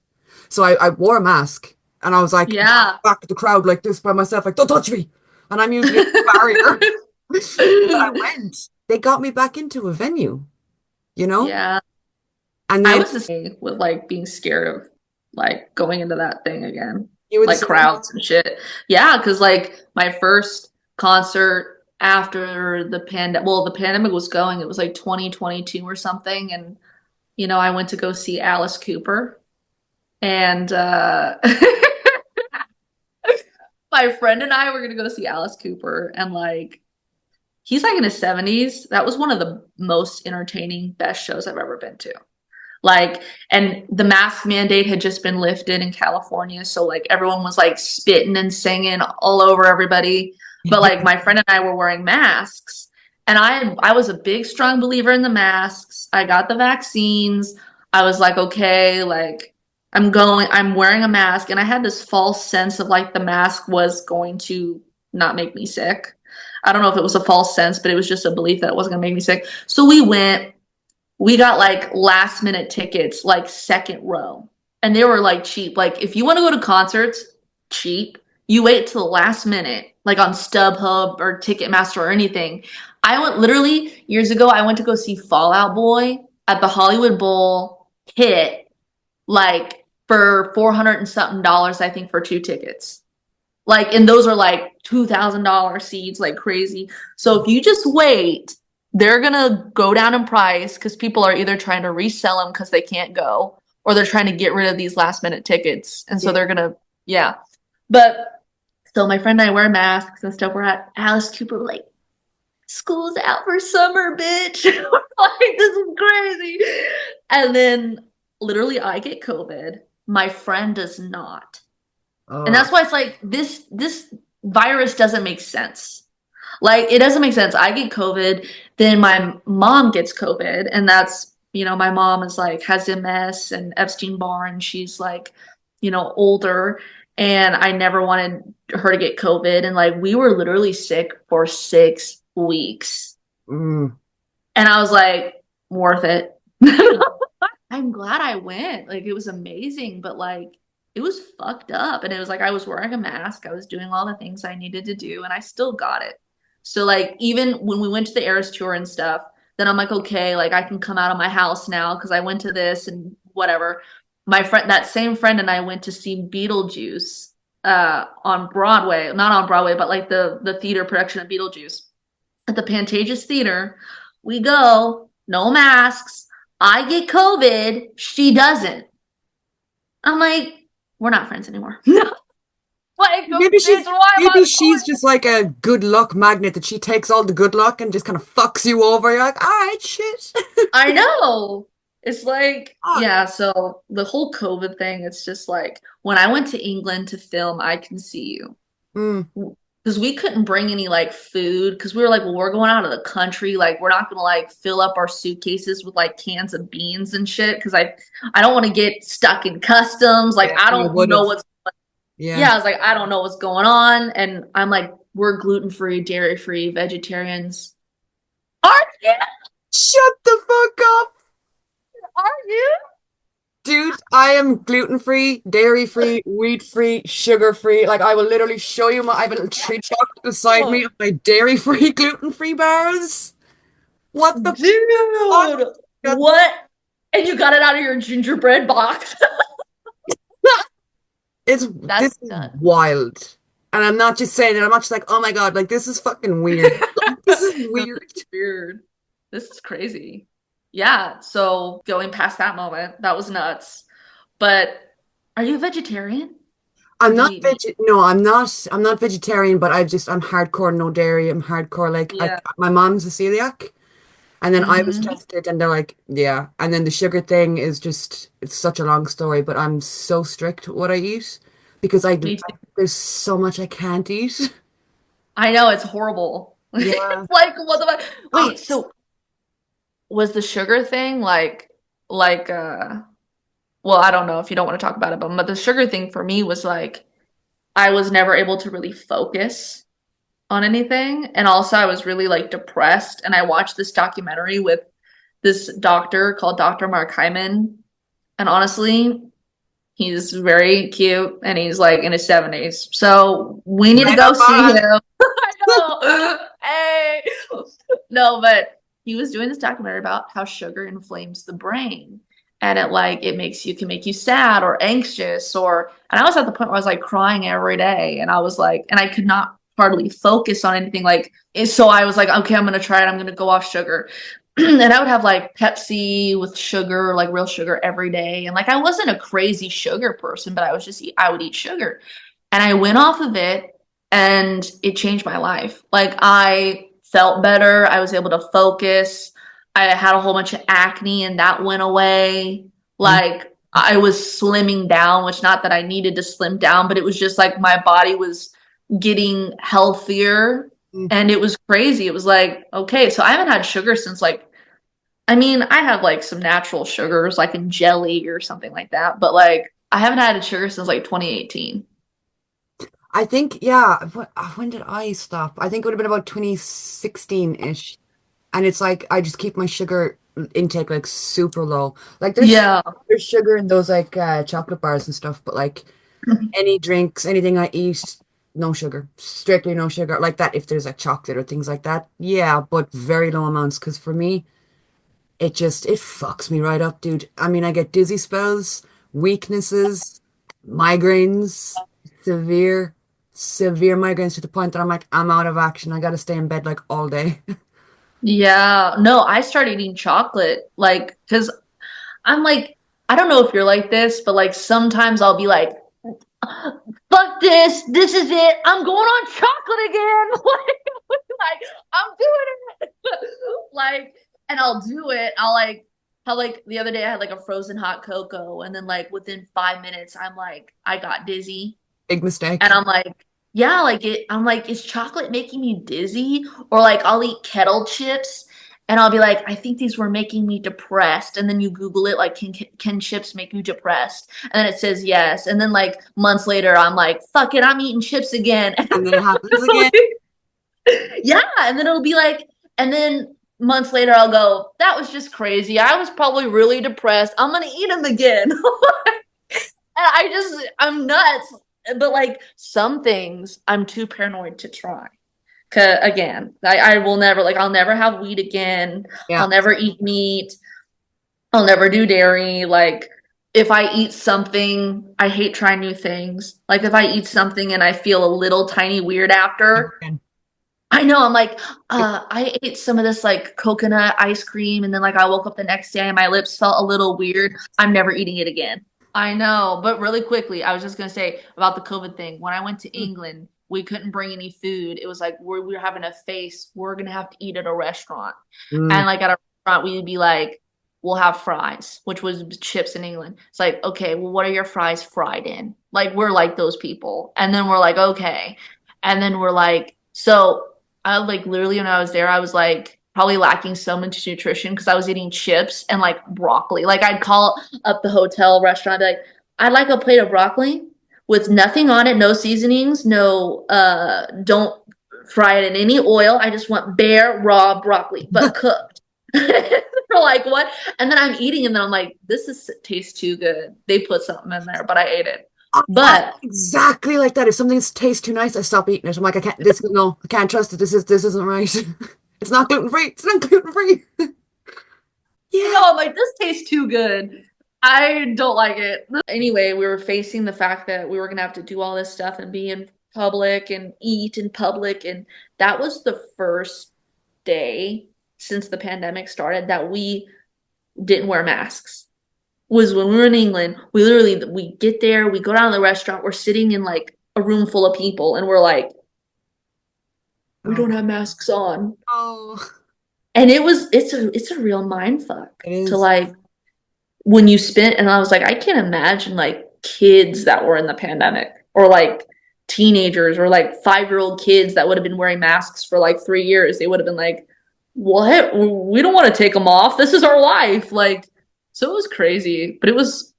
So I wore a mask, and I was like Yeah. back to the crowd like this by myself, like, "Don't touch me," and I'm usually a barrier. But I went. They got me back into a venue, you know, Yeah. and I then was the same with like being scared of like going into that thing again, you were the like same. crowds and shit. Yeah, because like my first concert after the pandemic was going, it was like 2022 or something. And, I went to go see Alice Cooper. And my friend and I were gonna go see Alice Cooper, and like he's like in his 70s. That was one of the most entertaining, best shows I've ever been to. Like, and the mask mandate had just been lifted in California, so like everyone was like spitting and singing all over everybody. But like my friend and I were wearing masks, and I was a big strong believer in the masks. I got the vaccines. I was like, okay, like I'm wearing a mask, and I had this false sense of like the mask was going to not make me sick. I don't know if it was a false sense, but it was just a belief that it wasn't gonna make me sick. So we got like last minute tickets, like second row, and they were like cheap. Like if you want to go to concerts, cheap, you wait till the last minute, like on StubHub or Ticketmaster or anything. I went literally years ago, I went to go see Fall Out Boy at the Hollywood Bowl hit, like for 400 and something dollars, I think, for two tickets. Like, and those are like $2,000 seats, like crazy. So if you just wait, they're gonna go down in price because people are either trying to resell them because they can't go, or they're trying to get rid of these last minute tickets. And so they're gonna, yeah. But so my friend and I wear masks and stuff. We're at Alice Cooper, we're like, school's out for summer, bitch. We're like, this is crazy. And then literally I get COVID. My friend does not. And Oh, that's why it's like this virus doesn't make sense. Like it doesn't make sense. I get COVID, then my mom gets COVID, and that's, my mom is like has MS and Epstein-Barr, and she's like, older, and I never wanted her to get COVID, and like we were literally sick for 6 weeks. mm, And I was like, worth it. I'm glad I went. Like it was amazing, but like it was fucked up. And it was like I was wearing a mask, I was doing all the things I needed to do, and I still got it. So like even when we went to the Eras tour and stuff, then I'm like, okay, like I can come out of my house now because I went to this and whatever. My friend, that same friend, and I went to see Beetlejuice on Broadway, not on Broadway, but like the theater production of Beetlejuice at the Pantages Theater. We go, no masks. I get COVID, she doesn't. I'm like, we're not friends anymore. Like, maybe bitch, she's why am I maybe she's going? just like a good luck magnet that she takes all the good luck and just kind of fucks you over. You're like, all right, shit. I know. It's like, Fuck. yeah, so the whole COVID thing, it's just like when I went to England to film I Can See You. Mm, Because we couldn't bring any like food because we were like, well, we're going out of the country. Like, we're not gonna like fill up our suitcases with like cans of beans and shit. Because I don't want to get stuck in customs. Like, yeah, I you don't would know have. what's, Yeah. yeah, I was like, I don't know what's going on. And I'm like, we're gluten-free, dairy-free, vegetarians. Are you? Shut the fuck up, Are you? dude. I am gluten-free, dairy-free, wheat-free, sugar-free. Like I will literally show you I have a little treat box beside me of my dairy-free, gluten-free bars. What the fuck? Dude, what? And you got it out of your gingerbread box? This That's is nuts. wild. And I'm not just saying it, I'm not just like, oh my God, like this is fucking weird. This is No, weird. it's weird. This is crazy. Yeah, so going past that moment, that was nuts. But are you a vegetarian? Or I'm do you not eat meat? no, I'm not vegetarian, but I'm hardcore no dairy. I'm hardcore like Yeah. my mom's a celiac. And then I was Hmm. tested and they're like, yeah. And then the sugar thing is just, it's such a long story, but I'm so strict with what I eat because Me too. there's so much I can't eat. I know it's horrible. Yeah. It's like what the fuck? Wait, Sucks. so was the sugar thing like well, I don't know if you don't want to talk about it, but the sugar thing for me was like I was never able to really focus on anything. And also I was really like depressed. And I watched this documentary with this doctor called Dr. Mark Hyman. And honestly, he's very cute and he's like in his 70s. So we need to Right go up see my him. I know. Hey. No, but he was doing this documentary about how sugar inflames the brain. And it makes you can make you sad or anxious or and I was at the point where I was like crying every day and I was like and I could not hardly focus on anything so I was like, okay, I'm gonna try it. I'm gonna go off sugar. And I would have like Pepsi with sugar, like real sugar every day. And like I wasn't a crazy sugar person, but I would eat sugar. And I went off of it and it changed my life. Like I felt better. I was able to focus. I had a whole bunch of acne and that went away. God. Like I was slimming down, which not that I needed to slim down, but it was just like my body was getting healthier and it was crazy. It was like, okay, so I haven't had sugar since I mean, I have like some natural sugars like in jelly or something like that, but like I haven't had a sugar since like 2018. I think, yeah, when did I stop? I think it would have been about 2016-ish. And it's like I just keep my sugar intake like super low. Like Yeah. there's sugar in those like chocolate bars and stuff, but like any drinks, anything I eat, no sugar, strictly no sugar. Like that, if there's like chocolate or things like that, yeah, but very low amounts. Because for me, it fucks me right up, dude. I mean, I get dizzy spells, weaknesses, migraines, severe, severe migraines to the point that I'm like, I'm out of action. I gotta stay in bed like all day. Yeah. No, I started eating chocolate like because I'm like, I don't know if you're like this, but like sometimes I'll be like, fuck this, this is it, I'm going on chocolate again. Like I'm doing it. Like, and I'll do it. I'll like how like the other day I had like a frozen hot cocoa, and then like within 5 minutes, I'm like, I got dizzy. Big And mistake. I'm like, yeah, I'm like, is chocolate making me dizzy? Or like I'll eat kettle chips and I'll be like, I think these were making me depressed. And then you Google it, like, can chips make you depressed? And then it says yes. And then like months later, I'm like, fuck it, I'm eating chips again. And then it happens again. Yeah. And then it'll be like, and then months later, I'll go, that was just crazy. I was probably really depressed. I'm going to eat them again. I'm nuts. But like some things I'm too paranoid to try. 'Cause again, I will never, like, I'll never have wheat again. Yeah. I'll never eat meat. I'll never do dairy. Like, if I eat something, I hate trying new things. Like, if I eat something and I feel a little tiny weird after, Again. I know I'm like, I ate some of this like coconut ice cream, and then like I woke up the next day and my lips felt a little weird. I'm never eating it again. I know, but really quickly, I was just gonna say about the COVID thing. When I went to England, we couldn't bring any food. It was like we're having a face. We're gonna have to eat at a restaurant, Mm. and like at a restaurant, we'd be like, we'll have fries, which was chips in England. It's like, okay, well, what are your fries fried in? Like we're like those people, and then we're like, okay, and then we're like, so. I like literally when I was there, I was like probably lacking so much nutrition because I was eating chips and like broccoli. Like I'd call up the hotel restaurant, I'd be like, I'd like a plate of broccoli with nothing on it, no seasonings, no don't fry it in any oil. I just want bare raw broccoli, but cooked. They're We're like, what? And then I'm eating, and then I'm like, tastes too good. They put something in there, but I ate it. I'm But exactly like that. If something tastes too nice, I stop eating it. I'm like, I can't. No, I can't trust it. This isn't right. It's not gluten free. It's not gluten free. I Yeah. know, I'm like, this tastes too good. I don't like it. Anyway, we were facing the fact that we were gonna have to do all this stuff and be in public and eat in public, and that was the first day since the pandemic started that we didn't wear masks. Was when we were in England, we get there, we go down to the restaurant, we're sitting in like a room full of people, and we're like, we don't have masks on. Oh, And it's a real mind fuck it to is. like when you spent, and I was like, I can't imagine like kids that were in the pandemic or like teenagers or like 5-year-old kids that would have been wearing masks for like 3 years. They would have been like, what? We don't want to take them off. This is our life. Like, so it was crazy, but I was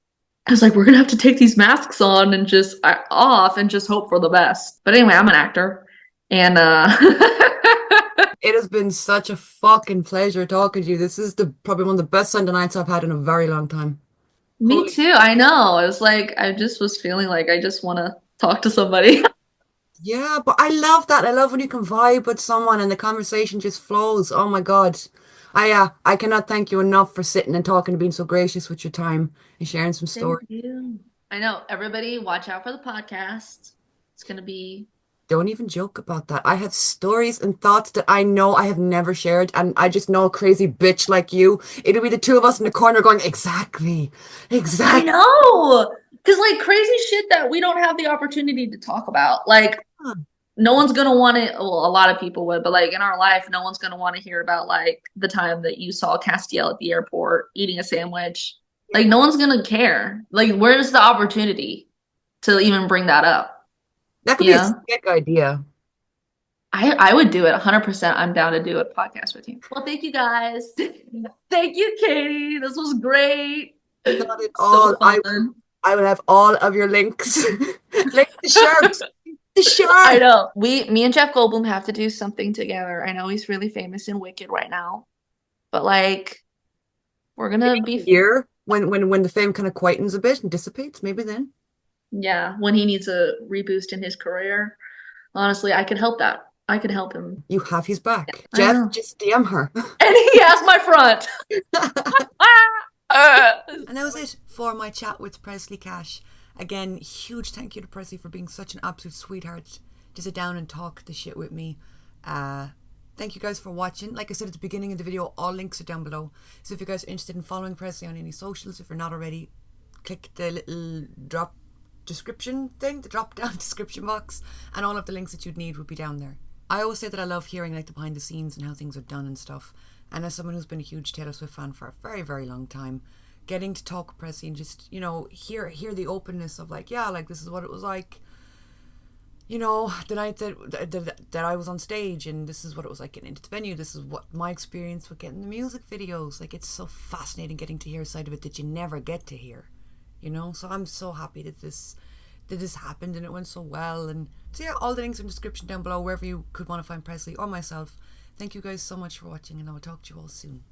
like, we're gonna have to take these masks on and just off and just hope for the best. But anyway, I'm an actor, and It has been such a fucking pleasure talking to you. This is probably one of the best Sunday nights I've had in a very long time. me Holy, too. I know. It was like I just was feeling like I just want to talk to somebody. yeah, but I love that. I love when you can vibe with someone and the conversation just flows. Oh my God. I cannot thank you enough for sitting and talking and being so gracious with your time and sharing some Thank stories. you. I know. Everybody, watch out for the podcast. It's gonna be. Don't even joke about that. I have stories and thoughts that I know I have never shared, and I just know a crazy bitch like you. It'll be the two of us in the corner going, exactly, I exactly. know, because like crazy shit that we don't have the opportunity to talk about. Like, no one's gonna want to. Well, a lot of people would, but like in our life, no one's gonna want to hear about like the time that you saw Castiel at the airport eating a sandwich. Yeah, Like, no one's gonna care. Like, where's the opportunity to even bring that up? that could You be a know? sick idea. I would do it 100%. I'm down to do a podcast with you. Well, thank you guys. Thank you, Katie. This was great. Not at So all. fun. I will have all of your links. Link the shirt. The I shirt. know. Me and Jeff Goldblum have to do something together. I know he's really famous in Wicked right now, but like we're gonna A be, year when the fame kind of quietens a bit and dissipates, maybe then. yeah, when he needs a reboost in his career. Honestly, I could help that. I could help him. You have his back. I Jeff, know. just DM her. And he has my front. And that was it for my chat with Presley Cash. Again, huge thank you to Presley for being such an absolute sweetheart to sit down and talk the shit with me. Thank you guys for watching. Like I said at the beginning of the video, all links are down below. So if you guys are interested in following Presley on any socials, if you're not already, click the little drop description thing, the drop down description box, and all of the links that you'd need would be down there. I always say that I love hearing like the behind the scenes and how things are done and stuff. And as someone who's been a huge Taylor Swift fan for a very, very long time, getting to talk with Presley and just, you know, hear the openness of like, yeah, like this is what it was like, you know, the night that I was on stage, and this is what it was like getting into the venue. This is what my experience with getting the music videos. Like, it's so fascinating getting to hear a side of it that you never get to hear, you know. So I'm so happy that this happened and it went so well. And so yeah, all the links are in the description down below wherever you could want to find Presley or myself. Thank you guys so much for watching, and I will talk to you all soon.